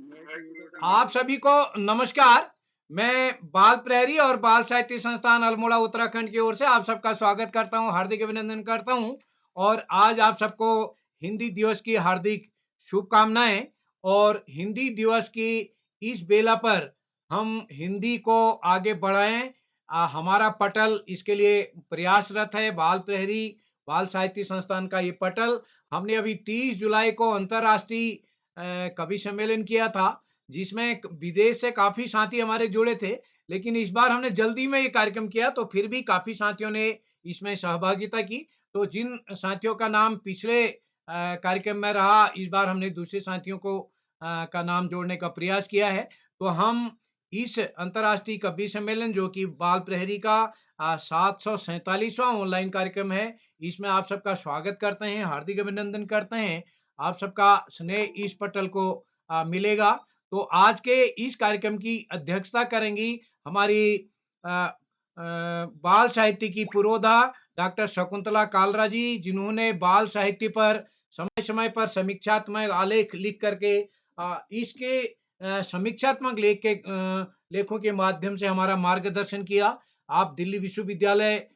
आप सभी को नमस्कार। मैं बाल प्रहरी और बाल साहित्य संस्थान अल्मोड़ा उत्तराखंड की ओर से आप सबका स्वागत करता हूं, हार्दिक अभिनंदन करता हूं। और आज आप सबको हिंदी दिवस की हार्दिक शुभकामनाएं। और हिंदी दिवस की इस बेला पर हम हिंदी को आगे बढ़ाएं। हमारा पटल इसके लिए प्रयासरत है। बाल प्रहरी बाल साहित्य संस्थान का ये पटल हमने अभी 30 जुलाई को अंतर्राष्ट्रीय कवि सम्मेलन किया था, जिसमें विदेश से काफी साथी हमारे जुड़े थे। लेकिन इस बार हमने जल्दी में ये कार्यक्रम किया, तो फिर भी काफी साथियों ने इसमें सहभागिता की। तो जिन साथियों का नाम पिछले कार्यक्रम में रहा, इस बार हमने दूसरे साथियों को का नाम जोड़ने का प्रयास किया है। तो हम इस अंतर्राष्ट्रीय कवि सम्मेलन, जो कि बाल प्रहरी का 747वां ऑनलाइन कार्यक्रम है, इसमें आप सबका स्वागत करते हैं, हार्दिक अभिनंदन करते हैं। आप सबका स्नेह इस पटल को मिलेगा। तो आज के इस कार्यक्रम की अध्यक्षता करेंगी हमारी बाल साहित्य की पुरोधा डॉक्टर शकुंतला कालरा जी, जिन्होंने बाल साहित्य पर समय समय पर समीक्षात्मक आलेख लिख करके इसके समीक्षात्मक लेखों के माध्यम से हमारा मार्गदर्शन किया। आप दिल्ली विश्वविद्यालय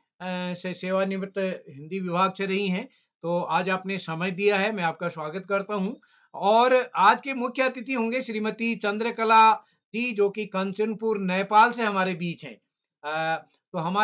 से सेवानिवृत्त हिंदी विभाग से रही हैं, तो आज आपने समय दिया है, मैं आपका स्वागत करता हूं। और आज के मुख्य अतिथि होंगे श्रीमती चंद्रकला जी, जो कि कंचनपुर नेपाल से हमारे बीच हैं। तो हम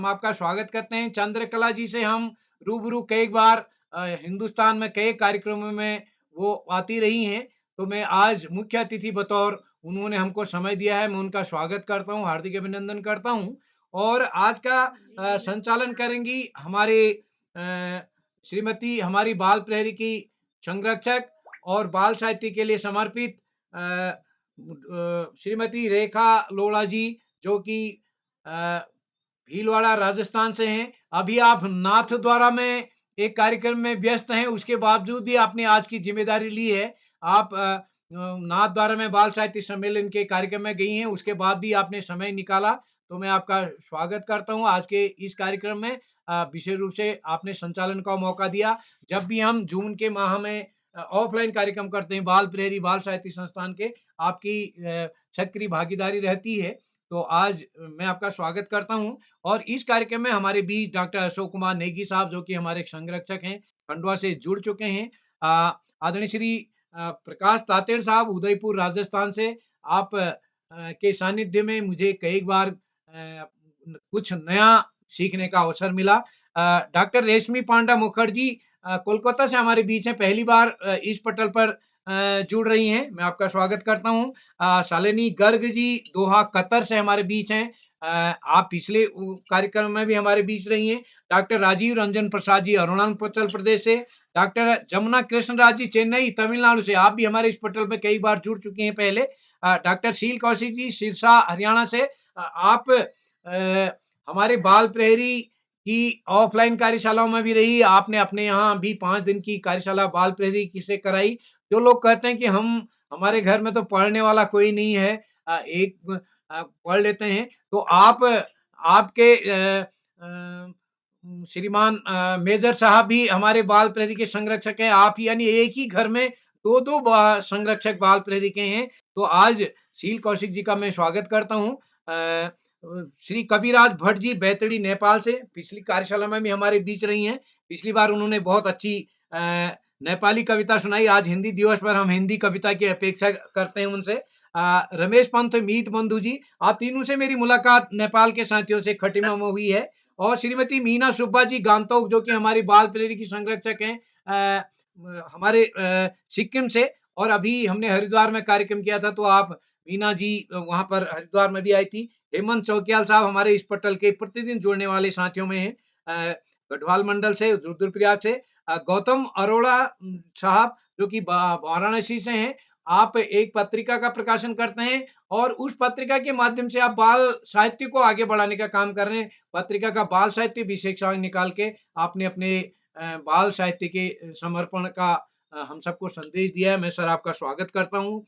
आपका स्वागत करते हैं। चंद्रकला जी से हम रूबरू कई बार हिंदुस्तान में कई कार्यक्रमों में वो आती रही हैं। तो मैं आज मुख्य अतिथि बतौर उन्होंने हमको समय दिया है, मैं उनका स्वागत करता हूँ, हार्दिक अभिनंदन करता हूँ। और आज का संचालन करेंगी हमारे श्रीमती, हमारी बाल प्रहरी की संरक्षक और बाल साहित्य के लिए समर्पित श्रीमती रेखा लोढ़ा जी, जो कि भीलवाड़ा राजस्थान से हैं। अभी आप नाथ द्वारा में एक कार्यक्रम में व्यस्त हैं, उसके बावजूद भी आपने आज की जिम्मेदारी ली है। आप नाथ द्वारा में बाल साहित्य सम्मेलन के कार्यक्रम में गई हैं, उसके बाद भी आपने समय निकाला, तो मैं आपका स्वागत करता हूं आज के इस कार्यक्रम में। विशेष रूप से आपने संचालन का मौका दिया। जब भी हम जून के माह में ऑफलाइन कार्यक्रम करते हैं बाल प्रहरी बाल साहित्य संस्थान के, आपकी सक्रिय भागीदारी रहती है। तो आज मैं आपका स्वागत करता हूं। और इस कार्यक्रम में हमारे बीच डॉक्टर अशोक कुमार नेगी साहब, जो कि हमारे संरक्षक हैं, खंडवा से जुड़ चुके हैं। आदरणीय श्री प्रकाश तातेड़ साहब, उदयपुर राजस्थान से, आप के सानिध्य में मुझे कई बार कुछ नया सीखने का अवसर मिला। डॉक्टर रेशमी पांडा मुखर्जी कोलकाता से हमारे बीच हैं, पहली बार इस पटल पर जुड़ रही हैं, मैं आपका स्वागत करता हूँ। शालिनी गर्ग जी दोहा कतर से हमारे बीच हैं। आप पिछले कार्यक्रम में भी हमारे बीच रही हैं। डॉक्टर राजीव रंजन प्रसाद जी अरुणाचल प्रदेश से। डॉक्टर जमुना कृष्णराज जी चेन्नई तमिलनाडु से, आप भी हमारे इस पटल में कई बार जुड़ चुके हैं पहले। डॉक्टर शील कौशिक जी सिरसा हरियाणा से। आप हमारे बाल प्रहरी की ऑफलाइन कार्यशालाओं में भी रही। आपने अपने यहाँ भी 5 दिन की कार्यशाला बाल प्रहरी की से कराई। जो लोग कहते हैं कि हमारे घर में तो पढ़ने वाला कोई नहीं है, एक पढ़ लेते हैं, तो आपके श्रीमान मेजर साहब भी हमारे बाल प्रहरी के संरक्षक हैं। आप यानी एक ही घर में दो संरक्षक बाल प्रहरी के हैं। तो आज शील कौशिक जी का मैं स्वागत करता हूँ। श्री कविराज भट्ट जी बैतडी नेपाल से, पिछली कार्यशाला में भी हमारे बीच रही हैं। पिछली बार उन्होंने बहुत अच्छी नेपाली कविता सुनाई। आज हिंदी दिवस पर हम हिंदी कविता की अपेक्षा करते हैं उनसे। रमेश पंत मीत बंधु जी, आप तीनों से मेरी मुलाकात नेपाल के साथियों से खटीमा में हुई है। और श्रीमती मीना सुब्बा जी गांतोक, जो कि हमारी बाल प्रहरी की संरक्षक हैं, हमारे सिक्किम से। और अभी हमने हरिद्वार में कार्यक्रम किया था, तो आप मीना जी वहां पर हरिद्वार में भी आई थी। हेमंत चौकियाल साहब हमारे इस पटल के प्रतिदिन जुड़ने वाले साथियों में हैं, गढ़वाल मंडल से, रुद्रप्रयाग से। गौतम अरोड़ा साहब, जो कि वाराणसी से हैं। आप एक पत्रिका का प्रकाशन करते हैं और उस पत्रिका के माध्यम से आप बाल साहित्य को आगे बढ़ाने का काम कर रहे हैं। पत्रिका का बाल साहित्य विशेषांक निकाल के आपने अपने बाल साहित्य के समर्पण का हम सबको संदेश दिया है। मैं सर आपका स्वागत करता हूँ।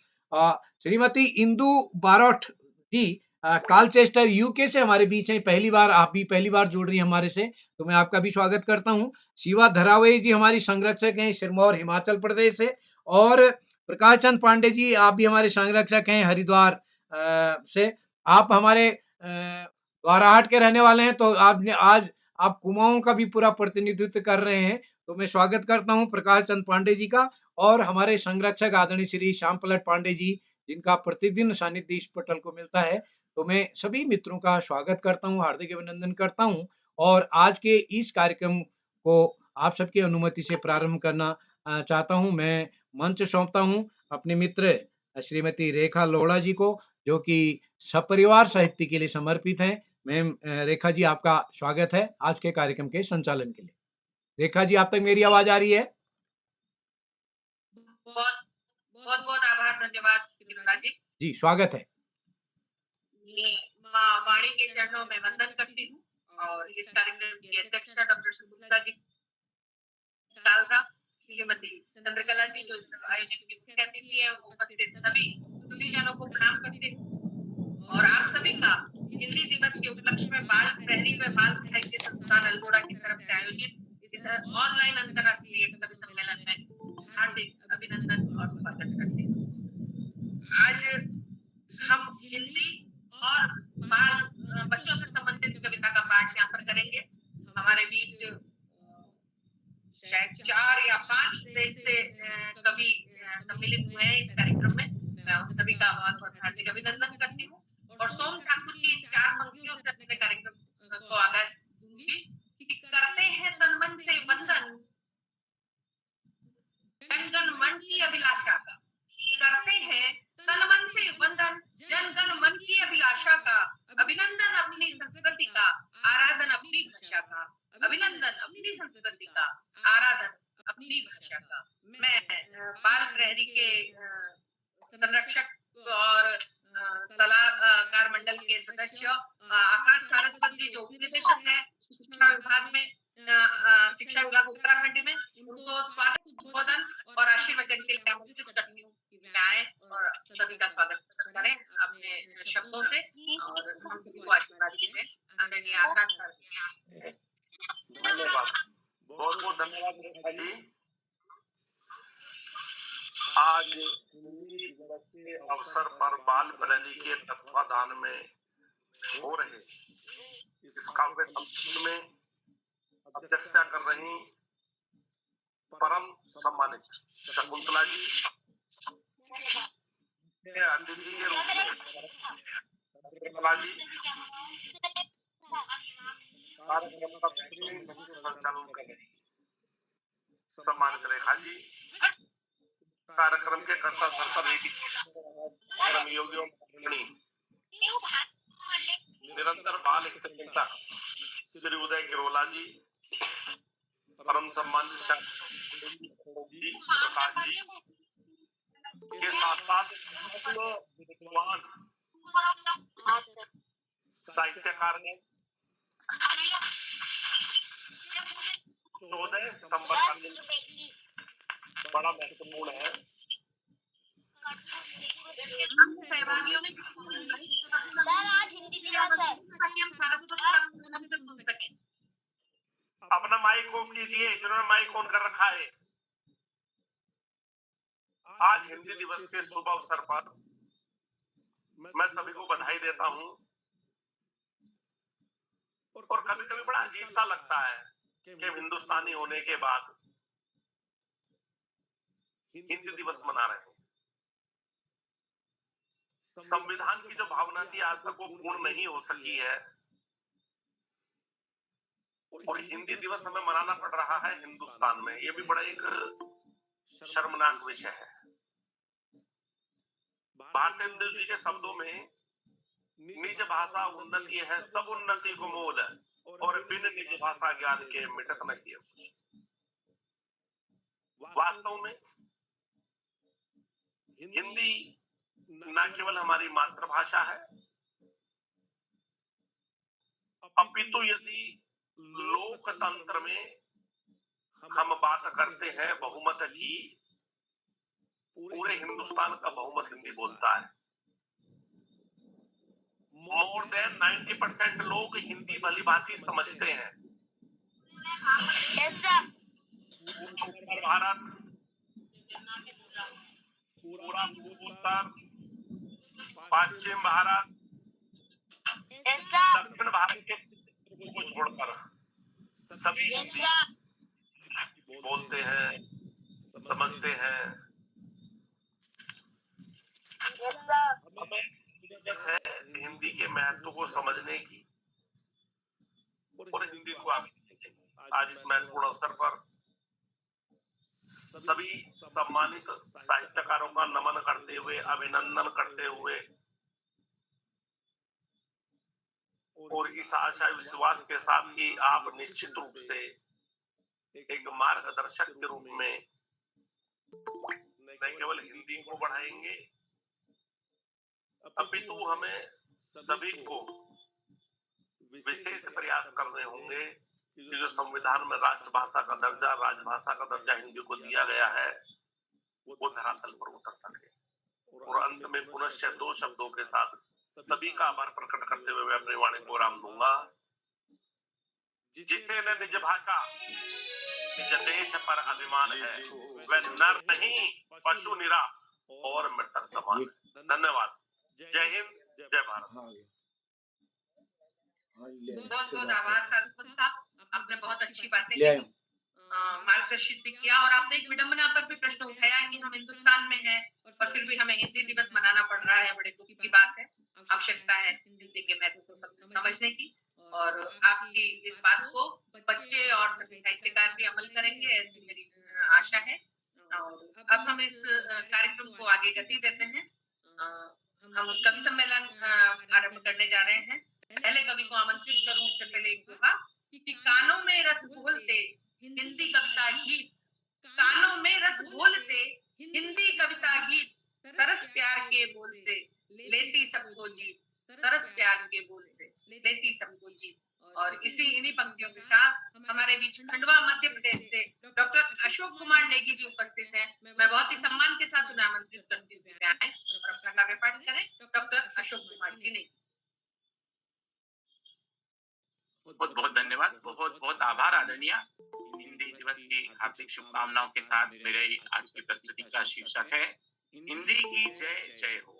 श्रीमती इंदु बारोट जी कालचेस्टर यूके से हमारे बीच हैं, पहली बार, आप भी पहली बार जुड़ रही हैं हमारे से, तो मैं आपका भी स्वागत करता हूँ। शिवा धरावे जी हमारी संरक्षक हैं, सिरमौर हिमाचल प्रदेश से। और प्रकाश चंद पांडे जी, आप भी हमारे संरक्षक हैं हरिद्वार से। आप हमारे द्वाराहाट के रहने वाले हैं, तो आपने आज आप कुमाऊं का भी पूरा प्रतिनिधित्व कर रहे हैं, तो मैं स्वागत करता हूं प्रकाश चंद पांडे जी का। और हमारे संरक्षक आदरणीय श्री श्याम पलट पांडे जी, जिनका प्रतिदिन सानिध्य इस पटल को मिलता है, तो मैं सभी मित्रों का स्वागत करता हूं, हार्दिक अभिनंदन करता हूं। और आज के इस कार्यक्रम को आप सबकी अनुमति से प्रारंभ करना चाहता हूं। मैं मंच सौंपता हूं अपने मित्र श्रीमती रेखा लोहड़ा जी को, जो कि सपरिवार साहित्य के लिए समर्पित हैं। मैम रेखा जी, आपका स्वागत है आज के कार्यक्रम के संचालन के लिए। रेखा जी, आप तक मेरी आवाज आ रही है? बहुत बहुत बहुत आभार, धन्यवाद विराज जी। जी, स्वागत है। माँ वाणी के चरणों में वंदन करती हूँ और इस कार्यक्रम की अध्यक्षता डॉक्टर शकुंतला जी कालरा, श्रीमती चंद्रकला जी जो आयोजन की मुख्य अतिथि है, उपस्थित सभी सुधीजनों को प्रणाम करती हूँ और आप सभी का हिंदी दिवस के उपलक्ष्य में बाल प्रहरी व बाल साहित्य संस्थान अल्मोड़ा की तरफ से आयोजित इस ऑनलाइन अंतर्राष्ट्रीय कवि सम्मेलन में हार्दिक अभिनंदन और स्वागत करती हूँ। आज हम हिंदी और बाल बच्चों से संबंधित कविता का पाठ यहाँ पर करेंगे। हमारे बीच शायद 4 या 5 देश से कवि सम्मिलित हुए हैं इस कार्यक्रम में। मैं उन सभी का बहुत बहुत हार्दिक अभिनंदन करती हूँ और सोम ठाकुर की इन 4 पंक्तियों से अपने कार्यक्रम को आगाज दूंगी कि करते हैं तन मन से वंदन जन गण मन की अभिलाषा का। करते हैं तन मन से वंदन जन गण मन की अभिलाषा का। अभिनंदन अपनी संस्कृति का, आराधन अपनी भाषा का। अभिनंदन अपनी संस्कृति का, आराधन अपनी भाषा का। मैं बाल प्रहरी के संरक्षक और सलाहकार मंडल के सदस्य आकाश सारस्वत जी, जो उपनिदेशक है शिक्षा विभाग में, शिक्षा विभाग उत्तराखंड में, उनको स्वागत, उद्बोधन और आशीर्वचन के लिए आमंत्रित करती हूँ कि वे आए और सभी का स्वागत करें अपने शब्दों से और हम सभी को आशीर्वाद दें। आदरणीय आकाश सारस्वत। धन्यवाद, बहुत बहुत धन्यवाद जी। आज हिंदी दिवस के अवसर पर बाल प्रहरी के तत्वाधान में हो रहे इस काव्य सम्मेलन में अध्यक्षता कर रही परम सम्मानित शकुंतला जी, अतिथि के रूप में चंद्रकला जी, कार्यक्रम का संचालन कर रही सम्मानित रेखा जी, कार्यक्रम के कर्ता धर्ता कर्मयोगियों, निरंतर बाल हितचिंतक श्री उदय किरोला जी, परम सम्मानित जी प्रकाश जी के साथ साथ विद्वान साहित्यकार ने 14 सितंबर का दिन बड़ा महत्वपूर्ण है। सहभागियों ने आज हिंदी दिवस है, हम सारस्वत से सुन सकें। अपना माइक ऑफ कीजिए, जिन्होंने माइक ऑन कर रखा है। आज हिंदी दिवस के शुभ अवसर पर मैं सभी को बधाई देता हूं और कभी कभी बड़ा अजीब सा लगता है कि हिंदुस्तानी होने के बाद हिंदी दिवस मना रहे हैं। संविधान की जो भावना थी आज तक वो पूर्ण नहीं हो सकी है और हिंदी दिवस हमें मनाना पड़ रहा है हिंदुस्तान में। ये भी बड़ा एक शर्मनाक विषय है। भारतेंदु जी के शब्दों में निज भाषा उन्नति है, सब उन्नति को मोल और बिन निज भाषा ज्ञान के मिटत नहीं है। वास्तव में हिंदी न केवल हमारी मातृभाषा है, अपितु यदि लोकतंत्र में हम बात करते हैं बहुमत की, पूरे हिंदुस्तान का बहुमत हिंदी बोलता है। मोर देन 90% लोग हिंदी भली भांति समझते हैं। भारत पूरा उत्तर पश्चिम भारत दक्षिण भारत के को छोड़कर सभी हिंदी बोलते हैं, समझते हैं। हमें जरूरत है हिंदी के महत्व को समझने की और हिंदी को आगे बढ़ाने की। आज इस महत्वपूर्ण अवसर पर सभी सम्मानित साहित्यकारों का नमन करते हुए, अभिनंदन करते हुए और इस आशा विश्वास के साथ ही आप निश्चित रूप से एक मार्गदर्शक के रूप में न केवल हिंदी को बढ़ाएंगे, अपितु हमें सभी को विशेष प्रयास करने होंगे कि जो संविधान में राष्ट्रभाषा का दर्जा, राजभाषा का दर्जा हिंदी को दिया गया है, वो धरातल पर उतर सके। और अंत में पुनश्च दो शब्दों के साथ सभी का आभार प्रकट करते हुए मैं अपनी वाणी को विराम दूंगा। जिसे न निज भाषा निज देश पर अभिमान है, वह नर नहीं पशु निरा और मृतक समान। धन्यवाद। जय हिंद, जय भारत। बहुत बहुत आभार सारस्वत साहब, आपने बहुत अच्छी बातें कही, मार्गदर्शित भी किया और आपने एक विडंबना पर भी प्रश्न उठाया कि हम हिंदुस्तान में हैं और फिर भी हमें हिंदी दिवस मनाना पड़ रहा है। बड़े दुख की बात है। आवश्यकता है हिंदी के महत्व को समझने की और आपकी इस बात को बच्चे और सभी साहित्यकार भी अमल करेंगे, ऐसी मेरी आशा है। और अब हम इस कार्यक्रम को आगे गति देते हैं। हम कवि सम्मेलन आरंभ करने जा रहे हैं। पहले कवि को आमंत्रित करूं उससे पहले एक होगा कि कानों में रस घोलते हिंदी कविता गीत, कानों में रस घोलते हिंदी कविता गीत, सरस प्यार के बोल से लेती सबको जीत, सरस प्यार के बोल से लेती सबको जीत। और इन्हीं पंक्तियों के साथ हमारे बीच खंडवा मध्य प्रदेश से डॉक्टर अशोक कुमार नेगी जी उपस्थित हैं। मैं बहुत ही सम्मान के साथ उन्हें आमंत्रित करती हूँ कि आए और अपना काव्य पाठ करें। डॉक्टर अशोक कुमार जी नेगी। बहुत बहुत धन्यवाद, बहुत बहुत आभार आदरणीय। हिंदी दिवस की हार्दिक शुभकामनाओं के साथ मेरे आज की प्रस्तुति का शीर्षक है हिंदी की जय जय हो।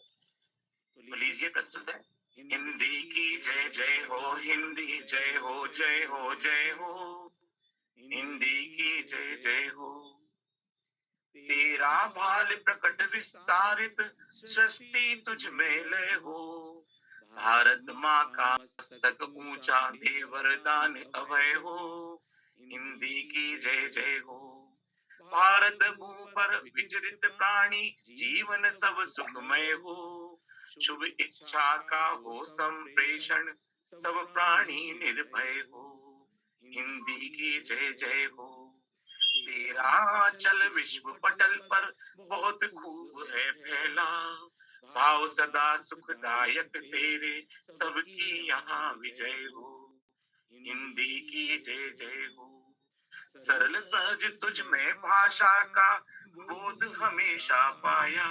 तो लीजिए प्रस्तुत है। हिंदी की जय जय हो, हिंदी जय हो जय हो जय हो, हिंदी की जय जय हो। तेरा भाल प्रकट विस्तारित सृष्टि तुझ में लय हो, भारत माँ का मस्तक ऊंचा दे वरदान अभय हो, हिंदी की जय जय हो। भारत भू पर विचरित प्राणी जीवन सब सुखमय हो, शुभ इच्छा का हो संप्रेषण सब प्राणी निर्भय हो, हिंदी की जय जय हो। तेरा चल विश्व पटल पर बहुत खूब है फैला, भाव सदा सुखदायक तेरे सबकी यहाँ विजय हो, हिंदी की जय जय हो। सरल सहज तुझ में भाषा का बोध हमेशा पाया,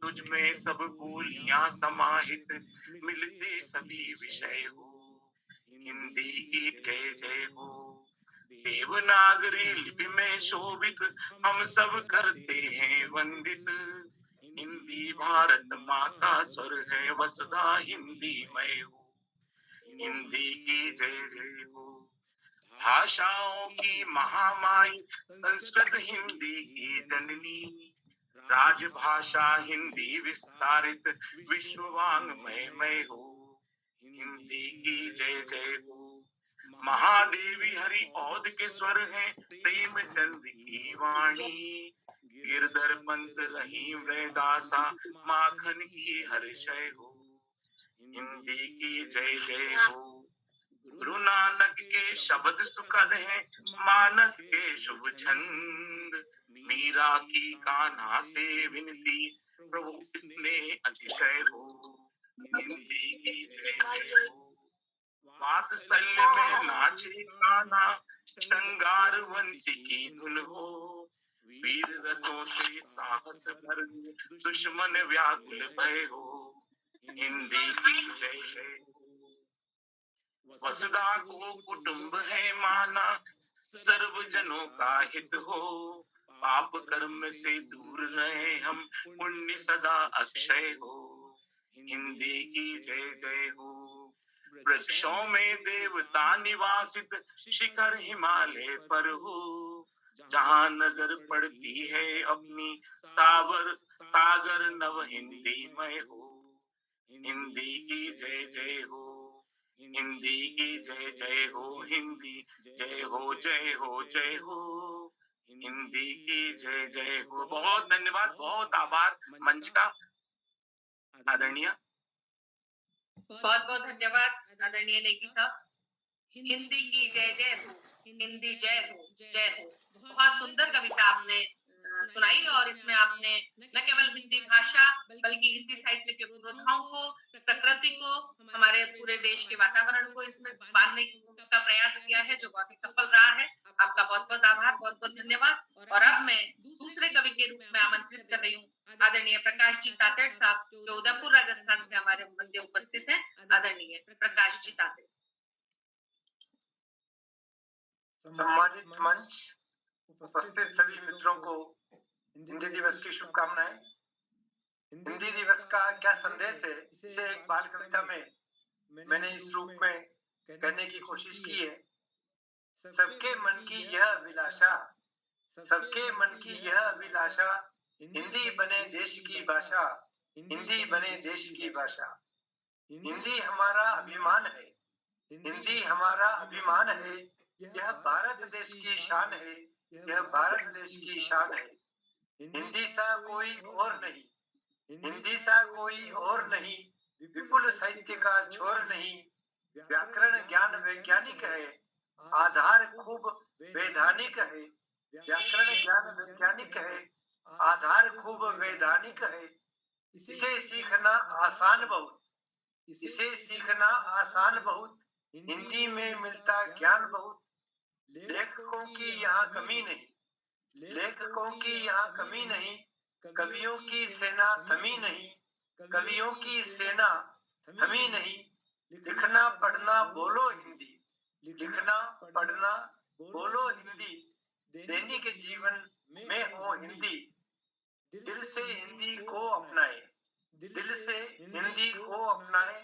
तुझ में सब बोलियां समाहित मिलते सभी विषय हो, हिंदी की जय जय हो। देवनागरी लिपि में शोभित हम सब करते हैं वंदित, हिंदी भारत माँ का स्वर है वसुधा हिंदी मय हो, हिंदी की जय जय हो। भाषाओं की महामाई संस्कृत हिंदी की जननी, राजभाषा हिंदी विस्तारित विश्ववांग्मय मय हो, हिंदी की जय जय हो। महादेवी हरि औध के स्वर है प्रेमचंद की वाणी, गिरधर पंत रही वृदासा माखन की हर्षय हो, हिंदी की जय जय हो। गुरु नानक के शब्द सुखद है मानस के शुभ छंद, मीरा की कान्हा से विनती प्रभु इसमें अतिशय हो, हिंदी की जय जय हो। वात्सल्य में नाचे कान्हा श्रृंगार वंशी की धुन हो, वीर रसों से साहस भर दुश्मन व्याकुल भय हो, हिंदी की जय जय हो। वसुधा को कुटुंब है माना सर्वजनों का हित हो, पाप कर्म से दूर रहे हम, पुण्य सदा अक्षय हो। हिंदी की जय जय हो। वृक्षों में देवता निवासित, शिखर हिमालय पर हो। जहाँ नजर पड़ती है अपनी, सावर सागर नव हिंदी में हो। हिंदी की जय जय हो। हिंदी की जय जय हो। हिंदी जय हो जय हो जय हो। हिंदी की जय जय हो। बहुत धन्यवाद, बहुत आभार मंच का। आदरणीय, बहुत बहुत धन्यवाद आदरणीय नेगी साहब। हिंदी की जय जय हो। हिंदी जय हो जय हो। बहुत सुंदर कविता आपने सुनाई और इसमें आपने न केवल हिंदी भाषा बल्कि हिंदी साहित्य के पुरोधाओं को, प्रकृति को, हमारे पूरे देश के वातावरण को इसमें बांधने का प्रयास किया है, जो बहुत ही सफल रहा है। आपका बहुत बहुत आभार, बहुत बहुत धन्यवाद। और अब मैं दूसरे कवि के रूप में आमंत्रित कर रही हूँ आदरणीय प्रकाश जी तातेड़ साहब, जो उदयपुर राजस्थान से हमारे मध्य उपस्थित हैं। आदरणीय प्रकाश जी तातेड़। सम्मानित मंच, उपस्थित सभी मित्रों को हिंदी दिवस की शुभकामनाएं। हिंदी दिवस का क्या संदेश है, इसे एक बाल कविता में मैंने इस रूप में कहने की कोशिश की है। सबके मन की यह अभिलाषा, सबके मन की यह अभिलाषा, हिंदी बने देश की भाषा, हिंदी बने देश की भाषा। हिंदी हमारा अभिमान है, हिंदी हमारा अभिमान है। यह भारत देश की शान है, यह भारत देश की शान है। हिंदी सा कोई और नहीं, हिंदी सा कोई और नहीं, विपुल साहित्य का छोर नहीं। व्याकरण ज्ञान वैज्ञानिक है, आधार खूब वैधानिक है। व्याकरण ज्ञान वैज्ञानिक है, आधार खूब वैधानिक है। इसे सीखना आसान बहुत, इसे सीखना आसान बहुत, हिंदी में मिलता ज्ञान बहुत। लेखकों की यहाँ कमी नहीं, लेखकों की यहाँ कमी नहीं, कवियों की सेना थमी नहीं, कवियों की सेना थमी नहीं। लिखना पढ़ना बोलो हिंदी, लिखना पढ़ना बोलो हिंदी, दैनिक जीवन में हो हिंदी। दिल से हिंदी को अपनाए, दिल से हिंदी को अपनाए,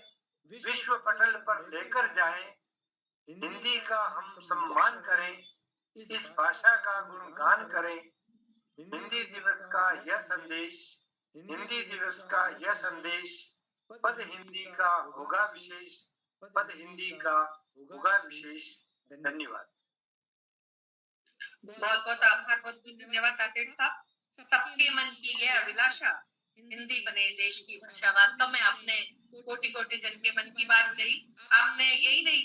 विश्व पटल पर लेकर जाएं। हिंदी का हम सम्मान करें, इस भाषा का गुणगान करें। हिंदी दिवस का यह संदेश, हिंदी दिवस का यह संदेश, पद हिंदी का होगा विशेष, पद हिंदी का होगा विशेष। धन्यवाद। बहुत बहुत आभार, बहुत धन्यवाद तातेड़ साहब। सबके मन की यह अभिलाषा, हिंदी बने देश की भाषा। वास्तव में आपने कोटि कोटि जन के मन की बात कही। आपने यही नहीं,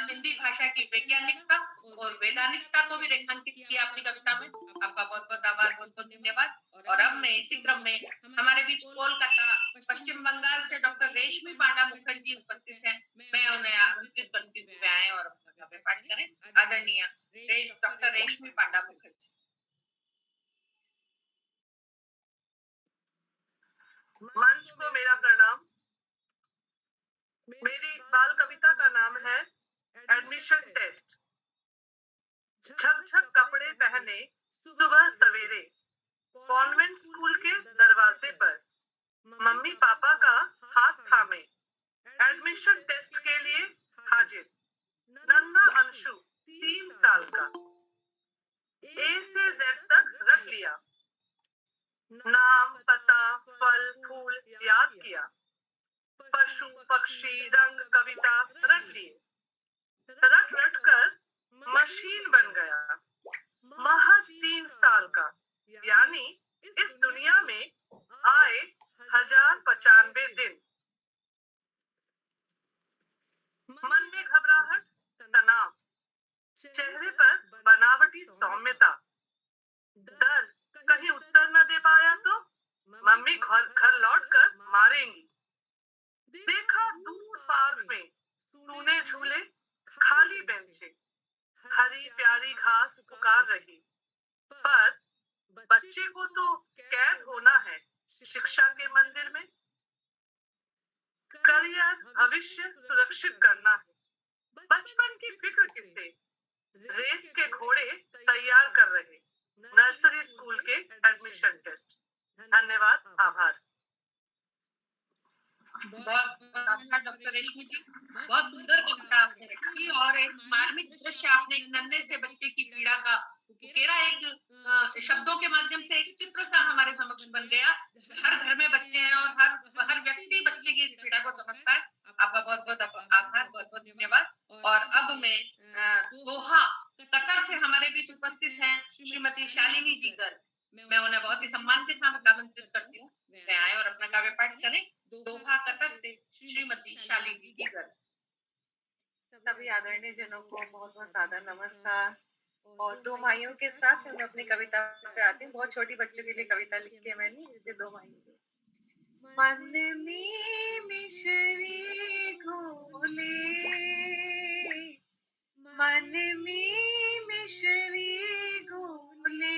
हिंदी भाषा की वैज्ञानिकता और वैधानिकता को भी रेखांकित किया अपनी कविता में। आपका बहुत बहुत आभार, बहुत बहुत धन्यवाद। और अब मैं इसी क्रम में हमारे बीच कोलकाता पश्चिम बंगाल से डॉक्टर रेशमी पांडा मुखर्जी उपस्थित हैं। मैं उन्हें आमंत्रित करती हूँ आए और अपना काव्य पाठ करें। आदरणीय डॉक्टर रेशमी पांडा मुखर्जी। मंच को मेरा प्रणाम। मेरी बाल कविता का नाम है एडमिशन टेस्ट। झक झक कपड़े पहने सुबह सवेरे, कॉन्वेंट स्कूल के दरवाजे पर, मम्मी पापा का हाथ थामे, एडमिशन टेस्ट के लिए हाजिर। नन्हा अंशु 3 साल का, ए से जेड तक रख लिया, नाम पता फल फूल याद किया, पशु पक्षी रंग कविता रट लिए, रट रट कर मशीन बन गया। महज 3 साल का, यानी इस दुनिया में आए 1095 दिन। मन में घबराहट तनाव, चेहरे पर बनावटी सौम्यता, डर कहीं उत्तर न दे पाया तो मम्मी घर लौट कर मारेंगी। देखा दूर पार्क में तूने झूले, खाली बेंचे, हरी प्यारी घास पुकार रही, पर बच्चे को तो कैद होना है शिक्षा के मंदिर में। करियर भविष्य सुरक्षित करना है, बचपन की फिक्र किसे, रेस के घोड़े तैयार कर रहे, नर्सरी स्कूल के एडमिशन टेस्ट। धन्यवाद, आभार। बहुत आभार डॉक्टर रेशमी जी, बहुत सुंदर कविता आपने रखी और एक मार्मिक दृश्य आपने एक नन्हे से बच्चे की पीड़ा का उकेरा एक शब्दों के माध्यम से एक चित्र सा हमारे समक्ष बन गया। हर घर में बच्चे हैं और हर व्यक्ति बच्चे की इस पीड़ा को समझता है। आपका बहुत बहुत आभार, बहुत बहुत धन्यवाद। और अब मैं दोहा कतर से हमारे बीच उपस्थित हैं श्रीमती शालिनी जी गर्ग। मैं उन्हें बहुत ही सम्मान के साथ आमंत्रित करती हूँ, वे आए और अपना काव्य पाठ करें। दोहा कतर से श्रीमती शालिनी जी गर्ग। सभी आदरणीय जनों को बहुत बहुत सादर नमस्कार। और दो भाइयों के साथ मैं अपनी कविता पे आती हूँ। बहुत छोटी बच्चों के लिए कविता लिखी है मैंने, इसलिए दो भाइयों। मन में मिश्री घोले, मन में मिश्री घोले,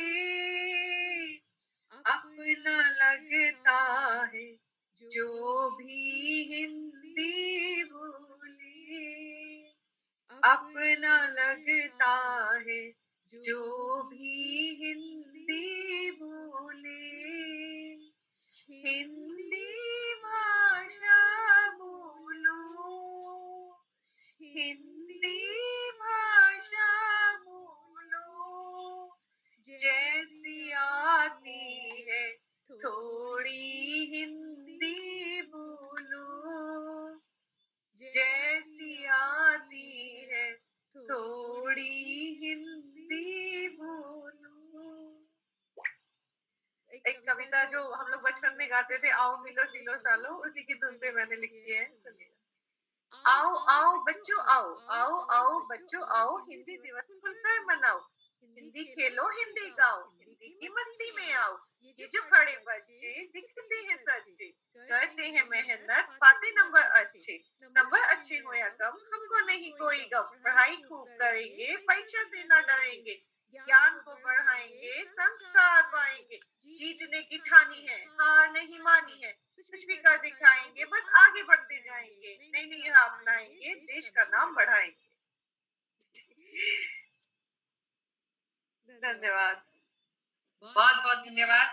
अपना लगता है जो भी हिंदी बोले, अपना लगता है जो भी हिंदी बोले। हिंदी भाषा बोलो, हिंदी भाषा बोलो, जैसी आती है थोड़ी हिंदी बोलो, जैसी आती है थोड़ी हिंदी बोलो। एक कविता जो हम लोग बचपन में गाते थे, आओ मिलो सिलो सालो, उसी की धुन पे मैंने लिखी है, सुनिए। आओ आओ बच्चों आओ, आओ आओ बच्चों आओ, हिंदी दिवस खुलकर मनाओ, हिंदी खेलो हिंदी गाओ, हिंदी की मस्ती में आओ। ये जो खड़े बच्चे दिखते हैं सच्चे, करते हैं मेहनत पाते नंबर अच्छे, नंबर अच्छे हो या कम हमको नहीं कोई गम, पढ़ाई खूब करेंगे परीक्षा से न डरेंगे, ज्ञान को बढ़ाएंगे संस्कार पाएंगे, जीतने की ठानी है हार नहीं मानी है, कुछ भी कर दिखाएंगे बस आगे बढ़ते जाएंगे, नई नई राह अपनाएंगे देश का नाम बढ़ाएंगे। धन्यवाद। बहुत बहुत धन्यवाद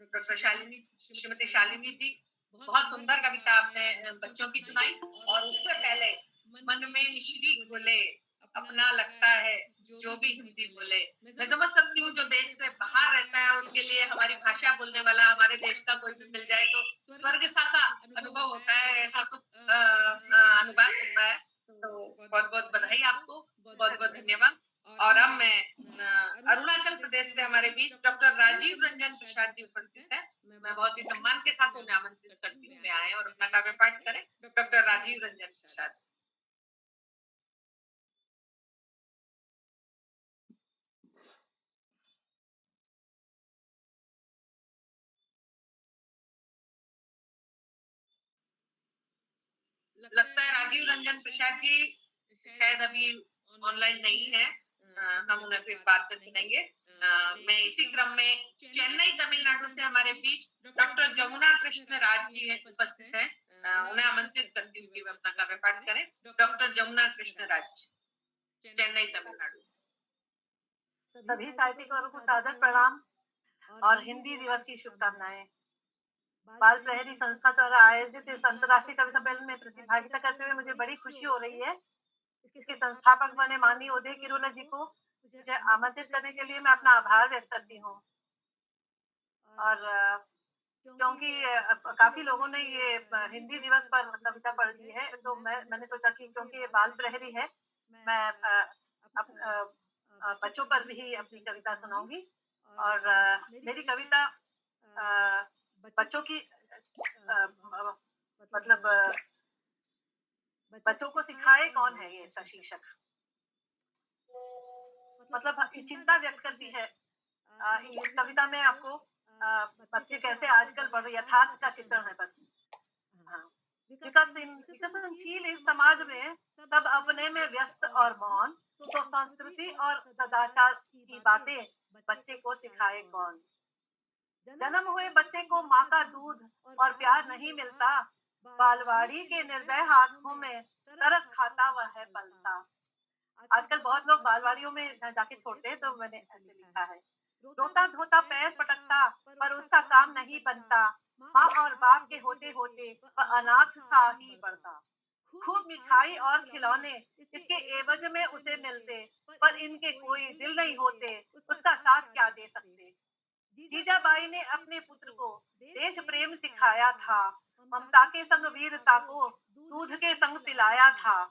डॉक्टर शालिनी, श्रीमती शालिनी जी। बहुत सुंदर कविता आपने बच्चों की सुनाई। और उससे पहले मन में मिश्री घोले, अपना लगता है जो भी हिंदी बोले। मैं समझ सकती हूँ जो देश से बाहर रहता है उसके लिए हमारी भाषा बोलने वाला हमारे देश का कोई भी मिल जाए तो स्वर्ग सा अनुभव होता है, ऐसा सुख अनुवास होता है। तो बहुत बहुत बधाई आपको, बहुत बहुत धन्यवाद। और अब मैं अरुणाचल प्रदेश से हमारे बीच डॉक्टर राजीव रंजन प्रसाद जी उपस्थित है। मैं बहुत ही सम्मान के साथ उन्हें आमंत्रित करती हूँ, वे आए और अपना काव्य पाठ करें। डॉक्टर राजीव रंजन प्रसाद। लगता है राजीव रंजन प्रसाद जी शायद अभी ऑनलाइन नहीं है, हम उन्हें फिर बात कर सुनेंगे। मैं इसी क्रम में चेन्नई तमिलनाडु से हमारे बीच डॉक्टर जमुना कृष्ण राज जी उपस्थित हैं, उन्हें आमंत्रित करती हूँ कि वे अपना काव्य पाठ करें। डॉक्टर जमुना कृष्ण राज, चेन्नई तमिलनाडु से। सभी साहित्यकारों को सादर प्रणाम और हिंदी दिवस की शुभकामनाएं। बाल प्रहरी संस्था द्वारा आयोजित इस अंतर्राष्ट्रीय कवि सम्मेलन में प्रतिभागिता करते हुए मुझे बड़ी खुशी हो रही है। इसके संस्थापक बने माननीय उदय किरोला जी को मुझे आमंत्रित करने के लिए मैं अपना आभार व्यक्त करती हूँ। और क्योंकि काफी लोगों ने ये हिंदी दिवस पर कविता पढ़ दी है, तो मैंने सोचा कि क्योंकि ये बाल प्रहरी है, मैं बच्चों पर भी अपनी कविता सुनाऊंगी। और मेरी कविता बच्चों की मतलब बच्चों को सिखाए कौन है, ये इसका शीर्षक मतलब चिंता व्यक्त करती है। इस कविता में आपको बच्चे कैसे आजकल बढ़ यथार्थ का चित्रण है बस। विकसनशील इस समाज में सब अपने में व्यस्त और मौन, तो संस्कृति और सदाचार की बातें बच्चे को सिखाए कौन। जन्म हुए बच्चे को माँ का दूध और प्यार नहीं मिलता, बालवाड़ी के निर्दय हाथों में तरस खाता वह है पलता। आजकल बहुत लोग बालवाड़ियों में जाके छोड़ते हैं, तो मैंने ऐसे लिखा है। रोता धोता पैर पटकता पर उसका काम नहीं बनता। माँ और बाप के होते होते वह अनाथ सा ही बढ़ता। खूब मिठाई और खिलौने इसके एवज में उसे मिलते, पर इनके कोई दिल नहीं होते, उसका साथ क्या दे सकते। जीजाबाई ने अपने पुत्र को देश प्रेम सिखाया था, ममता के संग वीरता को दूध के संग पिलाया था।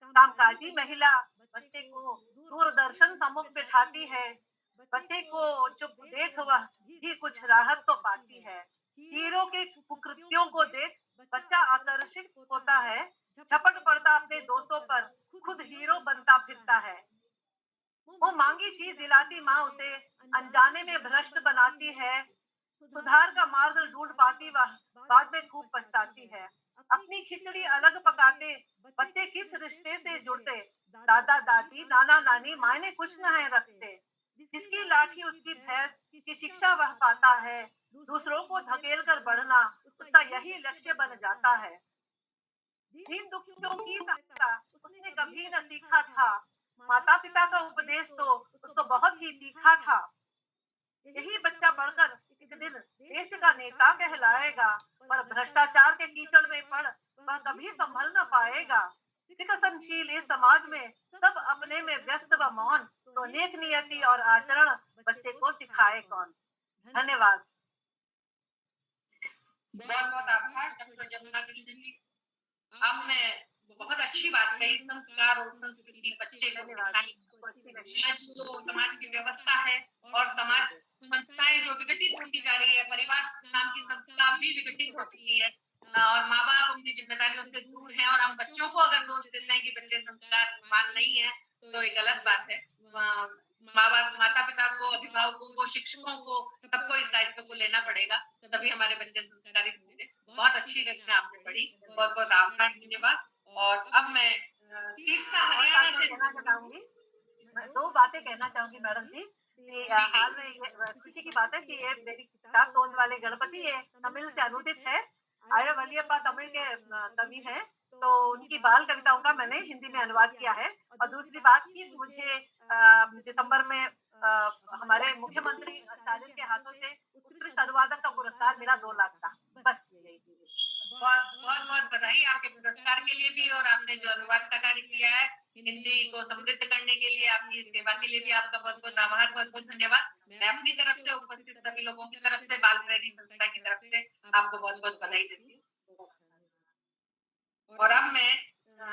कामकाजी महिला बच्चे को दूरदर्शन सम्मुख बिठाती है, बच्चे को चुप देख वह भी कुछ राहत तो पाती है। हीरो के कुकृत्यों को देख बच्चा आकर्षित होता है, झपट पड़ता अपने दोस्तों पर, खुद हीरो बनता फिरता है। वो मांगी चीज दिलाती माँ उसे, अनजाने में भ्रष्ट बनाती है। सुधार का मार्ग ढूंढ पाती वह बाद में खूब पछताती है। अपनी खिचड़ी अलग पकाते, बच्चे किस रिश्ते से जुड़ते, दादा दादी नाना नानी मायने कुछ न है रखते। जिसकी लाठी उसकी भैंस की शिक्षा वह पाता है, दूसरों को धकेल कर बढ़ना उसका यही लक्ष्य बन जाता है। दीन दुखियों की सहायता उसने कभी न सीखा था, माता पिता का उपदेश तो उसको बहुत ही तीखा था। यही बच्चा बढ़कर एक दिन देश का नेता कहलाएगा, पर भ्रष्टाचार के कीचड़ में पड़ वह कभी संभल न पाएगा। विकसनशील इस समाज में सब अपने में व्यस्त व मौन, तो नेक नियति और आचरण बच्चे को सिखाए कौन। धन्यवाद। बहुत बहुत आभार डॉक्टर जमुना कृष्ण जी। आपने बहुत अच्छी बात कही, संस्कार और संस्कृति बच्चे को सिखानी। आज जो समाज की व्यवस्था है और समाज संस्थाएं जो विघटित होती जा रही है, परिवार नाम की संस्था भी विघटित हो चुकी है और माँ बाप अपनी जिम्मेदारियों से दूर हैं, और हम बच्चों को अगर दोष देते हैं कि बच्चे संस्कारवान नहीं है तो ये गलत बात है। माँ बाप, माता पिता को, अभिभावकों को, शिक्षकों को, सबको इस दायित्व को लेना पड़ेगा, तभी हमारे बच्चे संस्कारित होंगे। बहुत अच्छी रचना आपने पढ़ी, बहुत बहुत आभार, धन्यवाद। और अब मैं सिरसा हरियाणा से कहना चाहूंगी, मैं दो बातें कहना चाहूंगी मैडम जी। हाल में ये खुशी की बात है कि ये मेरी किताब तोंद वाले गणपति ये तमिल से अनुदित है। आर्य वलियप्पा तमिल के कवि हैं, तो उनकी बाल कविताओं का मैंने हिंदी में अनुवाद किया है। और दूसरी बात कि मुझे दिसंबर में हमारे मुख्यमंत्री स्टालिन के हाथों से उत्कृष्ट अनुवादक का पुरस्कार मिला 2 लाख का। बस यही। बहुत बहुत बधाई आपके पुरस्कार के लिए भी, और आपने जो अनुवाद का कार्य किया है हिंदी को समृद्ध करने के लिए, आपकी सेवा के लिए भी आपका बहुत बहुत आभार, बहुत बहुत धन्यवाद। मैं अपनी तरफ से, उपस्थित सभी लोगों की तरफ से, बाल प्रेरी संस्था की तरफ से आपको बहुत बहुत बधाई देती हूँ। और अब मैं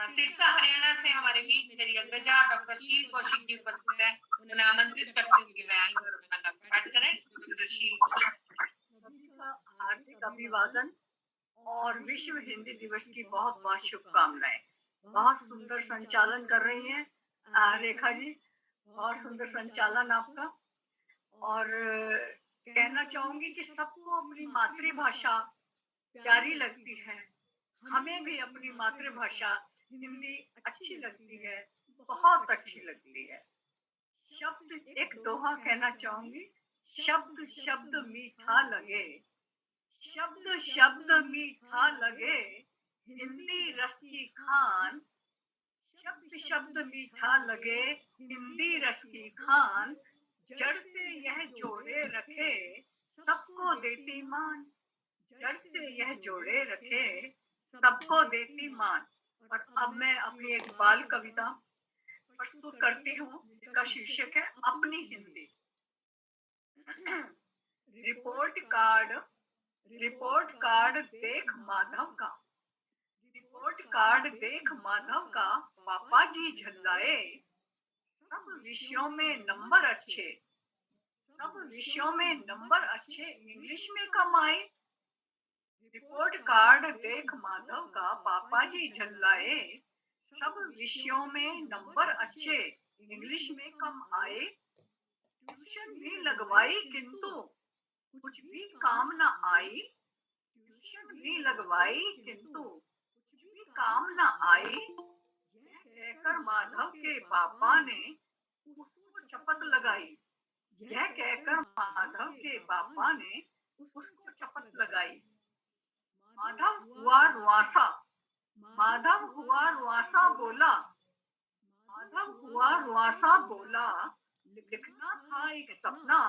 सिरसा हरियाणा से हमारे बीच मेरी अग्रजा डॉक्टर शील कौशिक जी उपस्थित है, उन्हें आमंत्रित करते हुए मैं आएंगे और अपना काम पाठ करें। सभी का हार्दिक अभिवादन और विश्व हिंदी दिवस की बहुत बहुत शुभकामनाएं। बहुत सुंदर संचालन कर रही हैं रेखा जी, बहुत सुंदर संचालन आपका। और कहना चाहूंगी कि सबको अपनी मातृभाषा प्यारी लगती है, हमें भी अपनी मातृभाषा हिंदी अच्छी लगती है, बहुत अच्छी लगती है। शब्द एक दोहा कहना चाहूंगी, शब्द शब्द मीठा लगे, शब्द शब्द मीठा लगे, हिंदी रस की खान, शब्द शब्द मीठा लगे, हिंदी रस की खान, जड़ से यह जोड़े रखे, सबको देती मान, जड़ से यह जोड़े रखे, सबको देती मान। और अब मैं अपनी एक बाल कविता प्रस्तुत करती हूँ, जिसका शीर्षक है अपनी हिंदी। रिपोर्ट कार्ड देख माधव का, रिपोर्ट कार्ड देख माधव का, पापा जी झल्लाए, सब विषयों में नंबर अच्छे, सब विषयों में नंबर अच्छे, इंग्लिश में कम आए। रिपोर्ट कार्ड देख माधव का, पापा जी झल्लाए, सब विषयों में नंबर अच्छे, इंग्लिश में कम आए। ट्यूशन भी लगवाई किंतु कुछ भी काम न आई, ट्यूशन भी लगवाई किंतु कुछ भी काम न आई। यह कहकर माधव के पापा ने उसको चपत लगाई, यह कहकर माधव के पापा ने उसको चपत लगाई। माधव हुआ रुआसा, माधव हुआ रुआसा बोला, माधव हुआ रुआसा बोला, लिखना था एक सपना,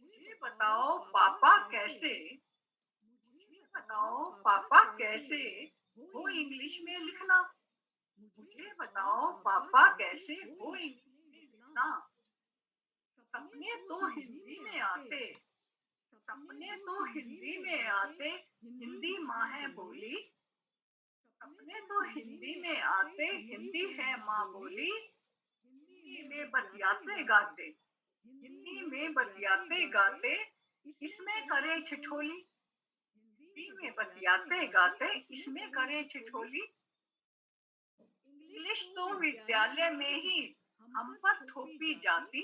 मुझे बताओ पापा कैसे, मुझे बताओ पापा कैसे हो इंग्लिश में लिखना, मुझे बताओ पापा कैसे हो इंग्लिश में लिखना। सपने तो हिंदी में आते, सपने तो हिंदी में आते, हिंदी माँ है बोली, सपने तो हिंदी में आते, हिंदी है माँ बोली, हिंदी में बतियाते गाते, हिंदी में बतियाते गाते, इसमें करे ठिठोली, हिंदी में बतियाते गाते, इसमें करे ठिठोली। इंग्लिश तो विद्यालय में ही हम पर थोपी जाती,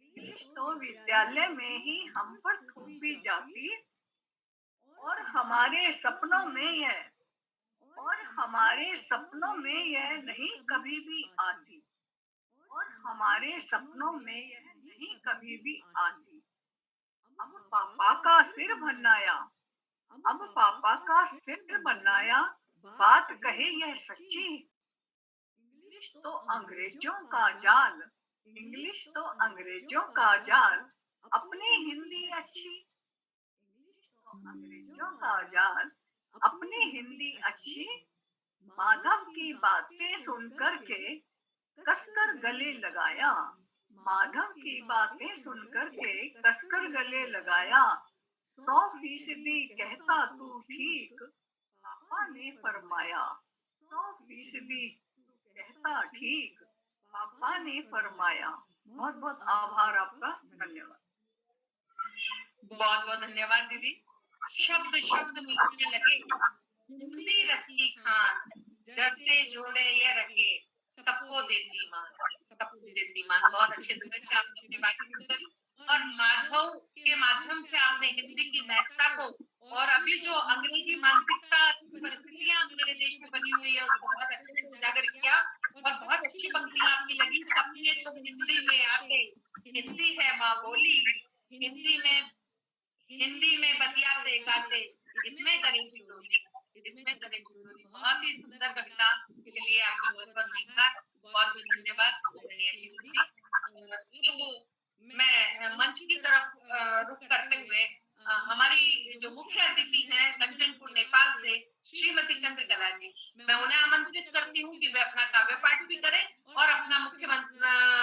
इंग्लिश तो विद्यालय में ही हम पर थोपी जाती, और हमारे सपनों में यह, और हमारे सपनों में यह नहीं कभी भी आती, और हमारे सपनों में यह नहीं कभी भी आती। अब पापा का सिर भन्नाया, अब पापा का सिर भन्नाया, बात कहे यह सच्ची, इंग्लिश तो अंग्रेजों का जाल, इंग्लिश तो अंग्रेजों का जाल, अपनी हिंदी अच्छी, इंग्लिश तो अंग्रेजों का जाल, अपनी हिंदी अच्छी। माधव की बातें सुनकर के कसकर गले लगाया, माधव की बातें सुनकर के कसकर गले लगाया, 100% कहता तू ठीक, पापा ने फरमाया, 100% कहता ठीक, पापा ने फरमाया। बहुत बहुत आभार आपका, धन्यवाद। बहुत बहुत धन्यवाद दीदी। शब्द शब्द मिलने लगे, हिंदी रस की खान, जड़ से जोड़े ये रखे, सबको देती मान, सबको देती मान। बहुत अच्छे तरीके से आपने अपनी बात शुरू करी, और माधव के माध्यम से आपने हिंदी की महत्ता को, और अभी जो अंग्रेजी मानसिकता की परिस्थितियां हमारे देश में बनी हुई है उसको बहुत अच्छे से उजागर किया, और बहुत अच्छी पंक्तियां आपकी लगी। सपने तो हिंदी में आते, हिंदी है माँ बोली, हिंदी में बतियाते गाते, इसमें करें ठिठोली, इसमें करें ठिठोली। बहुत ही सुंदर कविता के लिए आपका बहुत बहुत आभार, बहुत बहुत धन्यवाद आदरणीय श्रीमती। अब मैं मंच की तरफ रुख करते हुए हमारी जो मुख्य अतिथि हैं कंचनपुर नेपाल से श्रीमती चंद्रकला जी, मैं उन्हें आमंत्रित करती हूँ कि वे अपना काव्य पाठ भी करें और अपना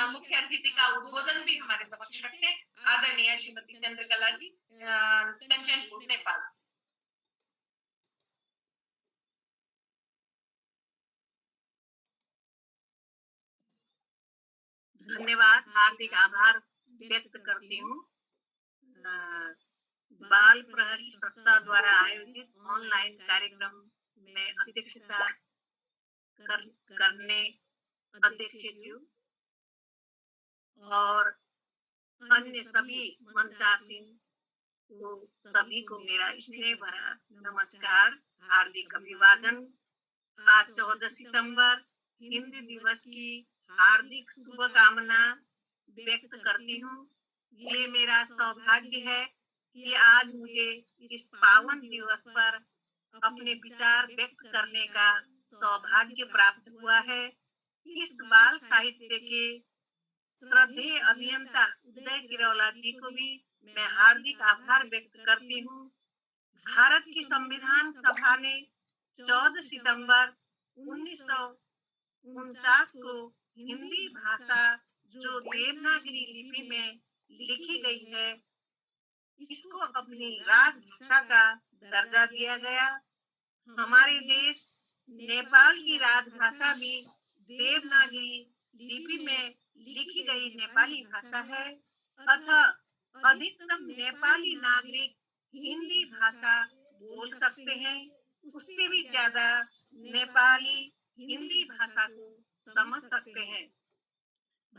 मुख्य अतिथि का उद्बोधन भी हमारे समक्ष रखें। आदरणीय श्रीमती चंद्रकला जी, कंचनपुर नेपाल से। धन्यवाद, हार्दिक आभार व्यक्त करती हूँ। बाल प्रहरी संस्था द्वारा आयोजित ऑनलाइन कार्यक्रम में अध्यक्षता करने अध्यक्ष जी और अन्य सभी मंचासीन को सभी को मेरा स्नेह भरा नमस्कार, हार्दिक अभिवादन। आज 14 सितंबर हिंदी दिवस की हार्दिक शुभकामना व्यक्त करती हूँ। ये मेरा सौभाग्य है कि आज मुझे इस पावन दिवस पर अपने विचार व्यक्त करने का सौभाग्य प्राप्त हुआ है। इस बाल साहित्य के श्रद्धेय अभियंता उदय किरौला जी को भी मैं हार्दिक आभार व्यक्त करती हूँ। भारत की संविधान सभा ने 14 सितंबर 1949 को हिंदी भाषा जो देवनागरी लिपि में लिखी गई है, इसको अपनी राजभाषा का दर्जा दिया गया। हमारे देश नेपाल की राजभाषा भी देवनागरी लिपि में लिखी गई नेपाली भाषा है, अतः अधिकतम नेपाली नागरिक हिंदी भाषा बोल सकते हैं, उससे भी ज्यादा नेपाली हिंदी भाषा को समझ सकते हैं।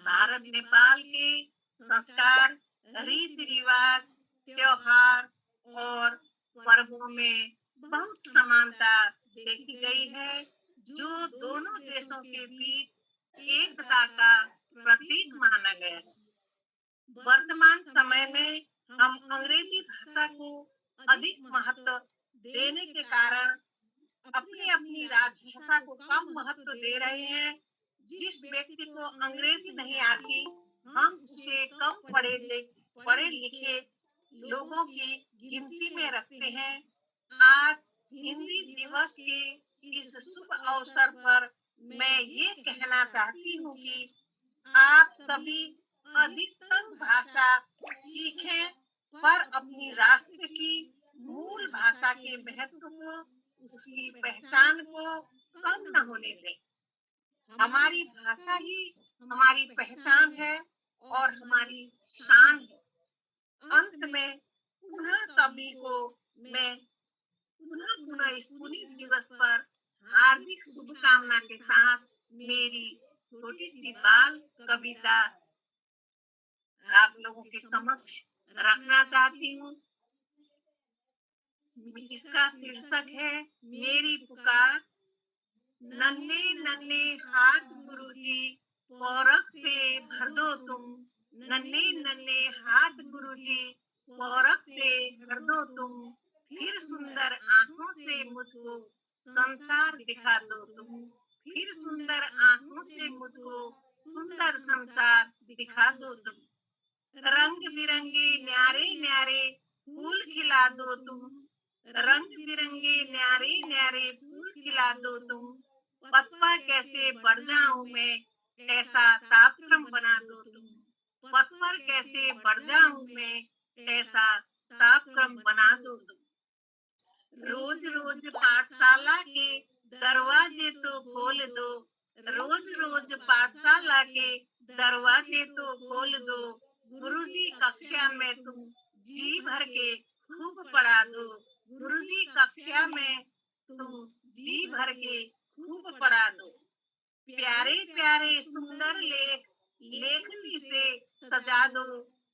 भारत नेपाल के संस्कार, रीति रिवाज, त्योहार और पर्वों में बहुत समानता देखी गई है, जो दोनों देशों के बीच एकता का प्रतीक माना गया है। वर्तमान समय में हम अंग्रेजी भाषा को अधिक महत्व देने के कारण अपनी अपनी राजभाषा को कम महत्व दे रहे हैं। जिस व्यक्ति को अंग्रेजी नहीं आती हम उसे कम पढ़े लिखे लोगों की गिनती में रखते हैं। आज हिंदी दिवस के इस शुभ अवसर पर मैं ये कहना चाहती हूँ कि आप सभी अधिकतम भाषा सीखें, पर अपनी राष्ट्र की मूल भाषा के महत्व को, उसकी पहचान को कम न होने दें। हमारी भाषा ही हमारी पहचान है और हमारी शान है। अंत में पुनः सभी को मैं पुनः इस पुनीत दिवस पर हार्दिक शुभकामना के साथ मेरी छोटी सी बाल कविता आप लोगों के समक्ष रखना चाहती हूँ। इसका शीर्षक है मेरी पुकार। नन्हे नन्हे हाथ गुरुजी पौरख से भर दो तुम, नन्हे नन्हे हाथ गुरुजी पौरख से भर दो तुम, फिर सुंदर आंखों से मुझको संसार दिखा दो तुम, फिर सुंदर आंखों से मुझको सुंदर संसार दिखा दो तुम। रंग बिरंगे न्यारे न्यारे फूल खिला दो तुम, रंग बिरंगे न्यारे न्यारे फूल खिला दो तुम, पथ पर कैसे बढ़ जाऊं मैं, ऐसा तापक्रम बना दो तुम, पथ पर कैसे बढ़ जाऊं मैं, ऐसा तापक्रम बना दो तुम। रोज रोज पाठशाला के दरवाजे तो खोल दो, रोज रोज पाठशाला के दरवाजे तो खोल दो, गुरुजी कक्षा में तुम जी भर के खूब पढ़ा दो, गुरुजी कक्षा में तुम जी भर के खूब पढ़ा दो। प्यारे प्यारे सुंदर लेख लेखनी से सजा दो,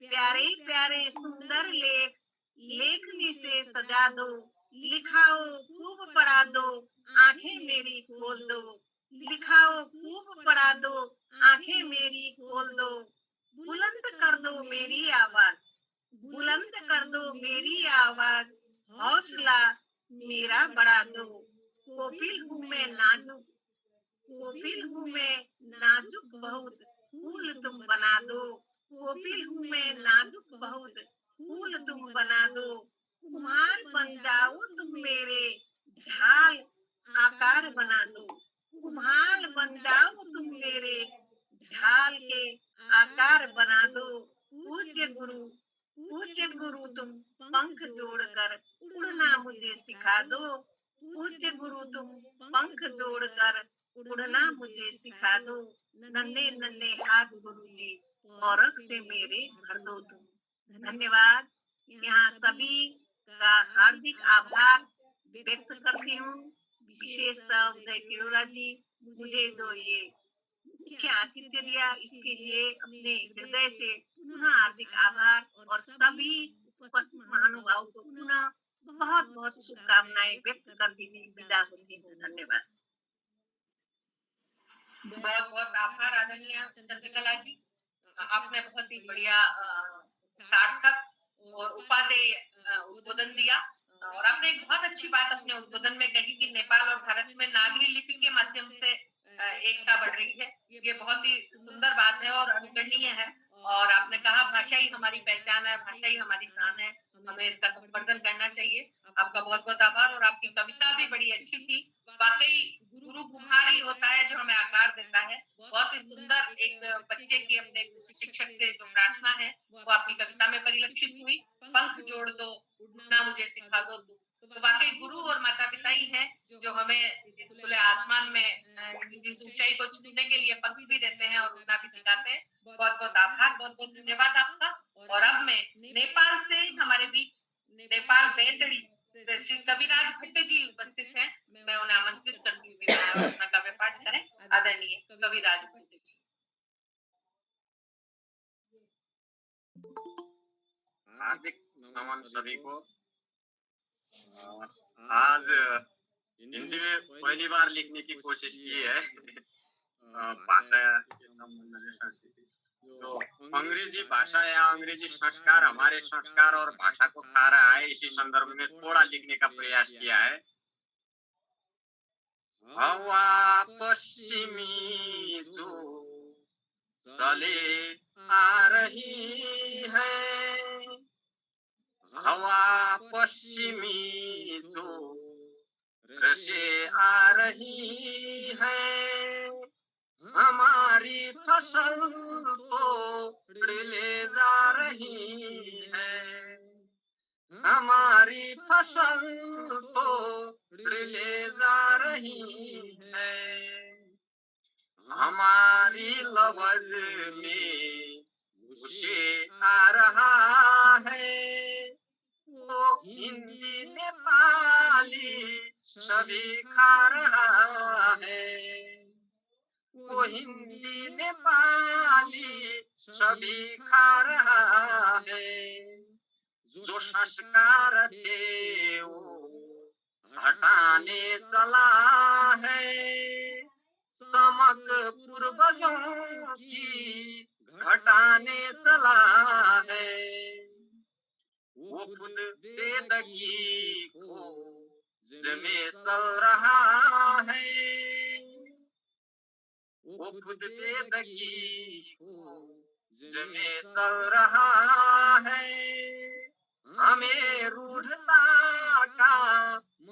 प्यारे प्यारे सुंदर लेख लेखनी से सजा दो, लिखाओ खूब पढ़ा दो, आंखें मेरी खोल दो, लिखाओ खूब पढ़ा दो, आंखें मेरी खोल दो, बुलंद कर दो मेरी आवाज, बुलंद कर दो मेरी आवाज, हौसला मेरा बढ़ा दो, कोपिल हूँ मैं नाजुक, कोपिल हूँ मैं नाजुक बहुत, फूल तुम बना दो, कोपिल हूँ मैं नाजुक बहुत, फूल तुम बना दो, कुम्हार बन जाओ तुम मेरे, ढाल आकार बना दो, कुम्हार बन जाओ तुम मेरे, ढाल के आकार बना दो। पूज्य गुरु तुम पंख जोड़कर उड़ना मुझे सिखा दो, पूज्य गुरु तुम पंख जोड़कर उड़ना मुझे सिखा दो, नन्हे नन्हे हाथ गुरुजी पौरख से मेरे भर दो तुम। धन्यवाद। यहाँ सभी का हार्दिक आभार व्यक्त करती हूँ, विशेषतः उदय किरोड़ा जी, मुझे जो ये मुख्य आतिथ्य दिया इसके लिए अपने हृदय से पुनः हार्दिक आभार और सभी उपस्थित महानुभावों को पुनः बहुत बहुत शुभकामनाएं व्यक्त करती हुई विदा होती हूँ। धन्यवाद। बहुत बहुत आभार आदरणीय चंद्रकला जी, आपने बहुत ही बढ़िया सार्थक और उपादेय उद्बोधन दिया और आपने एक बहुत अच्छी बात अपने उद्बोधन में कही कि नेपाल और भारत में नागरी लिपि के माध्यम से एकता बढ़ रही है। ये बहुत ही सुंदर बात है और अनुकरणीय है और आपने कहा भाषा ही हमारी पहचान है, भाषा ही हमारी शान है, हमें इसका संवर्धन करना चाहिए। आपका बहुत बहुत आभार और आपकी कविता भी बड़ी अच्छी थी। वाकई गुरु कुम्हार ही होता है जो हमें आकार देता है। बहुत ही सुंदर एक बच्चे की अपने शिक्षक से जो प्रार्थना है वो आपकी कविता में परिलक्षित हुई। पंख जोड़ दो, उड़ना मुझे सिखा दो। तो वाकई गुरु और माता पिता ही हैं जो हमें इस खुले आसमान में जिस ऊंचाई को छूने के लिए पंख भी देते हैं और उड़ना भी सिखाते हैं। बहुत बहुत आभार, बहुत बहुत धन्यवाद आपका। और अब मैं नेपाल से हमारे बीच नेपाल बेतड़ी श्री कविराज भट्ट जी उपस्थित हैं। मैं उन्हें आमंत्रित करती हूँ अपना काव्य पाठ करें। आदरणीय कविराज भट्ट जी। हार्दिक नमन सभी को। आज हिंदी में पहली बार लिखने की कोशिश की है भाषा के संबंध में संस्कृति। तो अंग्रेजी भाषा या अंग्रेजी संस्कार हमारे संस्कार और भाषा को खा रहा है, इसी संदर्भ में थोड़ा लिखने का प्रयास किया है। हवा पश्चिमी जो चले आ रही है, हवा पश्चिमी जोर से आ रही है, हमारी फसल तोड़ ले जा रही है, हमारी फसल तोड़ ले जा रही है, हमारी लवज में घुसे आ रहा है, वो हिंदी नेपाली सभी खा रहा है, वो हिंदी नेपाली सभी खा रहा है, जो संस्कार थे वो हटाने चला है, समक पूर्वजों की घटाने चला है, वो खुद बेदगी को जमे चल रहा है, वो खुद बेदगी को जमे चल रहा है, हमें रूढ़ता का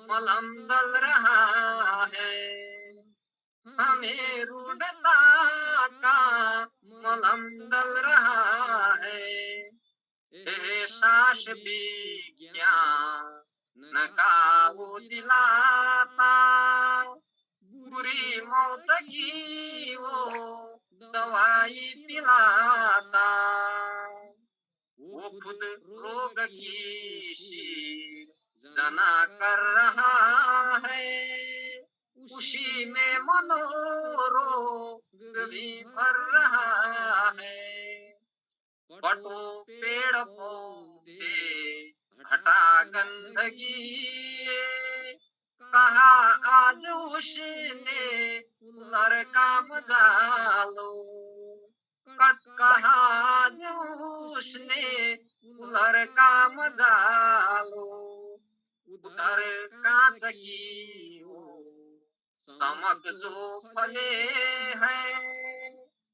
मलम दल रहा है, हमें रूढ़ता का मलम दल रहा है, एहसास विज्ञान न का वो दिलाता, बुरी मौत की वो दवाई पिलाता, वो खुद रोग की जना कर रहा है, उसी में मनोरोग भी भर रहा है, बटो पेड़ पौधे हटा गंदगी, कहा आज उसने कूलर का मजा लो, कहा आज उसने कूलर का मजा लो, उधर कांच की वो समक जो फले हैं,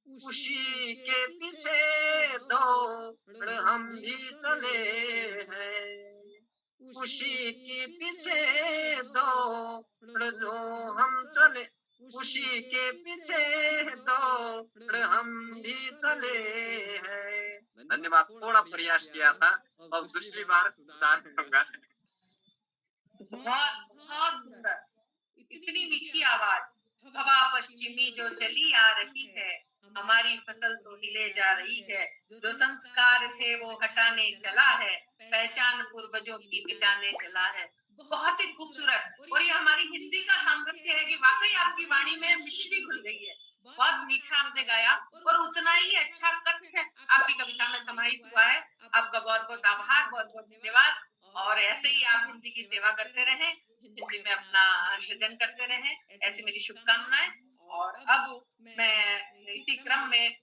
उसी के पीछे दौड़ हम भी चले हैं, उसी के पीछे दौड़ जो हम चले, उसी के पीछे दौड़ हम भी चले हैं। धन्यवाद, थोड़ा प्रयास किया था, अब दूसरी बार सुधार करूंगा। बहुत बहुत सुंदर, इतनी मीठी आवाज, हवा पश्चिमी जो चली आ रही है, हमारी फसल तो हिले जा रही है, जो संस्कार थे वो हटाने चला है, पहचान पूर्वजों की मिटाने चला है। बहुत ही खूबसूरत, और ये हमारी हिंदी का सामर्थ्य है कि वाकई आपकी वाणी में मिश्री घुल गई है। बहुत मीठा आपने गाया और उतना ही अच्छा कथ्य आपकी कविता में समाहित हुआ है। आपका बहुत बहुत आभार, बहुत बहुत धन्यवाद, और ऐसे ही आप हिंदी की सेवा करते रहें, हिंदी में अपना सृजन करते रहें, ऐसी मेरी शुभकामनाएं। और अब मैं इसी क्रम में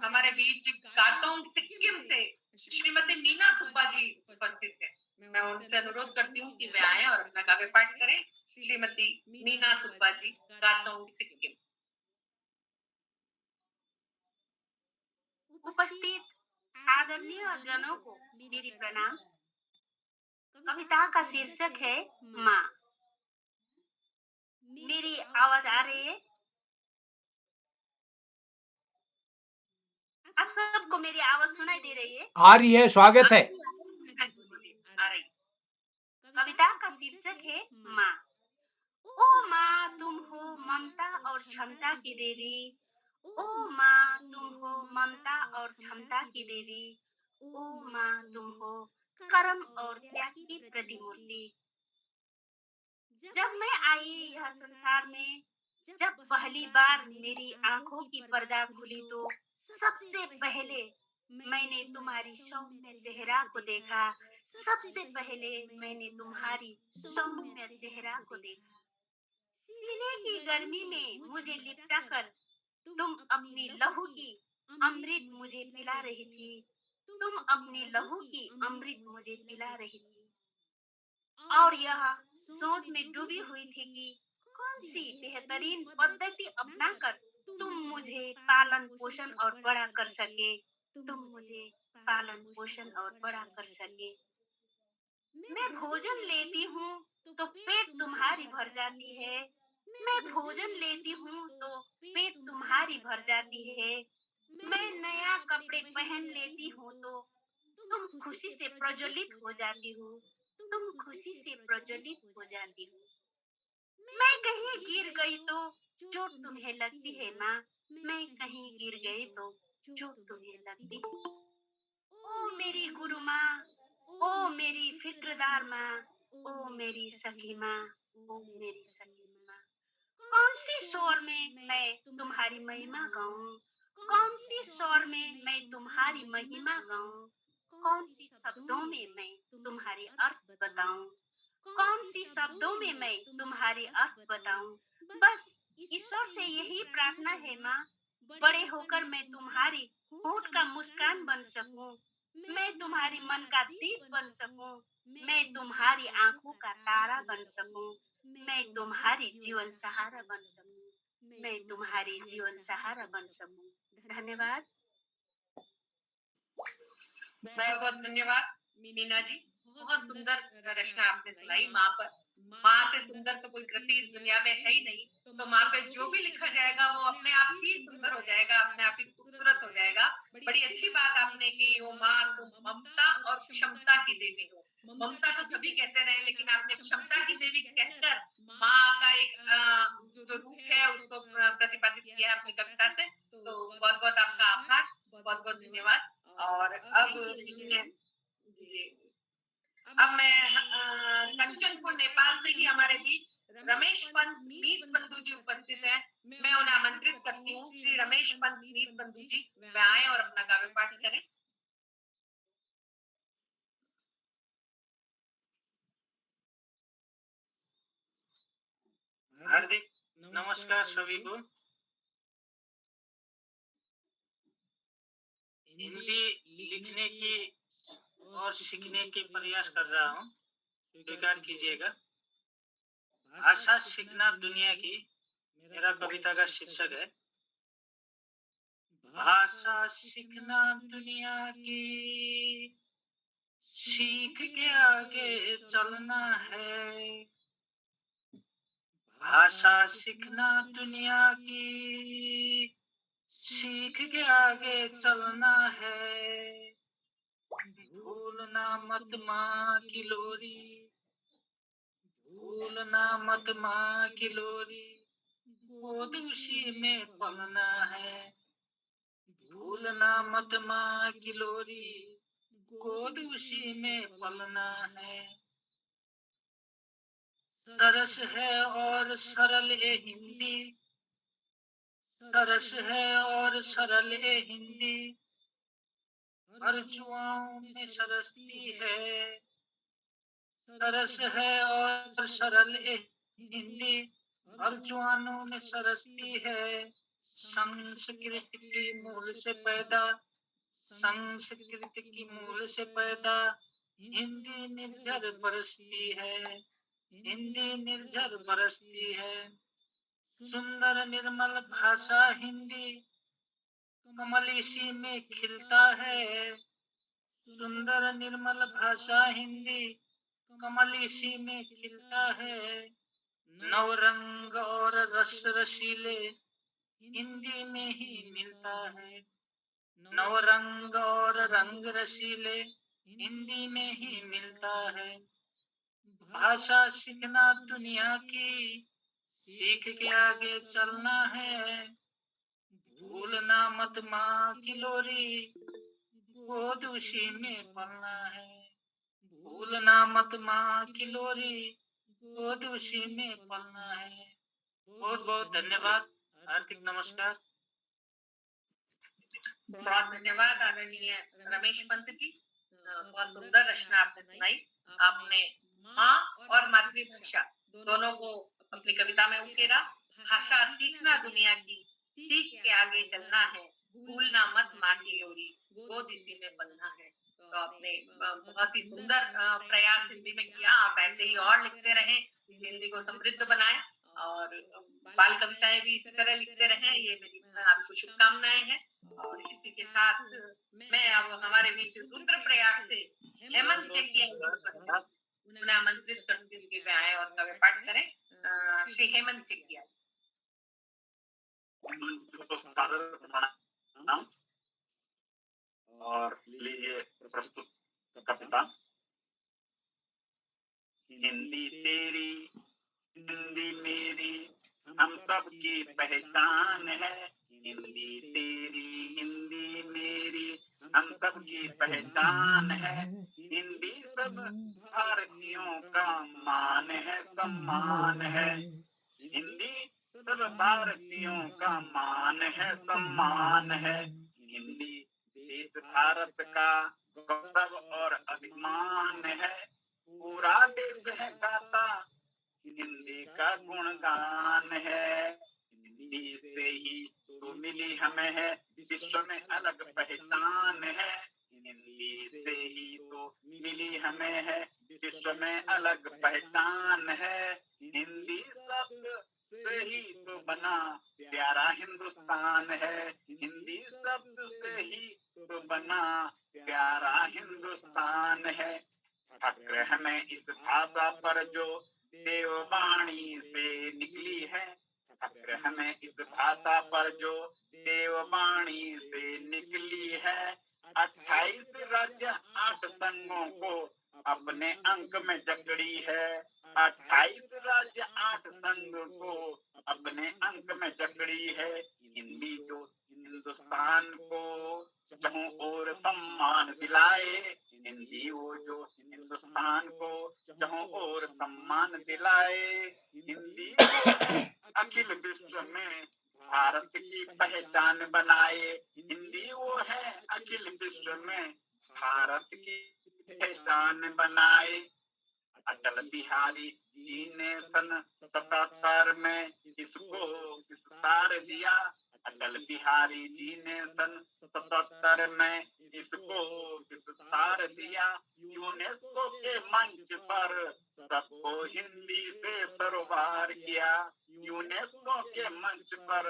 हमारे बीच कातोंग सिक्किम से श्रीमती मीना सुब्बा जी उपस्थित है। मैं उनसे अनुरोध करती हूँ कि वे आए और अपना काव्य पाठ करें। श्रीमती मीना सुब्बा जी, कातोंग सिक्किम। उपस्थित आदरणीय जनों को मेरी प्रणाम। कविता का शीर्षक है माँ। मेरी आवाज आ रही है? आप सबको मेरी आवाज सुनाई दे रही है? आ रही है, स्वागत है। आ रही। कविता का शीर्षक है माँ। ओ माँ, तुम हो ममता और क्षमता की देवी। ओ माँ, तुम हो ममता और क्षमता की देवी। ओ माँ, तुम हो कर्म और त्याग की प्रतिमूर्ति। जब मैं आई यह संसार में, जब पहली बार मेरी आंखों की पर्दा खुली, तो सबसे पहले मैंने तुम्हारी सौम्य चेहरा को देखा। सबसे पहले मैंने तुम्हारी सौम्य चेहरा को देखा। सीने की गर्मी में मुझे लिपटा कर तुम अपनी लहू की अमृत मुझे पिला रही थी। तुम अपनी लहू की अमृत मुझे पिला रही थी, और यह सोच में डूबी हुई थी कि कौन सी बेहतरीन पद्धति अपनाकर तुम मुझे पालन पोषण और बड़ा कर सके, तुम मुझे पालन पोषण और बड़ा कर सके। मैं भोजन लेती हूँ तो पेट तुम्हारी भर जाती है, मैं भोजन लेती हूँ तो पेट तुम्हारी भर जाती है। मैं नया कपड़े पहन लेती हूँ तो तुम खुशी से प्रज्वलित हो जाती हो, तुम खुशी से प्रज्वलित हो जाती हो। मैं कहीं गिर गई तो चोट तुम्हें लगती है माँ, मैं कहीं गिर गई तो चोट तुम्हें लगती है। ओ मेरी गुरु माँ, ओ मेरी फिक्रदार माँ, ओ मेरी सखी माँ, ओ मेरी सखी माँ। कौन सी स्वर में मैं तुम्हारी महिमा गाऊं, कौन सी स्वर में मैं तुम्हारी महिमा गाऊं, कौन सी शब्दों में मैं तुम्हारे अर्थ बताऊं, कौन सी शब्दों में मैं तुम्हारे अर्थ बताऊं। बस ईश्वर से यही प्रार्थना है माँ, बड़े होकर मैं तुम्हारी होठ का मुस्कान बन सकूं, मैं तुम्हारी मन का दीप बन सकूं, मैं तुम्हारी आंखों का तारा बन सकूं, मैं तुम्हारी जीवन सहारा बन सकूं, मैं तुम्हारी जीवन सहारा बन सकूं। धन्यवाद। बहुत बहुत धन्यवाद मीना जी, बहुत सुंदर रचना आपने सुनाई माँ पर। माँ से सुंदर तो कोई कृति इस दुनिया में है ही नहीं, तो माँ पे जो भी लिखा जाएगा वो अपने आप ही सुंदर हो जाएगा, अपने आप ही खूबसूरत हो जाएगा। बड़ी अच्छी बात आपने की, वो माँ तुम ममता और क्षमता की देवी हो। ममता तो सभी कहते रहे, लेकिन आपने क्षमता की देवी कहकर माँ का एक जो रूप है उसको प्रतिपादित किया है अपनी कविता से। तो बहुत बहुत आपका आभार, बहुत बहुत धन्यवाद। और अब जी, अब मैं कंचनपुर नेपाल से ही हमारे बीच रमेश पंत मीत बंधु जी उपस्थित हैं। मैं उन्हें आमंत्रित करती हूँ, श्री रमेश पंत मीत बंधु जी वे आए और अपना काव्य पाठ करें। हार्दिक नमस्कार सभी को। हिंदी लिखने की और सीखने के प्रयास कर रहा हूँ, स्वीकार कीजिएगा। भाषा सीखना दुनिया की, मेरा कविता का शीर्षक है। भाषा सीखना दुनिया की, सीख के आगे चलना है। भाषा सीखना दुनिया की, सीख के आगे चलना है। भूलना मत माँ की लोरी, भूलना मत माँ की लोरी, गोद उसी में पलना है। भूलना मत माँ की लोरी, गोद उसी में पलना है। सरस है और सरल ए हिंदी, सरस है और सरल ए हिंदी, हर जुआओं में सरसती है। सरस है और सरल ए हिंदी, हर जुआनों में सरसती है। संस्कृत की मूल से पैदा, संस्कृत की मूल से पैदा, हिंदी निर्झर बरसती है, हिंदी निर्झर बरसती है। सुंदर निर्मल भाषा हिंदी, कमल इसी में खिलता है। सुंदर निर्मल भाषा हिंदी, कमल इसी में खिलता है। नवरंग और रस रसीले हिंदी में ही मिलता है। नवरंग और रंग रसीले हिंदी में ही मिलता है। भाषा सीखना दुनिया की, सीख के आगे चलना है। भूलना मत माँ की लोरी, गोद उसी में पलना है। भूलना मत माँ की लोरी, गोद उसी में पलना है। बहुत बहुत धन्यवाद। हार्दिक नमस्कार। बहुत धन्यवाद आदरणीय रमेश पंत जी, बहुत सुंदर रचना आपने सुनाई। आपने माँ और मातृभाषा दोनों को अपनी कविता में उकेरा। भाषा सीखना दुनिया की, सीख के आगे चलना है। भूलना मत माँ की लोरी, गोद इसी में पलना है। तो आपने बहुत ही सुंदर प्रयास हिंदी में किया। आप ऐसे ही और लिखते रहें, इस हिंदी को समृद्ध बनाएं। और बाल कविताएं भी इसी तरह लिखते रहें, ये मेरी आपको शुभकामनाएं हैं। और इसी के साथ मैं अब हमारे बीच रुद्रप्रयाग से हेमंत चेकिया उन्हें आमंत्रित करती हूँ कि वे आए और काव्य पाठ करें। श्री हेमंत चेकिया। और लीजिए प्रस्तुत कविता। हिंदी तेरी हिंदी मेरी हम सब की पहचान है। हिंदी तेरी हिंदी मेरी हम सब की पहचान है। हिंदी सब भारतीयों का मान है, सम्मान है। हिंदी सब भारतीयों का मान है, सम्मान है। हिंदी देश भारत का गौरव और अभिमान है। पूरा देश है गाता हिंदी का गुणगान है। हिंदी से ही तो मिली हमें है विश्व में अलग पहचान है। हिंदी से ही तो मिली हमें है विश्व में अलग पहचान है। हिंदी शब्द से ही तो बना प्यारा हिंदुस्तान है। हिंदी शब्द से ही तो बना प्यारा हिंदुस्तान है। फक्र हमें इस भाषा पर जो देववाणी से निकली है। फक्र हमें इस भाषा पर जो देववाणी से निकली है। 28 राज्य 8 संघों को अपने अंक में जकड़ी है। 28 राज्य 8 संघ को अपने अंक में जकड़ी है। हिंदी जो हिंदुस्तान को जहाँ और सम्मान दिलाए। हिंदी वो जो हिंदुस्तान को जहाँ और सम्मान दिलाए। हिंदी वो है अखिल विश्व में भारत की पहचान बनाए। हिंदी वो है अखिल विश्व में भारत की पहचान बनाए। अटल बिहारी जी ने सन 77 में इसको विस्तार दिया। अटल बिहारी जी ने सन 77 में इसको विस्तार दिया। यूनेस्को के मंच पर सबको हिंदी से सरोकार किया। यूनेस्को के मंच पर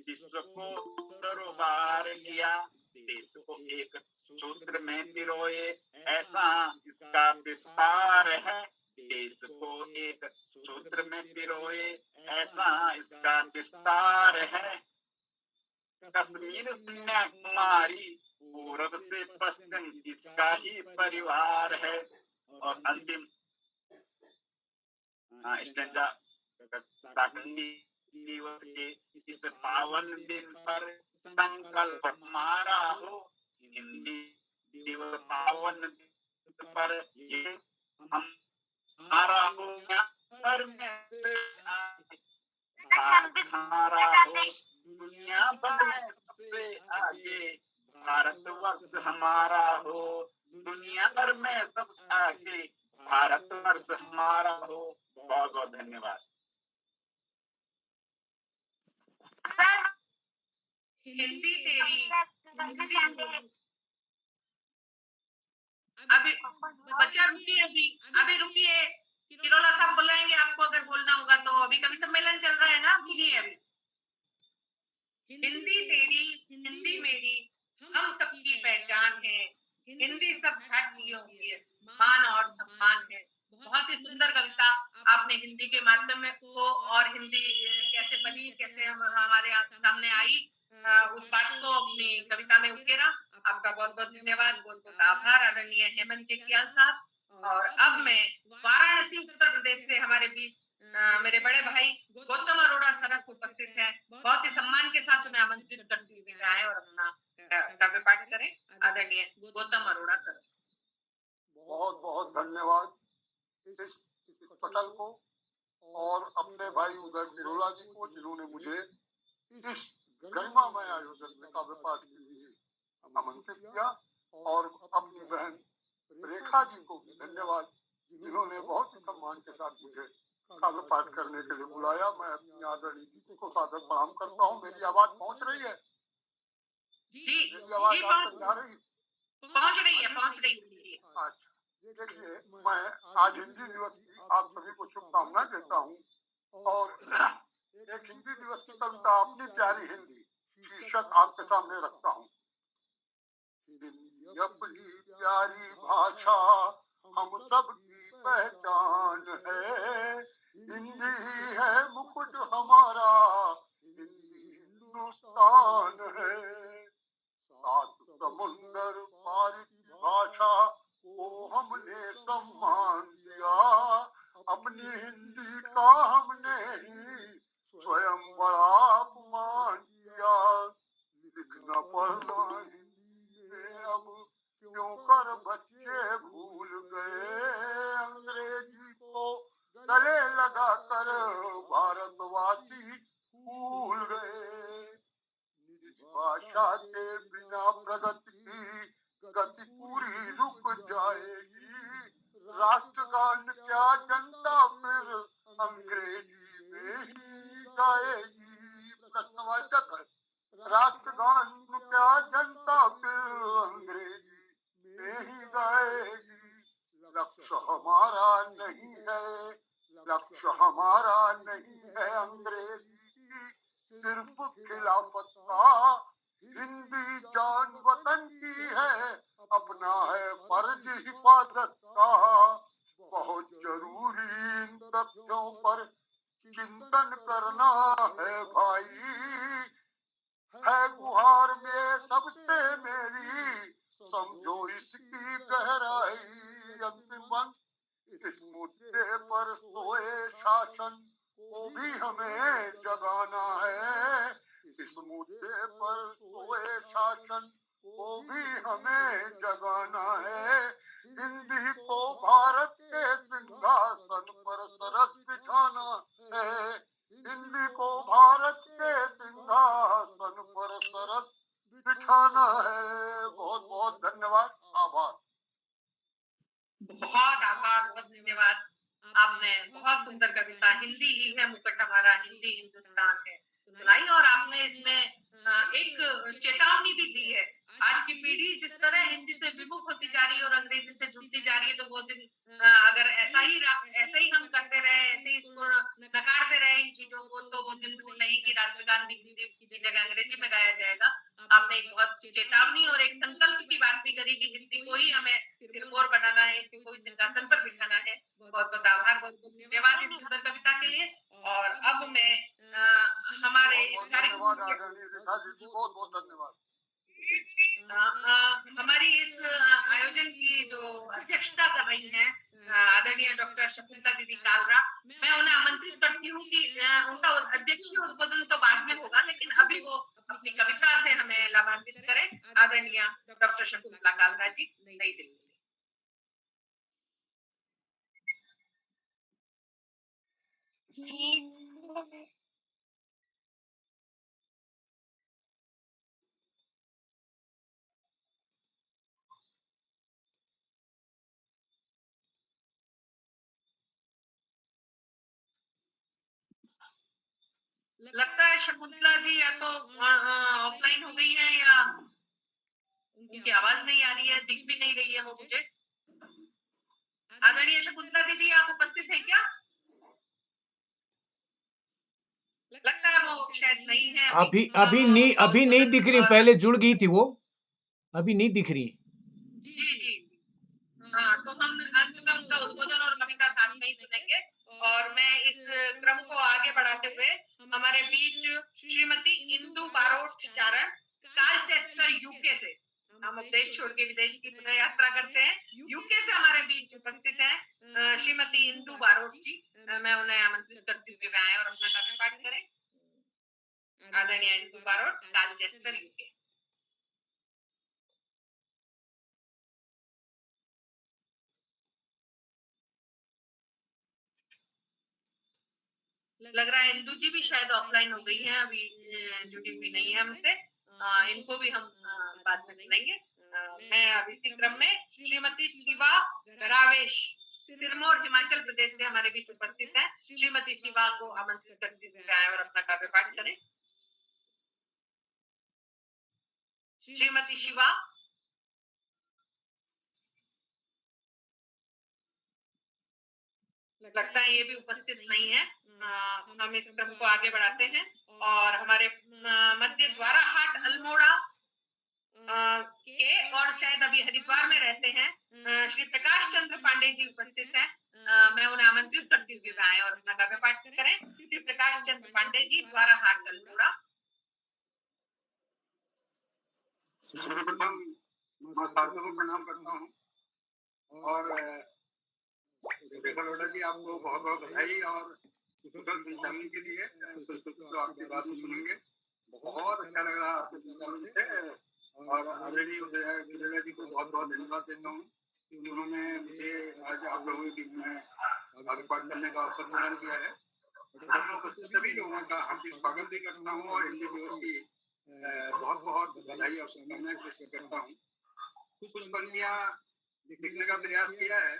विश्व को सरोकार किया। देश को एक सूत्र में पिरोए ऐसा इसका विस्तार है। देश को एक सूत्र में पिरोए ऐसा इसका विस्तार है। कश्मीर कन्याकुमारी पूरब से पश्चिम इसका ही परिवार है। और अंतिम स्टेंजा दिवस के इस पावन दिन पर संकल्प हमारा हो। हिंदी दिवस पावन दिन पर ये हमारा हो। पर में से हमारा हो। दुनिया भर में सबसे आगे भारतवर्ष हमारा हो। दुनिया भर में सबसे आगे भारतवर्ष हमारा हो। बहुत बहुत धन्यवाद। हिंदी तेरी हिंदी अभी बच्चा रुकिए, अभी रुकिए। किरोला साहब बुलाएंगे आपको, अगर बोलना होगा तो। अभी कवि सम्मेलन चल रहा है ना, सुनिए। अभी हिंदी तेरी हिंदी मेरी हम सबकी पहचान है। हिंदी सब भारतीयों की मान और सम्मान है। बहुत ही सुंदर कविता आपने हिंदी के माध्यम को, और हिंदी कैसे बनी, कैसे हमारे सामने आई, उस बात को अपनी कविता में उकेरा। आपका बहुत बहुत धन्यवाद, बहुत बहुत आभार आदरणीय हेमंत चेकियाल साहब। और अब मैं वाराणसी उत्तर प्रदेश से हमारे बीच मेरे बड़े भाई गौतम अरोड़ा सरस उपस्थित हैं। बहुत ही सम्मान के साथ उन्हें आमंत्रित करती हुई मैं आए और अपना काव्य पाठ करें। आदरणीय गौतम अरोड़ा सरस। बहुत बहुत धन्यवाद इस पटल को और अपने भाई उदय किरोला जी को, जिन्होंने मुझे इस गरिमामय आयोजन में काव्य पाठ के लिए आमंत्रित किया। और अपनी बहन रेखा जी को भी धन्यवाद, जिन्होंने बहुत ही सम्मान के साथ मुझे काव्य पाठ करने के लिए बुलाया। मैं अपनी आदरणीय दीदी को सादर प्रणाम करता हूँ। मेरी आवाज पहुँच रही है? जी मेरी आवाज आप तक जा रही? पहुँच रही है, पहुँच रही है। अच्छा, देखिए, मैं आज हिंदी दिवस की आप सभी को शुभकामनाएं देता हूँ। और एक हिंदी दिवस की कविता अपनी प्यारी हिंदी शीर्षक आपके सामने रखता हूँ। हिंदी अपनी प्यारी भाषा हम सबकी पहचान है, हिंदी ही है मुकुट हमारा, हिंदी हिंदुस्तान है। सात समुंदर पार की भाषा को हमने सम्मान दिया, अपनी हिंदी का हमने ही स्वयं बड़ा अपमान किया। लिखना पढ़ना हिंदी में अब क्यों कर बच्चे भूल गए, अंग्रेजी को गले लगा कर भारतवासी भूल गए। निज भाषा के बिना प्रगति की गति पूरी रुक जाएगी, राष्ट्रगान क्या जनता फिर अंग्रेजी में ही गाएगी। प्रश्नवाचक है, राष्ट्रगान क्या जनता फिर अंग्रेजी में ही गाएगी। लक्ष्य हमारा नहीं है, लक्ष्य हमारा नहीं है अंग्रेजी की सिर्फ खिलाफत का, हिंदी जान वतन की है, अपना है फर्ज हिफाजत का। बहुत जरूरी इन तथ्यों पर चिंतन करना है भाई, है गुहार में सबसे मेरी, समझो इसकी गहराई। अंतिम अंक, इस मुद्दे पर सोए शासन को भी हमें जगाना है, इस मुद्दे पर सोए शासन को भी हमें जगाना है। हिंदी को भारत के सिंहासन पर सरस बिठाना है, हिंदी को भारत के सिंहासन पर सरस बिठाना है। बहुत बहुत धन्यवाद, आभार। बहुत आभार, बहुत धन्यवाद। आपने बहुत सुंदर कविता हिंदी ही है मुकुट हमारा, हिंदी हिंदुस्तान है सुनाई, और आपने इसमें एक चेतावनी भी दी है। आज की पीढ़ी जिस तरह हिंदी से विमुख होती जा रही है और अंग्रेजी से जुड़ती जा रही है, तो वो दिन अगर ऐसे ही हम करते रहे, ऐसे ही इसको नकारते रहे इन चीजों को, तो वो दिन दूर नहीं कि राष्ट्रगान भी हिंदी की जगह अंग्रेजी में गाया जाएगा। आपने एक बहुत चेतावनी और एक संकल्प की बात भी करी कि हिंदी को ही हमें सिरमौर बनाना है, हिंदी को ही सिंहासन पर बिठाना है। बहुत बहुत आभार, बहुत बहुत धन्यवाद इस सुंदर कविता के लिए। और अब मैं हमारे इस कार्यक्रम बहुत बहुत धन्यवाद। हमारी इस आयोजन की जो अध्यक्षता कर रही हैं आदरणीय डॉक्टर शकुंतला दीदी कालरा, मैं उन्हें आमंत्रित करती हूँ कि उनका अध्यक्षीय उद्बोधन तो बाद में होगा, लेकिन अभी वो अपनी कविता से हमें लाभान्वित करें। आदरणीय डॉक्टर शकुंतला कालरा जी, नई दिल्ली। लगता है शकुंतला जी या तो ऑफलाइन हो गई है या उनकी आवाज नहीं आ रही है, दिख भी नहीं रही है वो मुझे। आदरणीय शकुंतला दीदी, आप उपस्थित हैं क्या? लगता है वो शायद नहीं है अभी नहीं दिख रही, पहले जुड़ गई थी वो, अभी नहीं दिख रही। जी जी, हाँ, तो हम अंत में उनका उद्बोधन और कविता साथ में ही सुनेंगे। और मैं इस क्रम को आगे बढ़ाते हुए हमारे बीच श्रीमती इंदु बारोट चारण, कालचेस्टर यूके से, हम अब देश छोड़ के विदेश की पुनः यात्रा करते हैं, यूके से हमारे बीच उपस्थित हैं श्रीमती इंदु बारोट जी। मैं उन्हें आमंत्रित करती हुए आए और अपना काव्य पाठ करें। आदरणीय इंदु बारोट, कालचेस्टर यूके। लग रहा है इंदु जी भी शायद ऑफलाइन हो गई हैं, अभी जुड़ी हुई नहीं है हमसे। इनको भी हम बाद में सुनेंगे। मैं अब इसी क्रम में श्रीमती शिवा गरावेश, सिरमौर हिमाचल प्रदेश से हमारे बीच उपस्थित है। श्रीमती शिवा को आमंत्रित करते हुए आए और अपना काव्य पाठ करें। श्रीमती शिवा। लगता है ये भी उपस्थित नहीं है। हम इस क्रम को आगे बढ़ाते हैं और हमारे मध्य द्वारा हाट अल्मोड़ा के और शायद अभी हरिद्वार में रहते हैं श्री प्रकाश चंद्र पांडे जी उपस्थित हैं। मैं उन्हें आमंत्रित करती हूँ कि वे आए और अपना काव्य पाठ करें। श्री प्रकाश चंद्र पांडे जी द्वारा हाट अल्मोड़ा। सर्वप्रथम मां शारदा को प्रणाम करता हूँ और रेखा लोढ़ा जी आपको बहुत बहुत बधाई और कुशल संचालन के लिए। प्रस्तुति तो आपके बाद में सुनेंगे। बहुत अच्छा लग रहा आपके संचालन से और ऑलरेडी उदय जी को बहुत बहुत धन्यवाद देता हूँ कि उन्होंने मुझे आज आप लोगों के बीच में काव्य पाठ करने का अवसर प्रदान किया है। उपस्थित सभी लोगों का हार्दिक स्वागत भी करता हूँ और हिंदी दिवस की बहुत बहुत बधाई और शुभकामनाएं पेश करता हूँ। कुछ पंक्तियां लिखने का प्रयास किया है,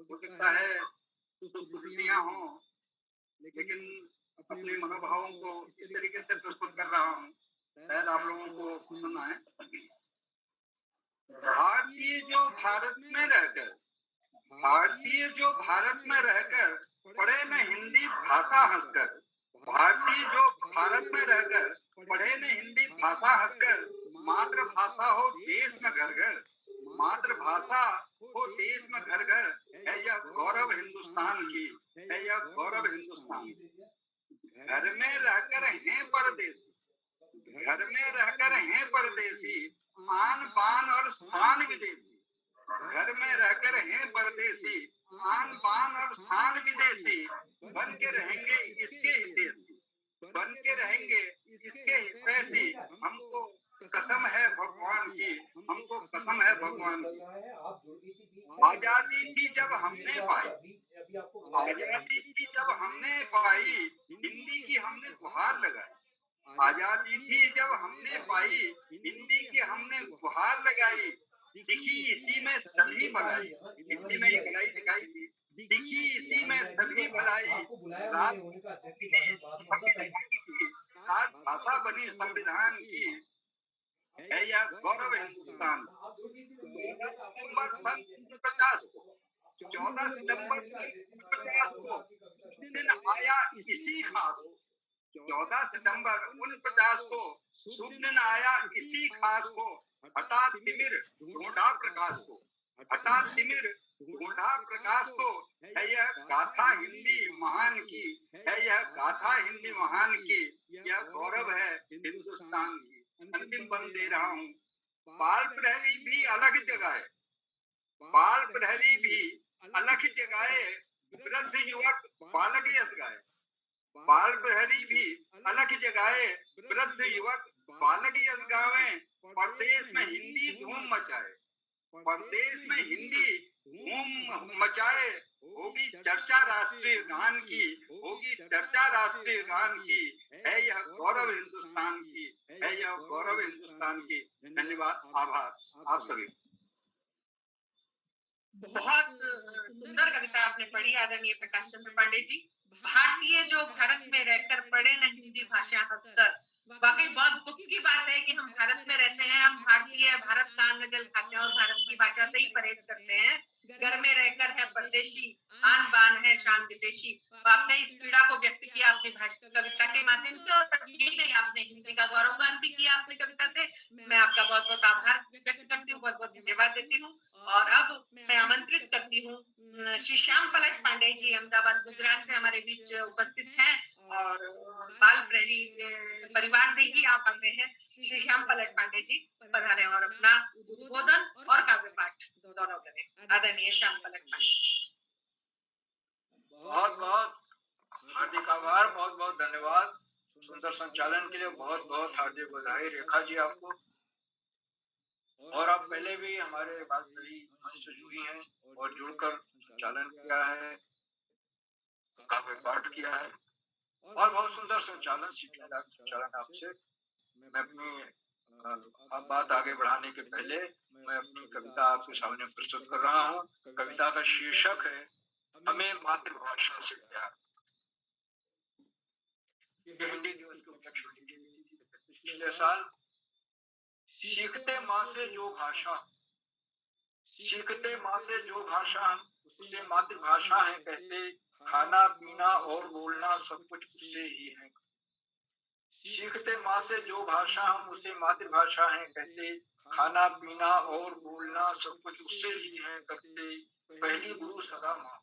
हो सकता है कुछ त्रुटियां हों, लेकिन अपने मनोभावों को इस तरीके से प्रस्तुत कर रहा हूँ शायद आप लोगों को पसंद आए। भारतीय जो भारत में रहकर पढ़े न हिंदी भाषा हंसकर, भारतीय जो भारत में रहकर पढ़े न हिंदी भाषा हंसकर, मातृभाषा हो देश में घर घर, मातृभाषा हो देश में घर घर, है यह गौरव हिंदुस्तान की, है यह गौरव हिंदुस्तान की। घर में रहकर हैं परदेसी, घर में रहकर हैं परदेसी, आन बान और शान विदेशी, घर में रहकर हैं परदेसी, आन बान और शान विदेशी, बन के रहेंगे इसके हितैषी, बन के रहेंगे इसके हितैषी, हमको कसम है भगवान की, हमको कसम है भगवान की। आजादी थी जब हमने पाई, आजादी थी जब हमने पाई, हिंदी की हमने गुहार लगाई, आजादी थी जब हमने पाई, हिंदी की हमने गुहार लगाई, दिखी इसी में सभी भलाई, हिंदी में ये भलाई दिखाई दी, दिखी इसी में सभी भलाई, राज भाषा बनी संविधान की, है यह गौरव हिंदुस्तान। 14 सितंबर सन 1950 को, 14 सितंबर सन 1950 को दिन आया इसी खास को, 14 सितंबर 1950 को शुभ दिन आया इसी खास को, हटा तिमिर ढूंढा प्रकाश को, हटा तिमिर ढूंढा प्रकाश को, है यह गाथा हिंदी महान की, है यह गाथा हिंदी महान की, यह गौरव है हिंदुस्तान की। अंतिम बंद दे रहा हूँ। बाल प्रहरी भी अलग जगाए, बाल प्रहरी भी अलग जगाए, वृद्ध युवक बालक यश गाए, बाल प्रहरी भी अलग जगाए, वृद्ध युवक बालक यश गावे, परदेश में हिंदी धूम मचाए, परदेश में हिंदी धूम मचाए, होगी चर्चा राष्ट्रीय गान की, होगी चर्चा राष्ट्रीय गान की, है यह गौरव हिंदुस्तान की, है यह गौरव हिंदुस्तान की। धन्यवाद, आभार आप सभी। बहुत सुंदर कविता आपने पढ़ी आदरणीय प्रकाश चंद्र पांडे जी। भारतीय जो भारत में रहकर पढ़े न हिंदी भाषा हंसकर, वाकई बहुत दुख की बात है कि हम भारत में रहते हैं, हम भारतीय भारत का अन्न जल खाते हैं और भारत की भाषा से ही परहेज करते हैं। घर में रहकर है परदेशी, आन बान है शान विदेशी। आपने इस पीड़ा को व्यक्त किया अपनी भाषा कविता के माध्यम से और यही नहीं आपने हिंदी का गौरवगान भी किया अपनी कविता से। मैं आपका बहुत बहुत आभार व्यक्त करती हूँ, बहुत बहुत धन्यवाद देती हूँ। और अब मैं आमंत्रित करती हूँ श्री श्याम पलट पांडे जी अहमदाबाद गुजरात से हमारे बीच उपस्थित हैं और बाल प्रहरी परिवार से ही आप आते हैं। श्री श्याम पलट पांडे जी पधारें और अपना उद्बोधन और काव्य पाठ दोनों करें। आदरणीय श्याम पलट पांडे। बहुत बहुत हार्दिक आभार, बहुत बहुत धन्यवाद। सुंदर संचालन के लिए बहुत बहुत हार्दिक बधाई रेखा जी आपको। और आप पहले भी हमारे बात बड़ी मंच से जुड़ी हैं और जुड़कर संचालन किया है, काव्य पाठ किया है और बहुत सुंदर संचालन सीखने संचालन आपसे। मैं अपनी बात आगे बढ़ाने के पहले मैं अपनी कविता आपके सामने प्रस्तुत कर रहा हूँ। कविता का शीर्षक है हमें मातृभाषा से प्यार। हिंदी दिवस के उपलक्ष्य में पिछले साल सीखते माँ से जो भाषा, सीखते माँ से जो भाषा उससे मातृभाषा है कहते, खाना पीना और बोलना सब कुछ उससे ही है। सीखते माँ से जो भाषा हम उसे मातृभाषा है कहते, खाना पीना और बोलना सब कुछ उससे ही है करते। पहली गुरु सदा माँ,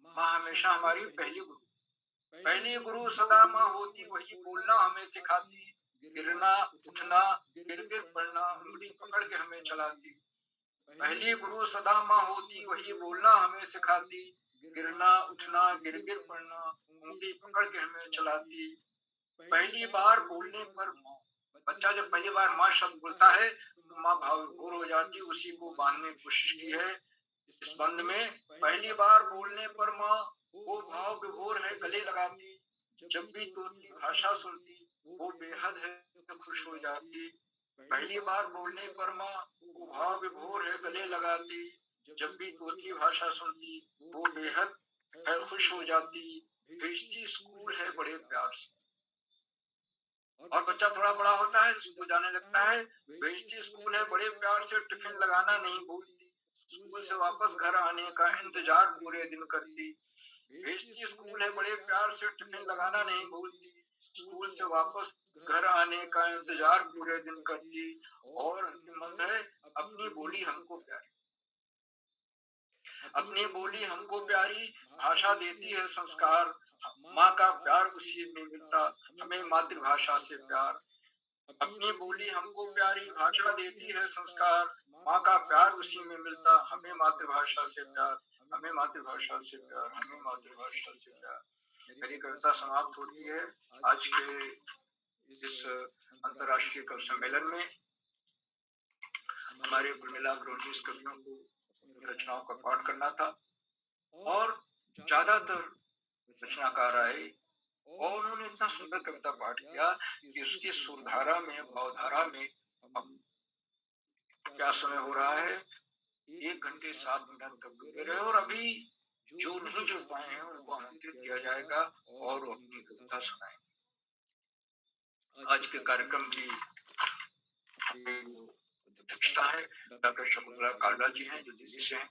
माँ हमेशा हमारी पहली गुरु। पहली गुरु सदा माँ होती, वही बोलना हमें सिखाती, गिरना उठना गिर गिर पड़ना उंगली पकड़ के हमें चलाती। पहली गुरु सदा माँ होती, वही बोलना हमें सिखाती, गिरना उठना गिर गिर पड़ना उंगली पकड़ के हमें चलाती। पहली बार बोलने पर माँ, बच्चा जब पहली बार माँ शब्द बोलता है तो माँ भाव विभोर हो जाती, उसी को बांधने की कोशिश की है इस बंद में। पहली बार बोलने पर माँ वो भाव विभोर है गले लगाती, जब भी तोतली भाषा सुनती वो बेहद है तो खुश हो जाती। पहली बार बोलने पर माँ वो भाव विभोर है गले लगाती, जब भी तोतली भाषा सुनती वो बेहद है खुश हो जाती। भेजती स्कूल है बड़े प्यार से, और बच्चा थोड़ा बड़ा होता है स्कूल जाने लगता है। भेजती स्कूल है बड़े प्यार से, टिफिन लगाना नहीं भूलती, स्कूल से वापस घर आने का इंतजार पूरे दिन करती। भेजती स्कूल है बड़े प्यार से, टिफिन लगाना नहीं भूलती, स्कूल से वापस घर आने का इंतजार पूरे दिन करती। और अंतिम मंद है, अपनी बोली हमको प्यारी, अपनी बोली हमको प्यारी, भाषा देती है संस्कार, माँ का प्यार उसी में मिलता, हमें मातृभाषा से प्यार। अपनी बोली हमको प्यारी, भाषा देती है संस्कार, माँ का प्यार उसी में मिलता, हमें मातृभाषा से प्यार, हमें मातृभाषा से प्यार, हमें मातृभाषा से प्यार। मेरी कविता समाप्त होती है। आज के इस अंतर्राष्ट्रीय कवि सम्मेलन में हमारे कुल मिलाकर 19 कवियों को रचनाओं का पाठ करना था, और ज्यादातर रचनाकार आए और उन्होंने इतना सुंदर कविता पाठ किया कि उसकी सुरधारा में, भावधारा में अब क्या समय हो रहा है, 1 घंटे 7 मिनट तक डूबे रहे। और अभी जो नहीं जुड़ पाए हैं उनको आमंत्रित किया जाएगा और वो अपनी कविता सुनाएंगे। आज के कार्यक्रम की अध्यक्षता है डॉक्टर शकुंतला कालरा जी हैं, जो दिल्ली से हैं,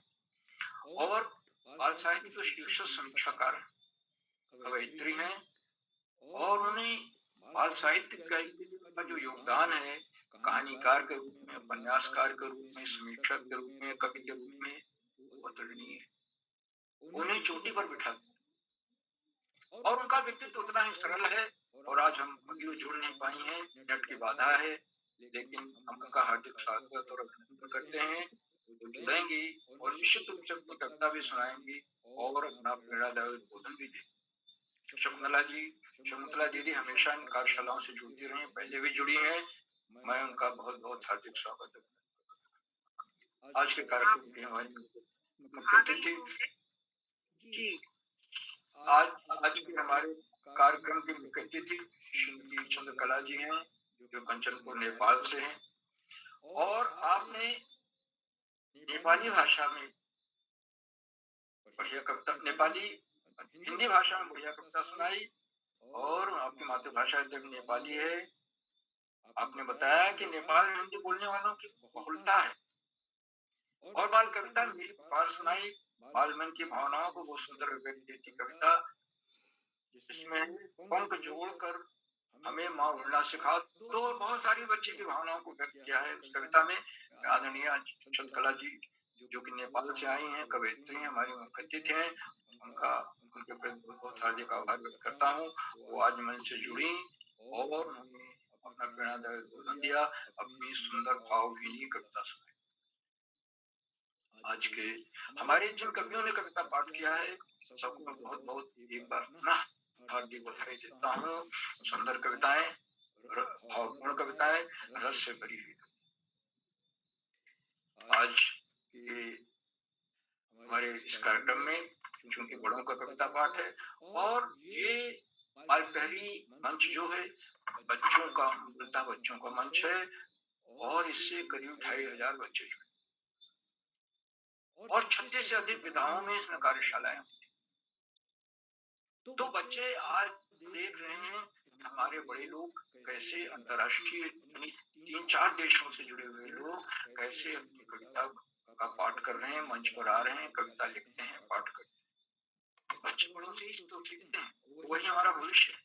और बाल साहित्य के शीर्ष समीक्षाकार कवयित्री हैं, और उन्हें बाल साहित्य का जो योगदान है कहानीकार के रूप में, उपन्यासकार के रूप में, समीक्षक के रूप में, कवि के रूप में, वो अतुलनीय है। उन्हें चोटी पर बिठा दिया और उनका व्यक्तित्व उतना ही सरल है। और आज हम अभी जुड़ नहीं पाई हैं, नेट की बाधा है, लेकिन हम उनका हार्दिक स्वागत और अभिनंदन करते हैं। वो जुड़ेंगी और निश्चित रूप से अपनी कविता भी सुनाएंगी और अपना प्रेरणादायक उद्बोधन भी देंगी। शकुंतला दीदी हमेशा इन कार्यशालाओं से जुड़ती रही, पहले भी जुड़ी हैं। मैं उनका बहुत बहुत हार्दिक स्वागत है। आज के कार्यक्रम की हमारी मुख्य अतिथि आज के हमारे कार्यक्रम की मुख्य अतिथि श्रीमती चंद्रकला जी हैं, जो कंचनपुर नेपाल से हैं, और आपने नेपाली भाषा में बढ़िया कविता, हिंदी भाषा में बढ़िया कविता सुनाई, और आपकी मातृभाषा जब नेपाली है। आपने बताया कि नेपाल में हिंदी बोलने वालों की बहुलता है, और बाल कविता मेरी पुकार सुनाई, बाल मन की भावनाओं को बहुत सुंदर अभिव्यक्ति देती कविता, जिसमें पंख जोड़कर हमें माँ उड़ना सिखा, तो बहुत सारी बच्चे की भावनाओं को व्यक्त किया है उस कविता में। आदरणीय चंद्रकला जी, जो कि नेपाल से आई हैं, कवयित्री हैं, हमारी मुख्य अतिथि हैं, उनके प्रति बहुत हार्दिक आभार व्यक्त करता हूँ। वो आज मन से जुड़ी और उन्होंने अपना प्रेरणादायक उद्बोधन दिया, अपनी सुंदर भावभीनी कविता सुनाई। आज के हमारे जिन कवियों ने कविता पाठ किया है, सबको बहुत बहुत एक बार पुनः हार्दिक बधाई देता हूँ। सुंदर कविताएं, भावपूर्ण कविताएं, रस से भरी हुई। आज के हमारे इस कार्यक्रम में चूंकि बड़ों का कविता पाठ है, और ये बाल प्रहरी मंच जो है बच्चों का मंच है, और इससे करीब 2500 बच्चे जुड़े, और 36 से अधिक विधाओं में इसमें कार्यशालाएं होती। तो बच्चे आज देख रहे हैं हमारे बड़े लोग कैसे अंतर्राष्ट्रीय 3-4 देशों से जुड़े हुए लोग कैसे अपनी कविता का पाठ कर रहे हैं, मंच पर आ रहे हैं, कविता लिखते हैं, पाठ करते हैं। बच्चे बड़ों से ही तो सीखते हैं, वही हमारा भविष्य है।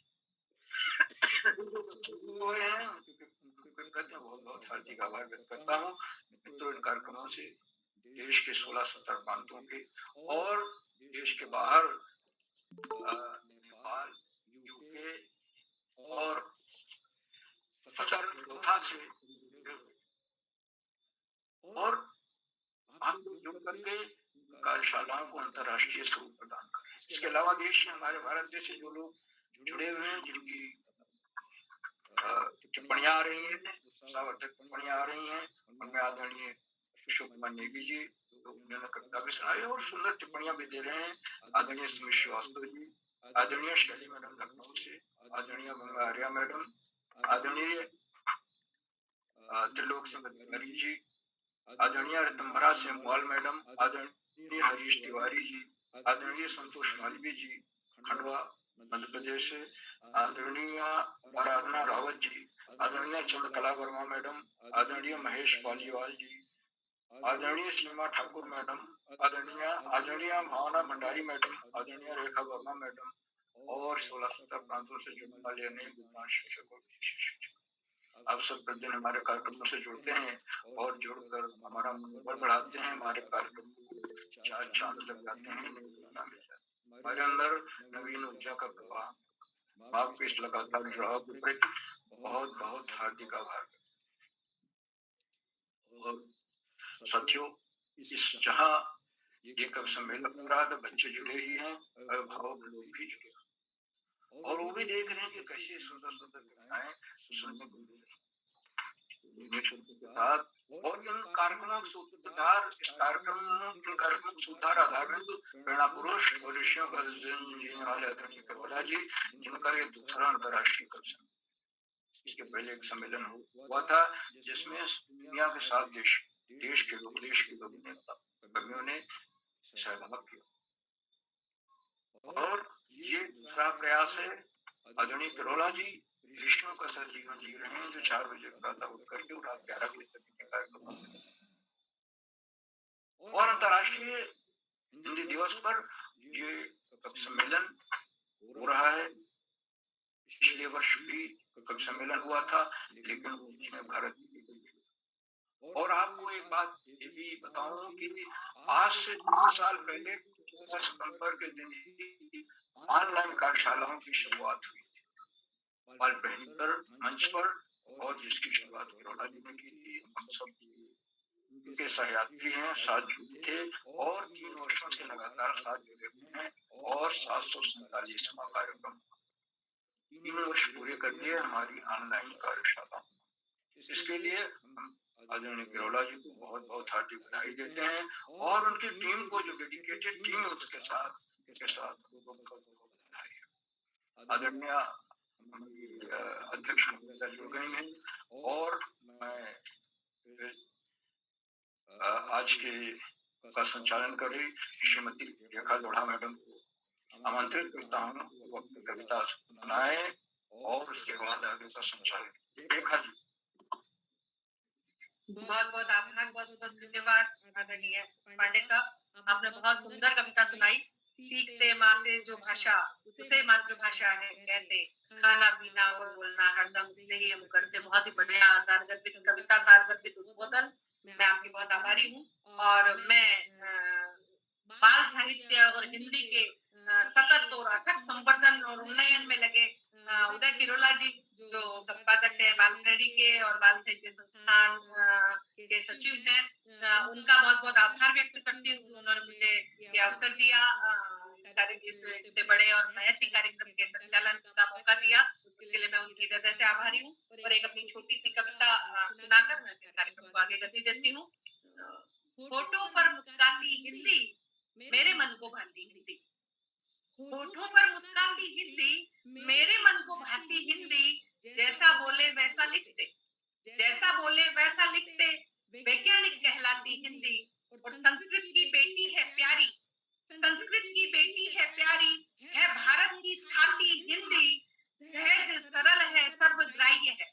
वो हैं उनको कहते हैं, बहुत बहुत हार्दिक आभार व्यक्त करता हूँ मित्रों इन कार्यक्रमों से, देश के 16-17 प्रांतों के और देश के बाहर नेपाल, यूके और कतर, दोहा से और आप लोग जुड़ करके कार्यशालाओं को अंतर्राष्ट्रीय स्वरूप प्रदान कर रहे हैं। इसके अलावा देश में हमारे भारत देश से जो लोग जुड़े हुए हैं, जिनकी टिप्पणियां आ रही हैं, सावर्धक टिप्पणियां आ रही हैं, उनमें आदरणीय अशोक कुमार नेगी जी तो उन्होंने कविता भी सुनाई और सुंदर टिप्पणियां भी दे रहे हैं। आदरणीय सुमित श्रीवास्तव जी, आदरणीय शैली मैडम लखनऊ से, आदरणीय गंगा आर्या मैडम, आदरणीय त्रिलोक सिंह अधिकारी जी, आदरणीय रितंबरा सेमवाल मैडम, आदरणीय हरीश तिवारी जी, आदरणीय संतोष मालवीय जी खंडवा मध्य प्रदेश से, आदरणीय आराधना रावत जी, आदरणीय चंद्रकला वर्मा मैडम, आदरणीय महेश पालीवाल जी, आदरणीय सीमा ठाकुर मैडम, आदरणीय भावना भंडारी मैडम, आदरणीय रेखा वर्मा मैडम और 16-17 प्रांतों से जुड़ने वाले अनेक विद्वान शिक्षक और विशेषज्ञ आप सब प्रतिदिन हमारे कार्यक्रमों से जुड़ते हैं और जुड़कर हमारा मनोबल बढ़ाते हैं, हमारे कार्यक्रम को 4 चांद लग जाते हैं, हमारे अंदर नवीन ऊर्जा का प्रवाह। आपको इस लगातार जुड़ाव के प्रति बहुत बहुत हार्दिक आभार। और साथियों, इस जहाँ ये कब सम्मेलन हो रहा था, बच्चे जुड़े ही हैं, अभिभावक लोग भी जुड़े और वो भी देख रहे हैं कि कैसे सुंदर सुंदर कविताएं सुनने को मिल रही साथ और इन कार्यक्रमों के सूत्रधार, इस कार्यक्रम सूत्रधार आधार में तो प्रेरणा पुरुष और ऋषियों का जीने वाले आदरणीय करोड़ा जी, जिनका ये दूसरा अंतर्राष्ट्रीय कवि इसके पहले एक सम्मेलन हुआ था जिसमें दुनिया के 7 देश के लोग कवियों ने सहभाग किया और ये दूसरा प्रयास है। आदरणीय करोड़ा जी ऋषियों का सर जीवन जी रहे हैं, जो 4 बजे प्रातः उठ करके और रात 11 बजे तक के कार्यक्रम और अंतर्राष्ट्रीय हिंदी दिवस पर ये कवि सम्मेलन हो रहा है। पिछले वर्ष भी कवि सम्मेलन हुआ था, लेकिन उसमें भारत और आपको एक बात ये भी बताऊं कि आज से 2 साल पहले 14 सितंबर के दिन ही ऑनलाइन कार्यशालाओं की शुरुआत हुई थी बाल पहनी पर मंच पर और जिसकी शुरुआत करोड़ा जी ने की थी। हम सब उनके सहयात्री हैं, साथ जुड़े थे और 3 वर्षों से लगातार साथ जुड़े हुए हैं और 747वां कार्यक्रम 3 वर्ष पूरे कर लिए हमारी ऑनलाइन कार्यशाला। इसके लिए हम आदरणीय करोड़ा जी को बहुत बहुत हार्दिक बधाई देते हैं और उनकी टीम को, जो डेडिकेटेड टीम है उसके साथ बहुत बहुत बधाई है। आदरणीय अध्यक्ष महोदया जुड़ गई हैं और मैं आज के का संचालन कर रही श्रीमती रेखा लोढ़ा मैडम को आमंत्रित करता हूँ वो अपनी कविता सुनाए और उसके बाद आगे का संचालन। रेखा जी। बहुत बहुत आभार, बहुत बहुत धन्यवाद आदरणीय पांडे साहब, आपने बहुत सुंदर कविता सुनाई। सीखते माँ से जो भाषा उसे मातृभाषा है कहते, खाना पीना और बोलना हरदम उससे ही हम करते। बहुत ही बढ़िया सारगर्भित कविता, सारगर्भित उद्बोधन। मैं आपकी बहुत आभारी हूँ और मैं बाल साहित्य और हिंदी के सतत और अथक संवर्धन और उन्नयन में लगे उदय किरोला जी, जो संपादक है बाल प्रहरी के और बाल साहित्य संस्थान के सचिव हैं, उनका बहुत बहुत आभार व्यक्त करती हूँ। उन्होंने मुझे ये अवसर दिया, इस इतने बड़े और महती कार्यक्रम के संचालन का मौका दिया, उसके लिए मैं उनकी हृदय से आभारी हूँ। और एक अपनी छोटी सी कविता सुनाकर मैं कार्यक्रम को आगे गति देती हूँ। होठों पर मुस्कुराती हिंदी मेरे मन को भाती हिंदी, होठों पर मुस्कुराती हिंदी मेरे मन को भाती हिंदी, जैसा बोले वैसा लिखते, जैसा बोले वैसा लिखते, वैज्ञानिक कहलाती हिंदी। और संस्कृत की बेटी है प्यारी, संस्कृत की बेटी है प्यारी, है भारत की खाती हिंदी। सहज सरल है सर्वग्राह्य है,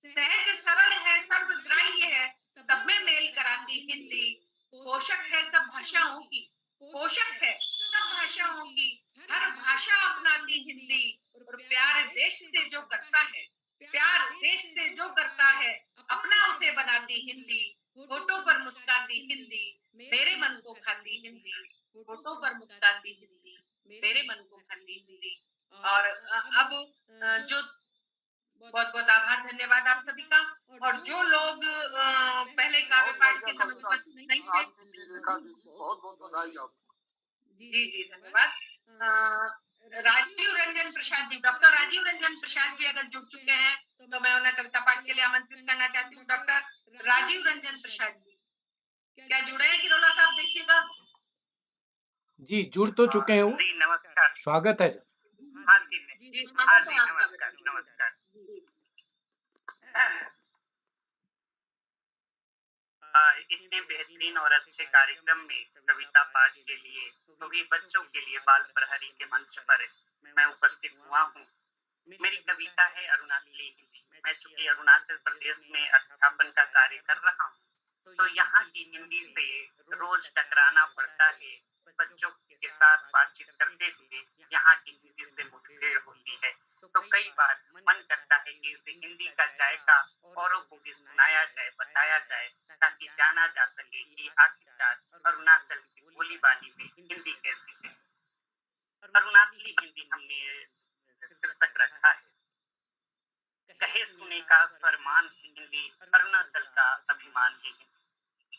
सहज सरल है सर्वग्राह्य है, सब में मेल कराती हिंदी। पोषक भाषाओं की हर भाषा अपनाती हिंदी, और प्यार देश से जो करता है, प्यार देश से जो करता है, अपना उसे बनाती हिंदी, होठों पर मुस्काती हिंदी, मेरे मन को खाती हिंदी, होठों पर मुस्काती हिंदी, मेरे मन को खाती हिंदी। और अब जो बहुत बहुत आभार, धन्यवाद आप सभी का। और जो लोग पहले काव्य पाठ के समय उपस्थित नहीं थे, रेखा दीदी बहुत बहुत बधाई आपको। जी जी धन्यवाद। राजीव रंजन प्रसाद जी, डॉक्टर राजीव रंजन प्रसाद जी अगर जुड़ चुके हैं तो मैं उन्हें कविता पाठ के लिए आमंत्रित करना चाहती हूँ। डॉक्टर राजीव रंजन प्रसाद जी क्या जुड़े हैं? किरोला साहब देखिएगा। जी जुड़ तो चुके हैं वो। जी नमस्कार। स्वागत है सर। हाँ जी जी हाँ जी नमस्कार नमस्कार। इतने बेहतरीन और अच्छे कार्यक्रम में कविता पाठ के लिए, तो भी बच्चों के लिए बाल प्रहरी के मंच पर मैं उपस्थित हुआ हूँ। मेरी कविता है अरुणाचली हिंदी। मैं चूंकि अरुणाचल प्रदेश में अध्यापन का कार्य कर रहा हूँ, तो यहाँ की हिंदी से रोज टकराना पड़ता है। बच्चों के साथ बातचीत करते हुए यहाँ की हिंदी से मुठभेड़ होती है, तो कई बार मन करता है कि इस हिंदी का जायका औरों को भी सुनाया जाए, बताया जाए, ताकि जाना जा सके कि आखिरकार अरुणाचल की बोली बानी में हिंदी कैसी है। अरुणाचली हिंदी हमने शीर्षक रखा है, कहे सुने का स्वरमान हिंदी, अरुणाचल का अभिमान है हिंदी।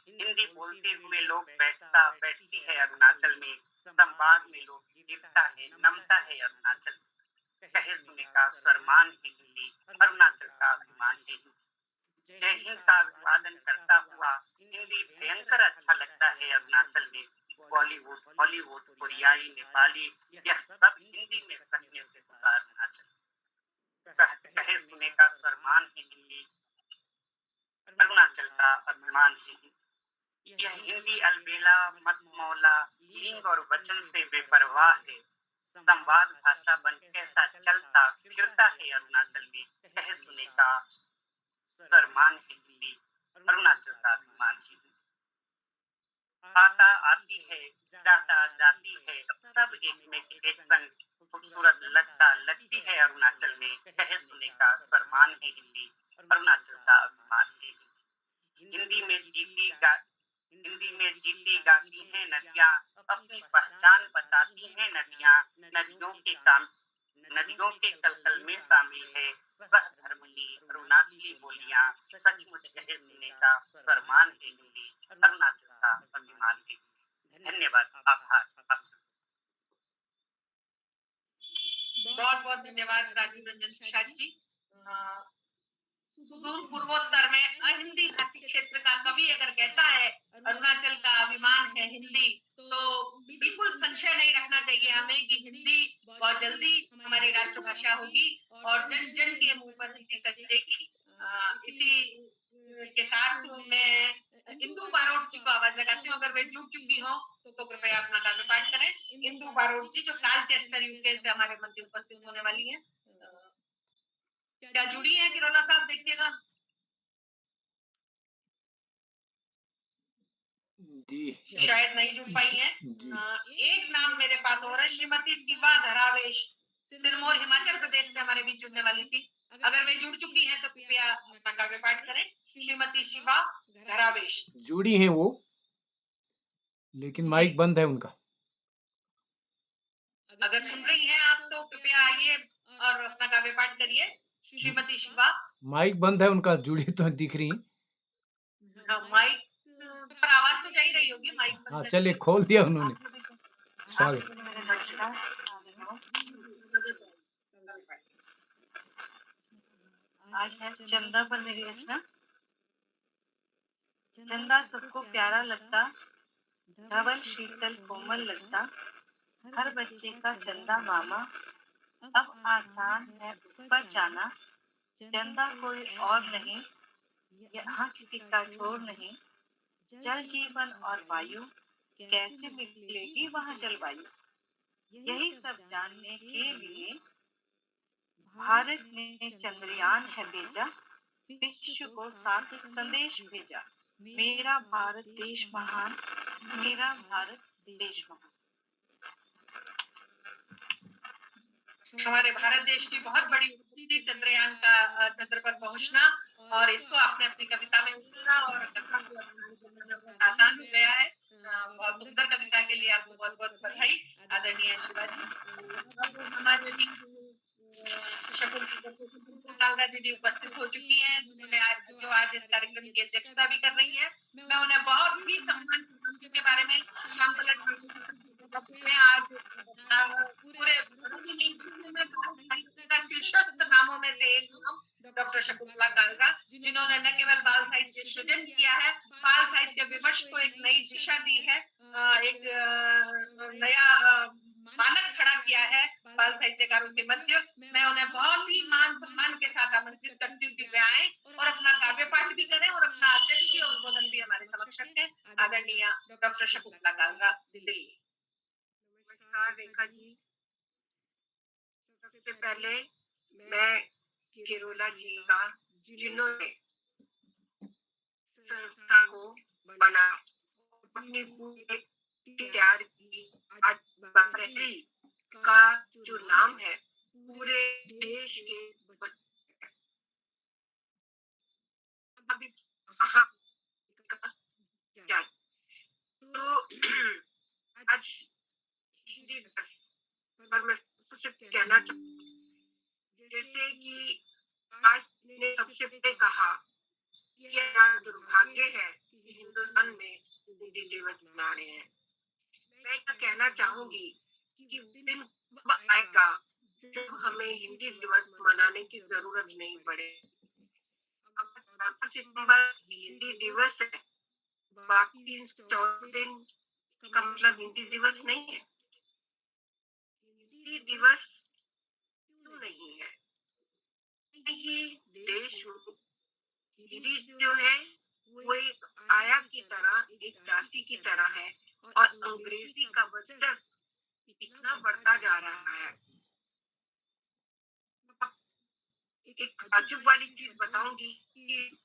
हिंदी बोलते हुए लोग बैठती है अरुणाचल में, संवाद में लोग गिरता है, नमता है अरुणाचल। कहे सुने का स्वरमान है हिंदी, अरुणाचल का अभिमान है हिंदी। जय हिंद का अभिवादन करता हुआ हिंदी भयंकर अच्छा लगता है अरुणाचल में। बॉलीवुड, हॉलीवुड, कोरियाई, नेपाली, यह सब हिंदी में सकने से होता अरुणाचल। कहे सुने का स्वरमान है हिंदी, अरुणाचल का अभिमान है हिंदी। यह हिंदी अलबेला, मस्तमौला, लिंग और वचन से बेपरवाह है। संवाद भाषा बन कैसा चलता फिरता है अरुणाचल में। कहे सुने का स्वरमान है हिंदी, अरुणाचल का अभिमान है। आता आती है, जाता जाती है, सब एक में एक संग खूबसूरत लगता लगती है अरुणाचल में। कहे सुने का स्वरमान है हिंदी, अरुणाचल का अभिमान है। हिंदी में जीती गाती हैं नदियाँ, अपनी पहचान बताती हैं नदियाँ। नदियों के कलकल में शामिल है सहधर्मिणी अरुणाचली बोलियां। सचमुच कहे सुने का स्वरमान है हिंदी, अरुणाचल का अभिमान है। धन्यवाद, आभार आप सब। बहुत बहुत धन्यवाद राजीव रंजन प्रसाद जी। सुदूर पूर्वोत्तर में अहिंदी भाषी क्षेत्र का कवि अगर कहता है अरुणाचल का अभिमान है हिंदी, तो बिल्कुल संशय नहीं रखना चाहिए हमें कि हिंदी बहुत जल्दी हमारी राष्ट्रभाषा होगी और जन जन के मुंह पर हिंदी सजेगी। इसी के साथ मैं इंदु बारोट जी को आवाज लगाती हूँ। अगर वे जुड़ चुकी हो तो कृपया अपना काव्य पाठ करें। इंदु बारोट जी जो कालचेस्टर यूके से हमारे मध्य उपस्थित होने वाली है। क्या जुड़ी है किरोला साहब? देखिएगा। जी शायद नहीं जुड़ पाई है। एक नाम मेरे पास और है, श्रीमती शिवा धरावेश, सिरमौर हिमाचल प्रदेश से हमारे बीच जुड़ने वाली थी। अगर वे जुड़ चुकी हैं तो कृपया अपना काव्य पाठ करें। श्रीमती शिवा धरावेश जुड़ी हैं वो, लेकिन माइक बंद है उनका। अगर सुन रही हैं आप तो कृपया आइए और अपना काव्य पाठ करिए। श्रीमती शिवा। माइक बंद है उनका, जुड़ी तो दिख रही। माइक पर आवाज तो जा ही रही होगी। माइक हाँ चलिए, खोल दिया उन्होंने। स्वागत। आज है चंदा पर मेरी रचना। चंदा सबको प्यारा लगता, धवल शीतल कोमल लगता, हर बच्चे का चंदा मामा, अब आसान है उस पर जाना। चंदा कोई और नहीं, यहाँ किसी का ठोर नहीं, जल जीवन और वायु, कैसे मिलेगी वहाँ जलवायु। यही सब जानने के लिए भारत ने चंद्रयान है भेजा, विश्व को साथ एक संदेश भेजा। मेरा भारत देश महान, मेरा भारत देश महान। हमारे भारत देश की बहुत बड़ी उपलब्धि थी चंद्रयान का चंद्र पर पहुंचना, और इसको आपने अपनी कविता में उतारा और कथा को अपनाने के लिए बहुत आसान हो गया है। बहुत सुंदर कविता के लिए आपको बहुत बहुत बधाई आदरणीय शिवाजी। अब हमारे कालरा दीदी उपस्थित हो चुकी हैं, जो आज इस कार्यक्रम की अध्यक्षता भी कर रही है। मैं उन्हें बहुत ही सम्मान करती हूं के बारे में। शाम पलट में आज पूरे का शीर्षस्थ नामों में से एक नाम डॉक्टर शकुंतला कालरा, जिन्होंने न केवल बाल साहित्य सृजन किया है, बाल साहित्य विमर्श को एक नई दिशा दी है, एक नया मानक खड़ा किया है बाल साहित्यकारों के मध्य। मैं उन्हें बहुत ही मान सम्मान के साथ आमंत्रित करती हूँ कि वे आए और अपना काव्य पाठ भी करें और अपना अध्यक्षीय उद्बोधन भी हमारे समक्ष रखें। आदरणीय डॉक्टर शकुंतला कालरा, दिल्ली। नमस्कार रेखा जी। सबसे पहले मैं किरोला जी का, जिन्होंने संस्था को बना अपनी पूरी तैयार की, आज बाबरी का जो नाम है पूरे देश के अभी तो आज हिंदी पर मैं कुछ कहना चाहूँ, जैसे कि आज ने सबसे पहले कहा कि यह दुर्भाग्य है कि हिंदुस्तान में हिंदी दिवस मना रहे हैं। मैं क्या कहना चाहूंगी कि दिन आएगा जब हमें हिंदी दिवस मनाने की जरूरत नहीं पड़े। अब 14 सितंबर हिंदी दिवस है, बाकी 14 दिन का मतलब हिंदी दिवस नहीं है। हिंदी दिवस क्यों नहीं है? ये देश में हिंदी जो है वो एक आया की तरह, एक दासी की तरह है, और अंग्रेजी का वर्चस्व इतना बढ़ता जा रहा है। एक अजब वाली चीज बताऊंगी कि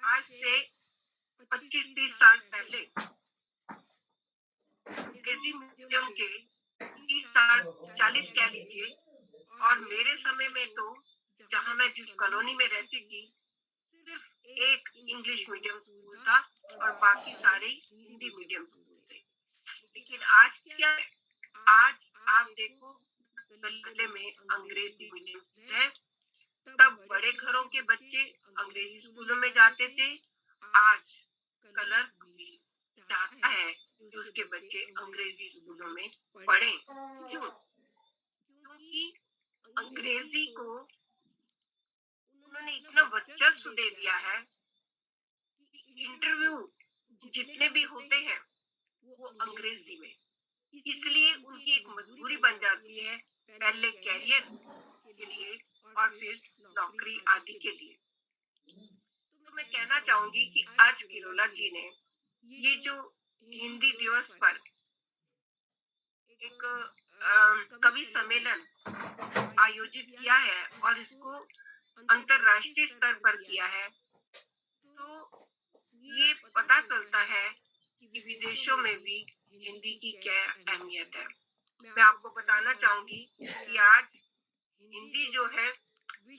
आज से 25-30 साल पहले अंग्रेजी मीडियम के 30 साल 40 कह लीजिए, और मेरे समय में तो जहाँ मैं जिस कॉलोनी में रहती थी सिर्फ एक इंग्लिश मीडियम स्कूल था और बाकी सारे हिंदी मीडियम स्कूल थे। लेकिन आज क्या है? आज आप देखो गले में अंग्रेजी मीडियम है, तब बड़े घरों के बच्चे अंग्रेजी स्कूलों में जाते थे। आज कलर भी चाहता है कि उसके बच्चे अंग्रेजी स्कूलों में पढ़ें। क्यों? क्योंकि अंग्रेजी को उन्होंने इतना वर्चस्व दे दिया है कि इंटरव्यू जितने भी होते हैं वो अंग्रेजी में, इसलिए उनकी एक मजबूरी बन जाती है पहले कैरियर के लिए और फिर नौकरी आदि के लिए। तो मैं कहना चाहूंगी कि आज किरोला जी ने ये जो हिंदी दिवस पर एक कवि सम्मेलन आयोजित किया है और इसको अंतरराष्ट्रीय स्तर पर किया है, तो ये पता चलता है कि विदेशों में भी हिंदी की क्या अहमियत है। मैं आपको बताना चाहूंगी कि आज हिंदी जो है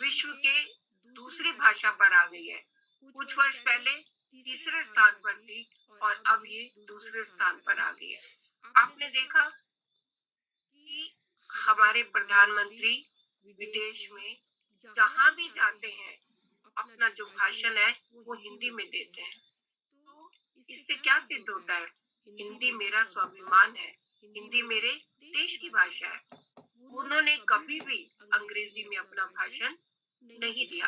विश्व के दूसरी भाषा पर आ गई है। कुछ वर्ष पहले तीसरे स्थान पर थी और अब ये दूसरे स्थान पर आ गई है। आपने देखा कि हमारे प्रधानमंत्री विदेश में जहां भी जाते हैं अपना जो भाषण है वो हिंदी में देते हैं। तो इससे क्या सिद्ध होता है? हिंदी मेरा स्वाभिमान है, हिंदी मेरे देश की भाषा है। उन्होंने कभी भी अंग्रेजी में अपना भाषण नहीं दिया,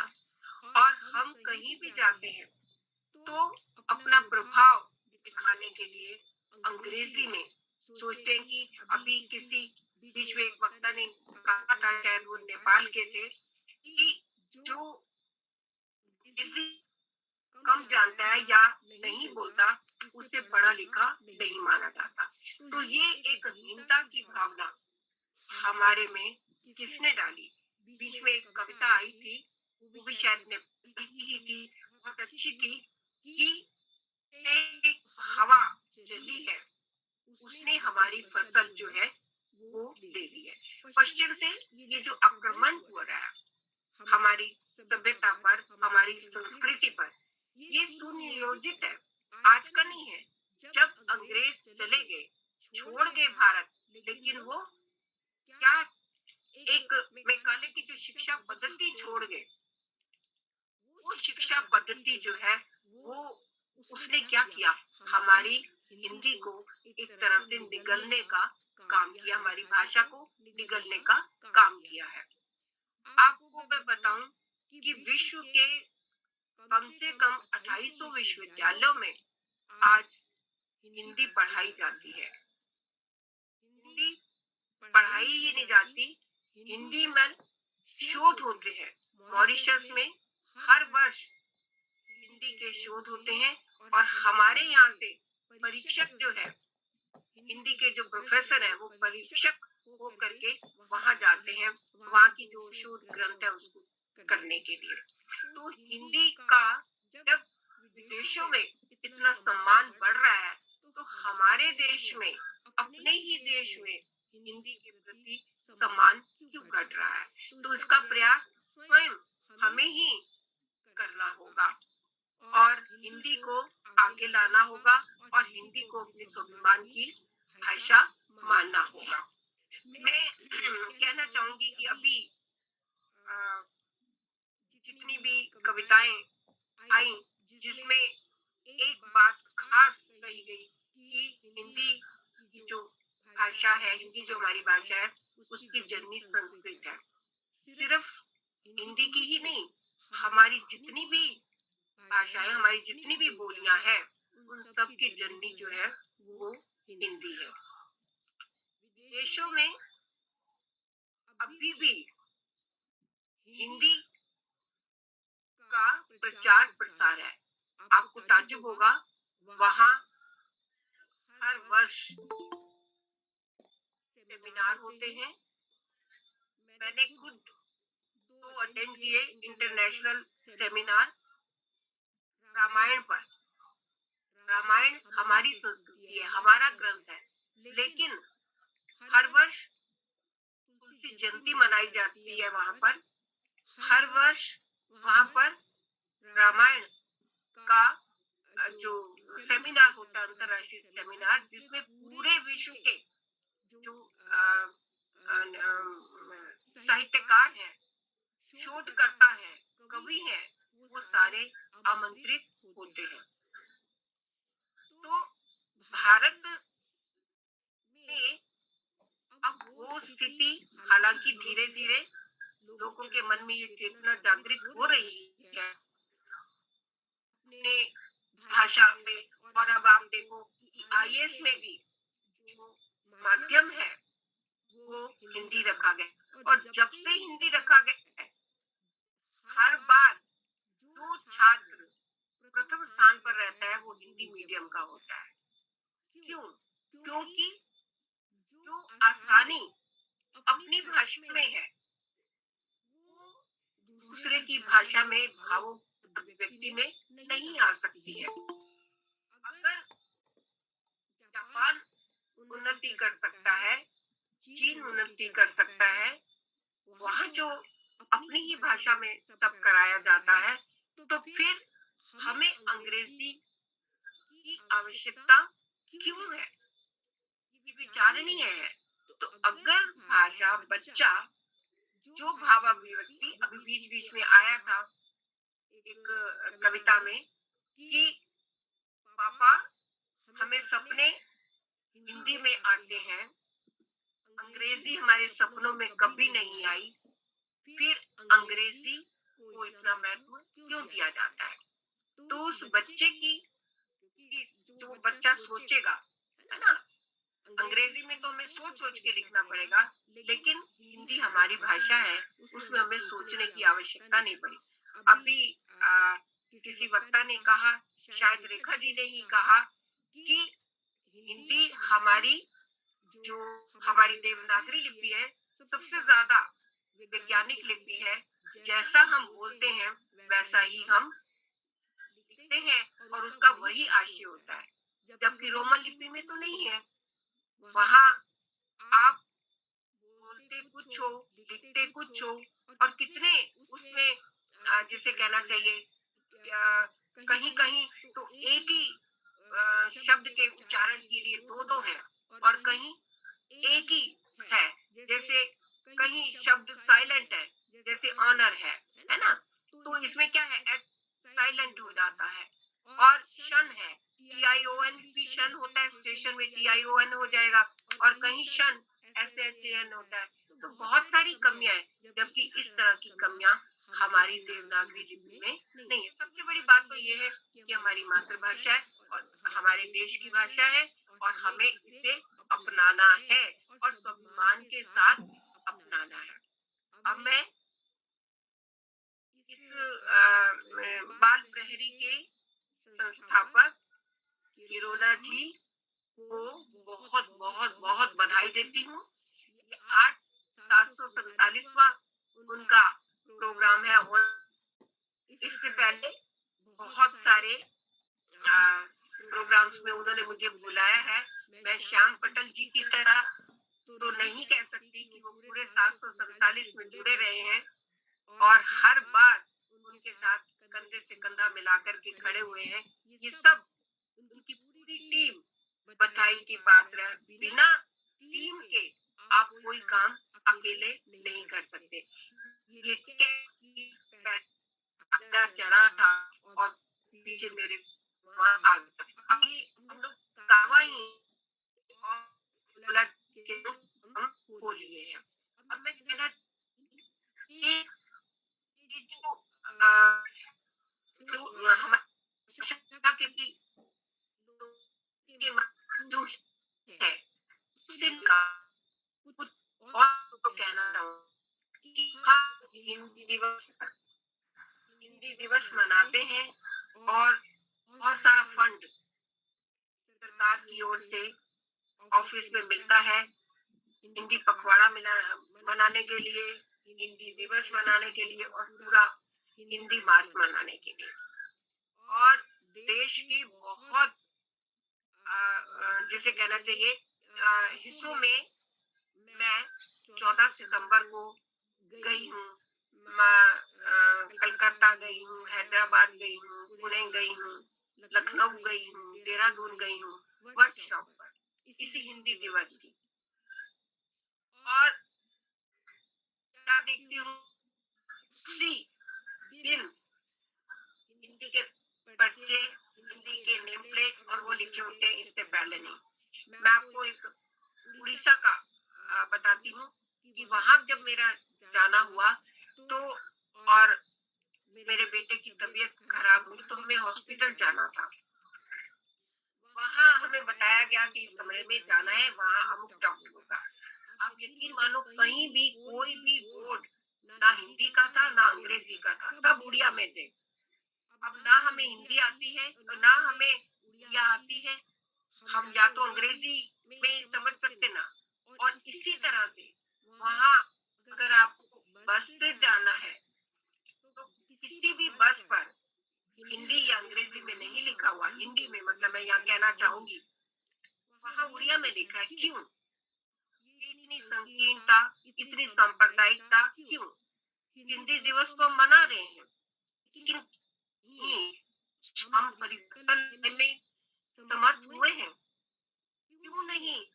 और हम कहीं भी जाते हैं तो अपना प्रभाव दिखाने के लिए अंग्रेजी में सोचते हैं कि अभी किसी बीच में एक वक्ता ने कहा था, शायद वो नेपाल के थे, कि जो कम जानता है या नहीं बोलता उसे पढ़ा लिखा नहीं माना जाता। तो ये एक हीनता की भावना हमारे में किसने डाली? बीच में एक कविता आई थी, वो भी शायद नेपाली ही थी, बहुत अच्छी थी, कि एक हवा चली है उसने हमारी फसल जो है वो ले ली है। पश्चिम से ये जो आक्रमण हो रहा है हमारी सभ्यता पर, हमारी संस्कृति पर, ये सुनियोजित है, आज का नहीं है। जब अंग्रेज चले गए, छोड़ गए भारत, लेकिन वो क्या एक मैकाले की जो शिक्षा पद्धति छोड़ गए, वो शिक्षा पद्धति जो है वो उसने क्या किया, हमारी हिंदी को एक तरह से निगलने का काम किया, हमारी भाषा को निगलने का काम किया है। आपको मैं बताऊं कि विश्व के कम से कम 2800 विश्वविद्यालयों में आज हिंदी पढ़ाई जाती है। हिंदी पढ़ाई ही नहीं जाती, हिंदी में शोध होते हैं। मॉरिशस में हर वर्ष हिंदी के शोध होते हैं और हमारे यहाँ से परीक्षक जो है, हिंदी के जो प्रोफेसर हैं, वो परीक्षक हो करके वहां जाते हैं, वहां की जो शोध ग्रंथ है उसको करने के लिए। तो हिंदी का जब विदेशों में इतना सम्मान बढ़ रहा है, तो हमारे देश में, अपने ही देश में हिंदी के प्रति सम्मान क्यों घट रहा है? तो इसका प्रयास स्वयं हमें ही करना होगा और हिंदी को आगे लाना होगा और हिंदी को अपने स्वाभिमान की भाषा मानना होगा। मैं कहना चाहूंगी कि अभी जितनी भी कविताएं आई, जिसमें एक बात खास कही गई कि हिंदी की जो भाषा है, हिंदी जो हमारी भाषा है, उसकी जननी संस्कृत है। सिर्फ हिंदी की ही नहीं, हमारी जितनी भी भाषाएं, हमारी जितनी भी बोलियां हैं, उन सब की जननी जो है वो हिंदी है। विदेशों में अभी भी हिंदी का प्रचार प्रसार है। आपको ताज्जुब होगा, वहां हर वर्ष सेमिनार होते हैं। मैंने खुद 2 अटेंड किए इंटरनेशनल सेमिनार रामायण पर। रामायण हमारी संस्कृति है, हमारा ग्रंथ है, लेकिन हर वर्ष तुलसी जयंती मनाई जाती है वहां पर। हर वर्ष वहां पर रामायण का जो सेमिनार होता है, अंतर्राष्ट्रीय सेमिनार, जिसमें पूरे विश्व के जो साहित्यकार हैं, शोधकर्ता हैं, कवि हैं, वो सारे आमंत्रित होते हैं। तो भारत में अब वो स्थिति, हालांकि धीरे धीरे लोगों के मन में ये चेतना जागृत हो रही है अपने भाषा में, और अब आप देखो कि IAS में भी जो माध्यम है वो हिंदी रखा गया, और जब से हिंदी रखा गया है, हर बार जो छात्र प्रथम स्थान पर रहता है वो हिंदी मीडियम का होता है। क्यों? क्योंकि जो आसानी अपनी भाषा में है, वो दूसरे की भाषा में भावों व्यक्ति में नहीं आ सकती है। अगर जापान उन्नति कर सकता है, चीन उन्नति कर सकता है, वहाँ जो अपनी ही भाषा में सब कराया जाता है, तो फिर हमें अंग्रेजी की आवश्यकता क्यों है? ये विचारणीय है। तो अगर भाषा, बच्चा जो भावाभिव्यक्ति अभी बीच बीच में आया था एक कविता में कि पापा हमें सपने हिंदी में आते हैं, अंग्रेजी हमारे सपनों में कभी नहीं आई, फिर अंग्रेजी को इतना महत्व क्यों दिया जाता है? तो उस बच्चे की जो बच्चा सोचेगा, है ना, अंग्रेजी में तो हमें सोच सोच के लिखना पड़ेगा, लेकिन हिंदी हमारी भाषा है, उसमें हमें सोचने की आवश्यकता नहीं पड़ी। अभी किसी वक्ता ने कहा, शायद रेखा जी ने ही कहा कि हिंदी हमारी जो हमारी देवनागरी लिपि है, सबसे ज्यादा वैज्ञानिक लिपि है। जैसा हम बोलते हैं वैसा ही हम लिखते हैं और उसका वही आशय होता है, जबकि रोमन लिपि में तो नहीं है। वहाँ आप बोलते कुछ हो, लिखते कुछ हो, और कितने उसमें जिसे कहना चाहिए कहीं कहीं तो एक ही शब्द के उच्चारण के लिए दो दो है, और कहीं एक ही है। जैसे कहीं शब्द साइलेंट है, जैसे ऑनर है ना, तो इसमें क्या है, एच साइलेंट हो जाता है। और शन है, TION भी शन होता है, स्टेशन में TION हो जाएगा, और कहीं शन SHAN होता है। तो बहुत सारी कमियां हैं, जबकि इस तरह की कमियां हमारी देवनागरी लिपि में नहीं है। सबसे बड़ी बात तो ये है कि हमारी मातृभाषा है और हमारे देश की भाषा है, और हमें इसे अपनाना है और स्वाभिमान के साथ अपनाना है। अब मैं इस बाल प्रहरी के संस्थापक किरोला जी को बहुत बहुत बहुत बधाई देती हूँ। आज 747वां उनका प्रोग्राम है, और इससे पहले बहुत सारे प्रोग्राम्स में उन्होंने मुझे बुलाया है। मैं श्याम पटल जी की तरह तो नहीं कह सकती कि वो पूरे 747 में जुड़े रहे हैं और हर बार उनके साथ कंधे से कंधा मिलाकर के खड़े हुए हैं। ये सब उनकी पूरी टीम बधाई की पात्र है। बिना टीम के आप कोई काम अकेले नहीं कर सकते। ये चढ़ा था और पीछे मेरे आ गया। अभी हम लोग कार्रवाई और हम खोल लिए हैं। अब मैं कहना कि जो हमारे शिक्षा के भी जो है जिनका कुछ और तो कहना चाहूँ कि हम हिंदी दिवस मनाते हैं, और बहुत सारा फंड सरकार की ओर से ऑफिस में मिलता है हिंदी पखवाड़ा मनाने के लिए, हिंदी दिवस मनाने के लिए, और पूरा हिंदी मास मनाने के लिए। और देश की बहुत जिसे कहना चाहिए हिस्सों में मैं 14 सितंबर को गई हूँ, कलकत्ता गई हूँ, हैदराबाद गई हूँ, पुणे गई हूँ, लखनऊ गई हूँ, देहरादून गई हूँ वर्कशॉप पर इसी हिंदी दिवस की। और क्या देखती हूँ, उसी दिन हिंदी के पर्चे, हिंदी के नेम प्लेट और वो लिखे होते हैं, इससे पहले नहीं। मैं आपको एक उड़ीसा का बताती हूँ कि वहां जब मेरा जाना हुआ तो, और मेरे बेटे की तबीयत खराब हुई तो हमें हॉस्पिटल जाना था। वहां हमें बताया गया कि इस कमरे में जाना है, वहां अमुक डॉक्टर होगा। आप यकीन मानो, कहीं भी कोई भी बोर्ड ना हिंदी का था ना अंग्रेजी का था, सब उड़िया में थे। अब ना हमें हिंदी आती है और ना हमें उड़िया आती है, हम या तो अंग्रेजी में समझ सकते ना। और इसी तरह से वहाँ अगर आपको बस से जाना है तो किसी भी बस पर हिंदी या अंग्रेजी में नहीं लिखा हुआ, हिंदी में, मतलब मैं यहाँ कहना चाहूंगी, वहाँ उड़िया में लिखा है। क्यों? इतनी संकीर्णता, इतनी सांप्रदायिकता क्यों? हिंदी दिवस को मना रहे हैं, लेकिन हम परिवर्तन में समर्थ हुए हैं, क्यों नहीं?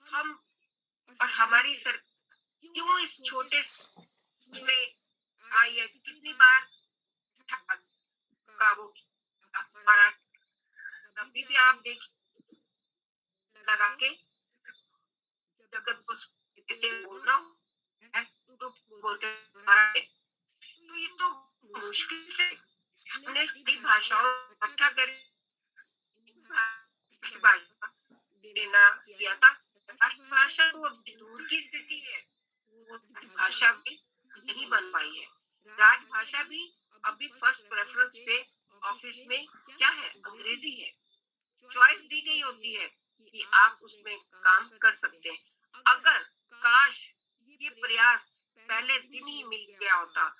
हम और हमारी क्यों इस छोटे में आई है? कितनी बार काबू हमारा, अभी भी आप देखिए लगा के जगत को बोलना है तो बोलते हैं। तो ये तो मुश्किल से हमने सभी भाषाओं इकट्ठा कर भाषा देना किया था। राष्ट्रभाषा तो अब दूर की स्थिति है, वो भाषा भी नहीं बन पाई है। राजभाषा भी अभी फर्स्ट प्रेफरेंस पे ऑफिस में क्या है, अंग्रेजी है। चॉइस दी गई होती है कि आप उसमें काम कर सकते हैं। अगर काश ये प्रयास पहले दिन ही मिल गया होता,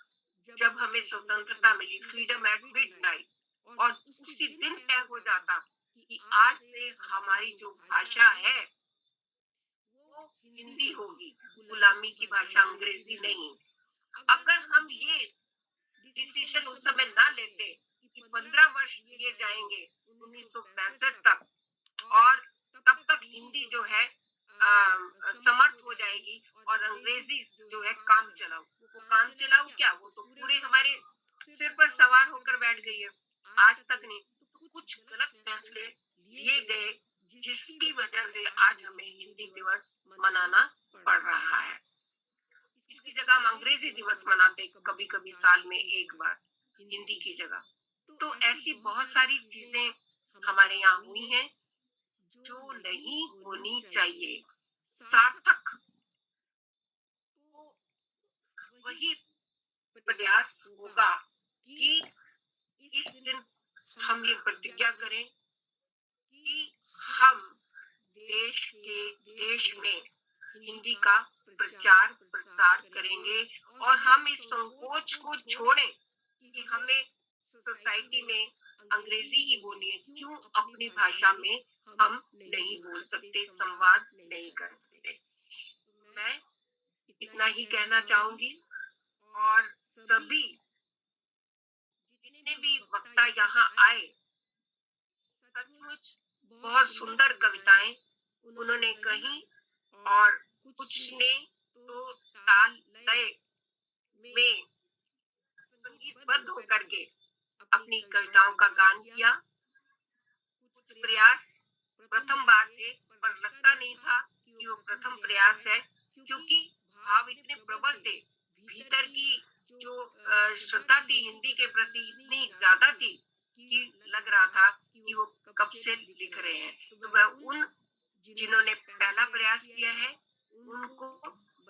जब हमें स्वतंत्रता मिली, फ्रीडम एट मिडनाइट, और उसी दिन तय हो जाता कि आज से हमारी जो भाषा है वो हिंदी होगी, गुलामी स्वामी की भाषा अंग्रेजी नहीं। अगर हम ये डिसीजन उस समय ना लेते कि 15 वर्ष दिए जाएंगे 1965 तक, और तब तक हिंदी जो है समर्थ हो जाएगी और अंग्रेजी जो है काम चलाओ। वो काम चलाओ क्या, वो तो पूरे हमारे सिर पर सवार होकर बैठ गई है। आज तक नहीं, तो कुछ गलत फैसले लिए गए जिसकी वजह से आज हमें हिंदी दिवस मनाना पड़ रहा है। इसकी जगह हम अंग्रेजी दिवस मनाते कभी कभी साल में एक बार हिंदी की जगह। तो ऐसी बहुत सारी चीजें हमारे यहाँ हुई हैं जो नहीं होनी चाहिए। सार्थक तो वही प्रयास होगा कि इस दिन हम ये प्रतिज्ञा करें कि हम देश में हिंदी का प्रचार प्रसार करेंगे और हम इस संकोच को छोड़ें कि हमें सोसाइटी में अंग्रेजी ही बोलनी है। क्यों अपनी भाषा में हम नहीं बोल सकते, संवाद नहीं कर सकते। मैं इतना ही कहना चाहूंगी और सभी जितने भी वक्ता यहाँ आए, सचमुच बहुत सुंदर कविताएं उन्होंने कही और कुछ ने तो ताल लय में संगीतबद्ध होकर के अपनी कविताओं का गान किया। कुछ प्रयास प्रथम बार थे, पर लगता नहीं था कि वो प्रथम प्रयास है, क्योंकि भाव इतने प्रबल थे, भीतर की जो श्रद्धा थी हिंदी के प्रति इतनी ज्यादा थी कि लग रहा था कि वो कब से लिख रहे हैं। तो मैं उन जिन्होंने पहला प्रयास किया है उनको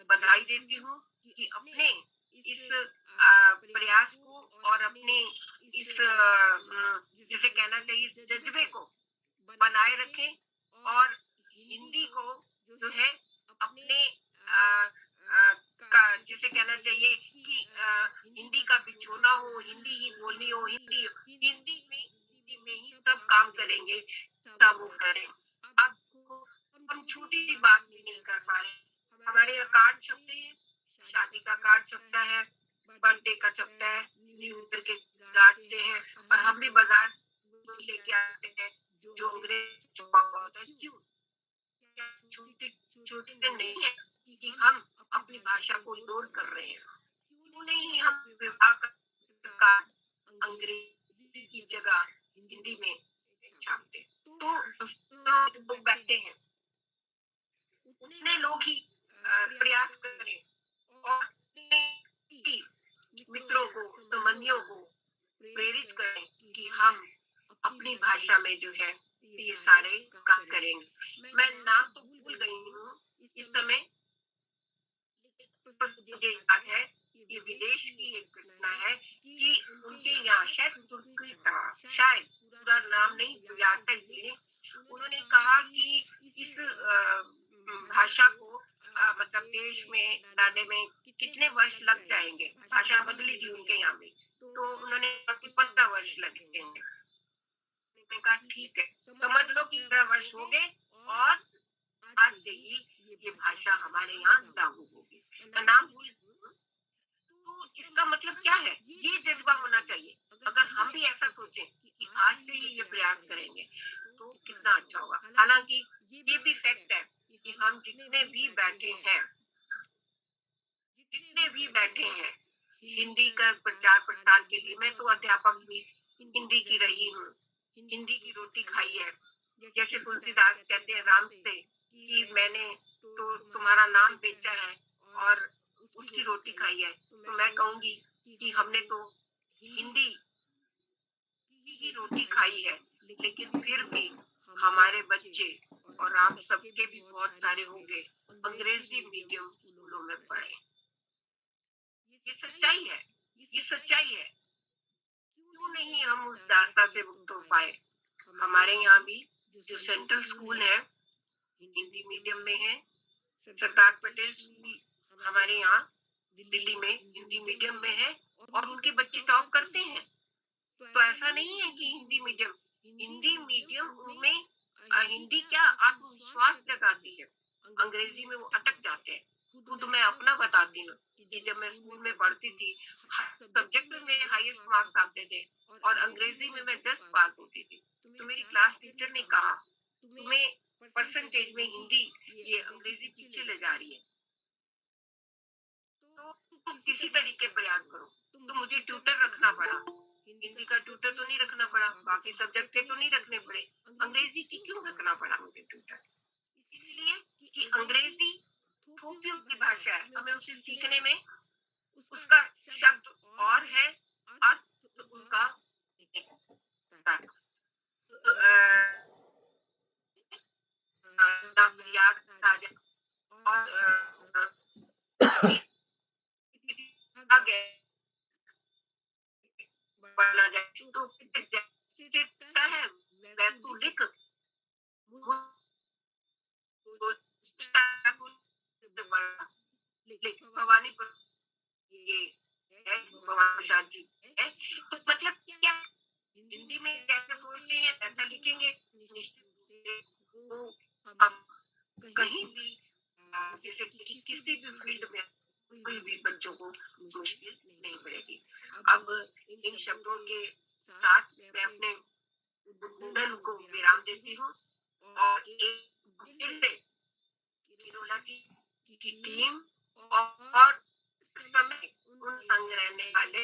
बधाई देती हूँ कि अपने इस प्रयास को और अपने इस जिसे कहना चाहिए इस जज्बे को बनाए रखें और हिंदी को जो है अपने जिसे कहना चाहिए कि हिंदी का बिछोना हो, हिंदी ही बोलनी हो, हिंदी में ही सब काम करेंगे, सब वो करें। अब हम छोटी सी बात भी नहीं कर पा रहे। हमारे यहाँ कार्ड छपते हैं, शादी का कार्ड छपता है, बर्थडे का छपता है, न्यू ईयर के काटते हैं, और हम भी बाजार लेके आते हैं जो अंग्रेजी छपा होता है। क्यों? छोटे नहीं है कि हम अपनी भाषा को इग्नोर कर रहे हैं। क्यों नहीं हम विभाग का अंग्रेजी की जगह हिंदी में छापते? तो लोग बैठते हैं, उतने लोग ही प्रयास करें और मित्रों को, संबंधियों को प्रेरित करें कि हम अपनी भाषा में जो है ये सारे काम करेंगे। मैं नाम तो भूल गई हूँ इस समय, मुझे याद है ये विदेश की एक घटना है कि उनके यहाँ शायद पूरा नाम नहीं याद था, इसलिए उन्होंने कहा कि इस भाषा को मतलब देश में लाने में कितने वर्ष लग जाएंगे। भाषा बदली थी उनके यहाँ भी, तो उन्होंने 15 वर्ष लगेंगे। मैंने कहा ठीक है, समझ लो कि 15 वर्ष हो गए और आज से ही ये भाषा हमारे यहाँ लागू होगी। नाम भूल, तो इसका मतलब क्या है? ये जज्बा होना चाहिए। अगर हम भी ऐसा सोचें कि आज से ही ये प्रयास करेंगे तो कितना अच्छा होगा। हालांकि ये भी फैक्ट है कि हम जितने भी बैठे हैं हिंदी का प्रचार प्रसार के लिए, मैं तो अध्यापक भी हिंदी की रही हूँ, हिंदी की रोटी खाई है। जैसे तुलसीदास कहते हैं राम से कि मैंने तो तुम्हारा नाम बेचा है और उसकी रोटी खाई है, तो मैं कहूंगी कि हमने तो हिंदी की रोटी खाई है, लेकिन फिर भी हमारे बच्चे और आप सबके भी बहुत सारे होंगे अंग्रेजी मीडियम स्कूलों में पढ़े। ये सच्चाई है, ये सच्चाई है। क्यों नहीं हम उस दास्ता से मुक्त हो पाए? हमारे यहाँ भी जो सेंट्रल स्कूल है हिंदी मीडियम में है, सरदार पटेल स्कूल हमारे यहाँ दिल्ली में हिंदी मीडियम में है और उनके बच्चे टॉप करते हैं। तो ऐसा नहीं है कि हिंदी मीडियम उनमें हिंदी क्या आत्मविश्वास जगाती है, अंग्रेजी में वो अटक जाते हैं। खुद मैं अपना बताती हूँ कि जब मैं स्कूल में पढ़ती थी, सब्जेक्ट में मेरे हाईएस्ट मार्क्स आते थे और अंग्रेजी में मैं जस्ट पास होती थी। तो मेरी क्लास टीचर ने कहा, तुम्हें परसेंटेज में हिंदी ये अंग्रेजी पीछे ले जा रही है, तो तुम किसी तरीके प्रयास करो। तो मुझे ट्यूटर रखना पड़ा। हिंदी का ट्यूटर तो नहीं रखना पड़ा, बाकी सब्जेक्ट के तो नहीं रखने पड़े, अंग्रेजी की क्यों रखना पड़ा मुझे ट्यूटर? इसलिए कि अंग्रेजी थोपियों की भाषा है, हमें उसे सीखने में उसका शब्द और है, अर्थ उनका याद आ जाए और आगे बढ़ना जाए तो जैसा है वैसे लिख भवानी पर ये है, भवानी प्रसाद जी है। तो मतलब क्या हिंदी में कैसे बोलते हैं ऐसा लिखेंगे, तो हम कहीं भी जैसे कि किसी भी फील्ड में कोई भी बच्चों को मुश्किल नहीं पड़ेगी। अब इन शब्दों के साथ मैं अपने उद्बोधन को विराम देती हूँ और एक फिर से किरोला की टीम और समय उन संग रहने वाले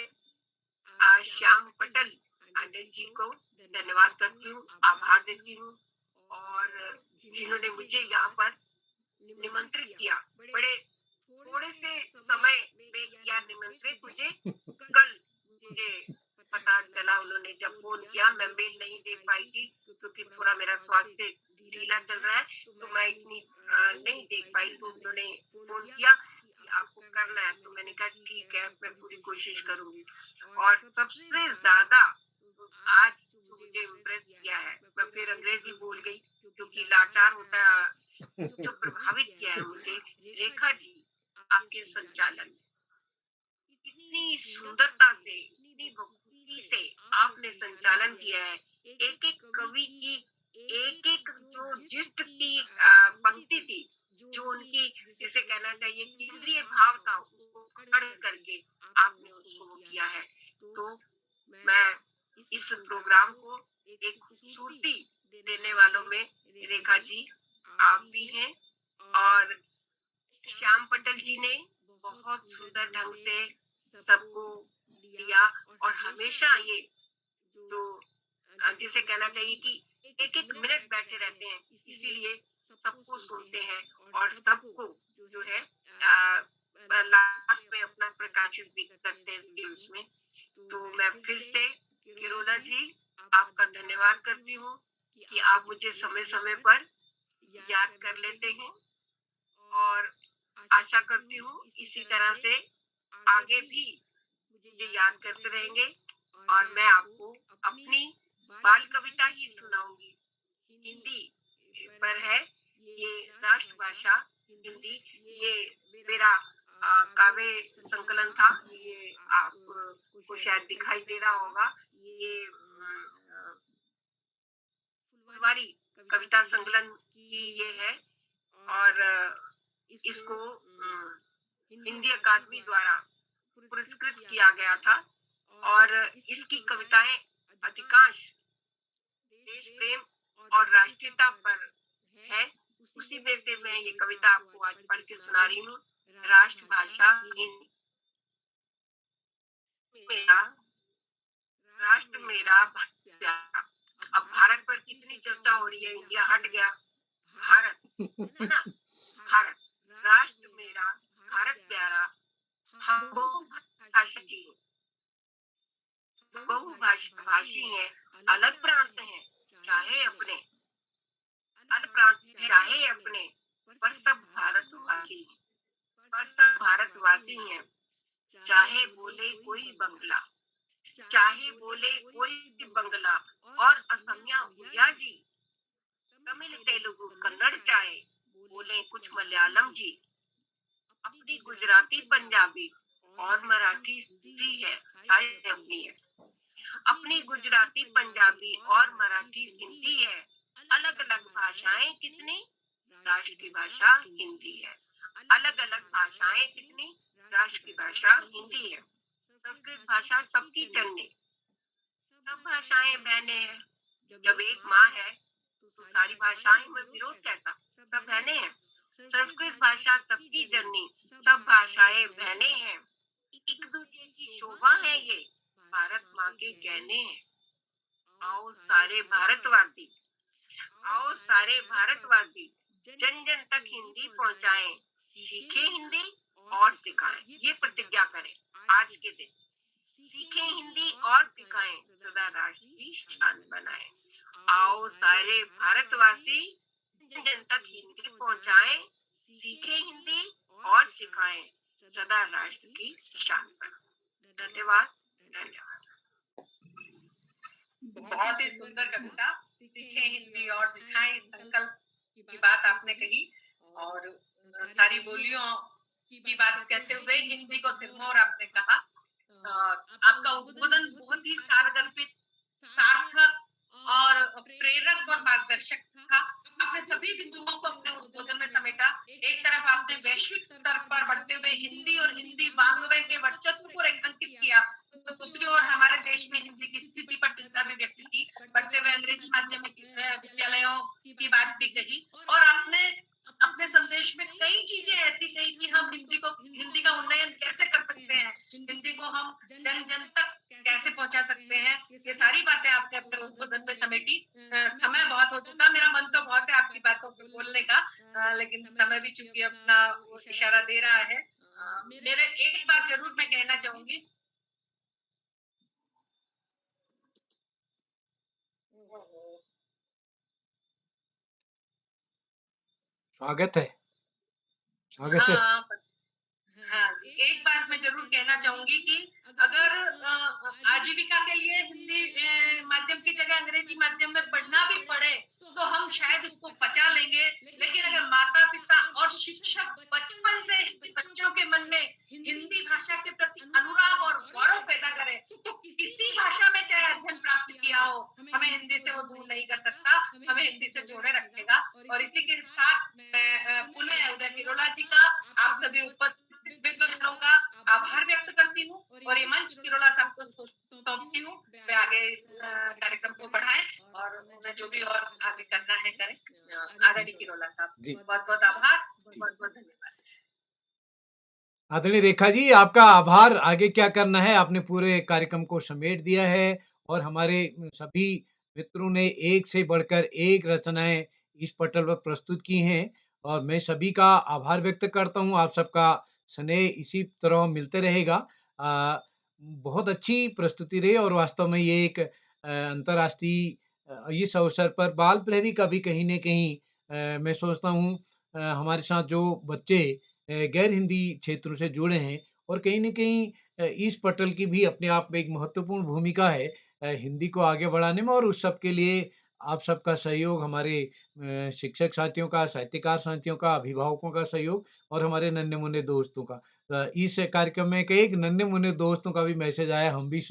श्याम पटल आनंद जी को धन्यवाद करती हूँ, आभार देती हूँ और जिन्होंने मुझे यहाँ पर निमंत्रित किया। बड़े थोड़े से समय में किया निमंत्रित मुझे। कल मुझे पता चला, उन्होंने जब फोन किया, मैं मेल नहीं दे पाई थी क्योंकि थोड़ा मेरा स्वास्थ्य ढीला चल रहा है, तो मैं इतनी नहीं देख पाई। तो उन्होंने फोन किया कि आपको करना है, तो मैंने कहा ठीक है, मैं पूरी कोशिश करूंगी। और सबसे ज्यादा आज मुझे इम्प्रेस किया है, मैं फिर अंग्रेजी बोल गई क्योंकि लाचार होता है, जो प्रभावित किया है मुझे रेखा जी आपके संचालन में। इतनी सुंदरता से, इतनी भक्ति से आपने संचालन किया है। एक एक कवि की एक एक जो जिस्ट की पंक्ति थी, जो उनकी जिसे कहना चाहिए केंद्रीय भाव था, उसको पकड़ करके आपने उसको किया है। तो मैं इस प्रोग्राम को एक खूबसूरती देने वालों में रेखा जी आप भी हैं और श्याम पटल जी ने बहुत सुंदर ढंग से सबको दिया और हमेशा ये जो जिसे कहना चाहिए कि एक एक मिनट बैठे रहते हैं, इसीलिए सबको सुनते हैं और सबको जो है लास्ट में अपना प्रकाशित भी करते हैं फिल्म्स में। तो मैं फिर से किरोला जी आपका धन्यवाद करती हूँ कि आप मुझे समय समय पर याद कर लेते हैं और आशा करती हूँ इसी तरह से आगे भी मुझे याद करते रहेंगे और मैं आपको अपनी बाल कविता ही सुनाऊंगी। हिंदी पर है ये, राष्ट्रभाषा हिंदी, ये मेरा काव्य संकलन था। ये आपको शायद दिखाई दे रहा होगा, ये फुलवारी कविता संकलन की ये है और इसको हिंदी अकादमी द्वारा पुरस्कृत किया गया था और इसकी कविताएं अधिकांश देश प्रेम और राष्ट्रीयता पर है। उसी में से मैं ये कविता आपको आज पढ़ के सुना रही हूँ। राष्ट्रभाषा हिंदी। मेरा राष्ट्र मेरा प्यारा। अब भारत पर कितनी चर्चा हो रही है, इंडिया हट गया, भारत है ना, भारत। राष्ट्र मेरा भारत प्यारा, हम बहुभाषी हैं, अलग प्रांत हैं चाहे अपने, अलग प्रांत चाहे अपने, पर सब भारतवासी, पर सब भारतवासी हैं। चाहे बोले कोई बंगला, चाहे बोले कोई बंगला और असमिया उड़िया जी, तमिल तेलुगु कन्नड़ चाहे बोले कुछ मलयालम जी, अपनी गुजराती पंजाबी और मराठी हिंदी है, सारी अपनी है। अपनी गुजराती पंजाबी और मराठी हिंदी है, अलग अलग भाषाएं कितनी, राष्ट्र की भाषा हिंदी है। अलग अलग भाषाएं भाषाएं कितनी? राष्ट्र की भाषा हिंदी है। संस्कृत भाषा सबकी जननी। सब भाषाएं बहनें हैं। जब एक माँ है तो सारी भाषाएं में विरोध कैसा? सब बहनें हैं। संस्कृत भाषा सबकी जननी, सब भाषाएं बहनें हैं। एक दूसरे की शोभा है ये, भारत माँ के गहने हैं। आओ सारे भारतवासी, आओ सारे भारतवासी जन जन तक हिंदी पहुंचाएं, सीखें हिंदी और सिखाएं। ये प्रतिज्ञा करें आज के दिन। सीखें हिंदी और सिखाएं, सदा राष्ट्र की शान बनाएं। आओ सारे भारतवासी जन जन तक हिंदी पहुंचाएं, सीखें हिंदी और सिखाएं, सदा राष्ट्र की शान बनाएं। धन्यवाद, धन्यवाद। बहुत ही सुंदर कविता। सीखें हिंदी और सिखाएं, इस संकल्प की बात आपने कही और सारी बोलियों की बात कहते हुए हिंदी को सिरमौर आपने कहा। आपका उद्बोधन बहुत ही सारगर्भित, सार्थक और प्रेरक और मार्गदर्शक था। आपने सभी बिंदुओं को अपने उद्बोधन में समेटा। एक तरफ आपने वैश्विक स्तर पर बढ़ते हुए हिंदी और हिंदी वाङ्मय के वर्चस्व को रेखांकित किया, तो दूसरी ओर हमारे देश में हिंदी की स्थिति पर चिंता भी व्यक्त की, बढ़ते हुए अंग्रेजी माध्यमिक विद्यालयों की बात भी कही और आपने अपने संदेश में कई चीजें ऐसी कही कि हम हिंदी का उन्नयन कैसे कर सकते हैं, हिंदी को हम जन जन तक कैसे पहुंचा सकते हैं। ये सारी बातें आपने अपने उद्बोधन में समेटी। समय बहुत हो चुका, मेरा मन तो बहुत है आपकी बातों पे बोलने का, लेकिन समय भी चूंकि अपना इशारा दे रहा है। मेरे एक बात जरूर मैं कहना चाहूंगी। स्वागत है, स्वागत है। हाँ जी, एक बात मैं जरूर कहना चाहूंगी कि अगर आजीविका के लिए हिंदी माध्यम की जगह अंग्रेजी माध्यम में पढ़ना भी पड़े तो हम शायद उसको पचा लेंगे, लेकिन अगर माता पिता और शिक्षक बचपन से बच्चों के मन में हिंदी भाषा के प्रति अनुराग और गौरव पैदा करें तो किसी भाषा में चाहे अध्ययन प्राप्त किया हो, हमें हिंदी से वो दूर नहीं कर सकता, हमें हिंदी से जोड़े रखेगा। और इसी के साथ मैं पुनः उदय किरोला जी का, आप सभी उपस्थित विद्वानों का आभार व्यक्त करती हूँ और ये मंच किरोला साहब को सौंपती हूँ। वे आगे इस कार्यक्रम को बढ़ाएं और उन्हें जो भी और आगे करना है करें। आदरणीय किरोला साहब, बहुत बहुत आभार, बहुत बहुत धन्यवाद। आदरणीय रेखा जी, आपका आभार। आगे क्या करना है, आपने पूरे कार्यक्रम को समेट दिया है और हमारे सभी मित्रों ने एक से बढ़कर एक रचनाएं इस पटल पर प्रस्तुत की हैं और मैं सभी का आभार व्यक्त करता हूं। आप सबका स्नेह इसी तरह मिलते रहेगा। बहुत अच्छी प्रस्तुति रही और वास्तव में ये एक अंतर्राष्ट्रीय इस अवसर पर बाल प्रहरी का भी कहीं न कहीं मैं सोचता हूँ हमारे साथ जो बच्चे गैर हिंदी क्षेत्रों से जुड़े हैं और कहीं न कहीं इस पटल की भी अपने आप में एक महत्वपूर्ण भूमिका है हिंदी को आगे बढ़ाने में और उस सब के लिए आप सबका सहयोग, हमारे शिक्षक साथियों का, साहित्यकार साथियों का, अभिभावकों का सहयोग और हमारे नन्हे-मुन्ने दोस्तों का। इस कार्यक्रम में एक नन्हे-मुन्ने दोस्तों का भी मैसेज आया, हम भी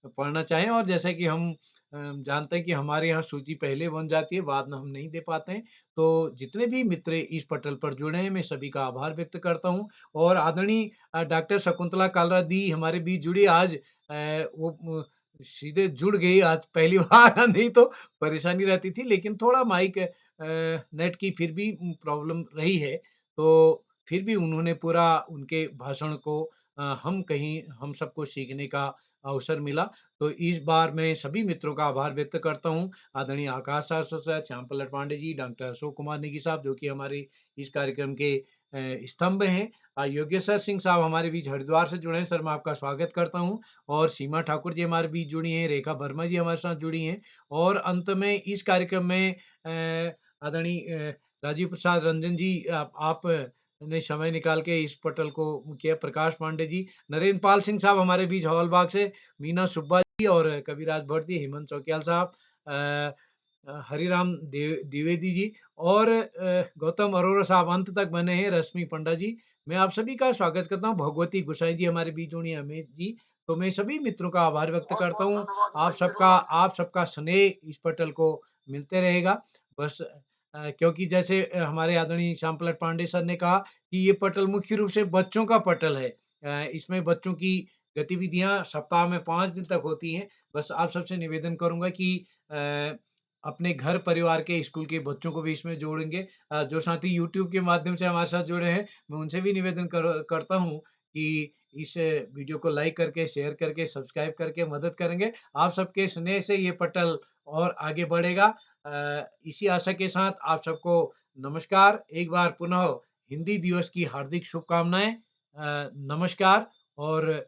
पढ़ना चाहें और जैसे कि हम जानते हैं कि हमारे यहाँ सूची पहले बन जाती है, बाद में हम नहीं दे पाते हैं। तो जितने भी मित्र इस पटल पर जुड़े हैं, मैं सभी का आभार व्यक्त करता हूँ और आदरणीय डॉक्टर शकुंतला कालरा दी हमारे बीच जुड़ी आज वो सीधे जुड़ गई आज पहली बार नहीं तो परेशानी रहती थी लेकिन थोड़ा माइक नेट की फिर भी प्रॉब्लम रही है। तो फिर भी उन्होंने पूरा उनके भाषण को हम सबको सीखने का अवसर मिला। तो इस बार मैं सभी मित्रों का आभार व्यक्त करता हूँ। आदरणीय आकाश साहब, श्याम पल्लव पांडे जी, डॉक्टर अशोक कुमार नेगी साहब जो कि हमारे इस कार्यक्रम के स्तंभ हैं। योगेश्वर सिंह साहब हमारे बीच हरिद्वार से जुड़े हैं, सर मैं आपका स्वागत करता हूँ और सीमा ठाकुर जी हमारे बीच जुड़ी हैं, रेखा वर्मा जी हमारे साथ जुड़ी हैं और अंत में इस कार्यक्रम में आदरणीय राजीव प्रसाद रंजन जी आप ने समय निकाल के इस पटल को किया, प्रकाश पांडे जी, नरेंद्र पाल सिंह साहब हमारे बीच हौलबाग से, मीना सुब्बा जी और कविराज भट्टी, हेमंत चौकियाल साहब, हरिराम द्विवेदी जी और गौतम अरोरा साहब अंत तक बने हैं, रश्मि पंडा जी। मैं आप सभी का स्वागत करता हूँ। भगवती गुसाई जी हमारे बीच जुड़ी हैं, अमित जी। तो मैं सभी मित्रों का आभार व्यक्त करता हूँ। आप सबका स्नेह इस पटल को मिलते रहेगा। बस क्योंकि जैसे हमारे आदरणीय श्यामप्रसाद पांडे सर ने कहा कि ये पटल मुख्य रूप से बच्चों का पटल है। इसमें बच्चों की गतिविधियाँ सप्ताह में 5 दिन तक होती हैं। बस आप सबसे निवेदन करूँगा कि अपने घर परिवार के स्कूल के बच्चों को भी इसमें जोड़ेंगे। जो साथी यूट्यूब के माध्यम से हमारे साथ जुड़े हैं, मैं उनसे भी निवेदन करता हूँ कि इस वीडियो को लाइक करके, शेयर करके, सब्सक्राइब करके मदद करेंगे। आप सबके स्नेह से ये पटल और आगे बढ़ेगा। इसी आशा के साथ आप सबको नमस्कार। एक बार पुनः हिंदी दिवस की हार्दिक शुभकामनाएँ। नमस्कार और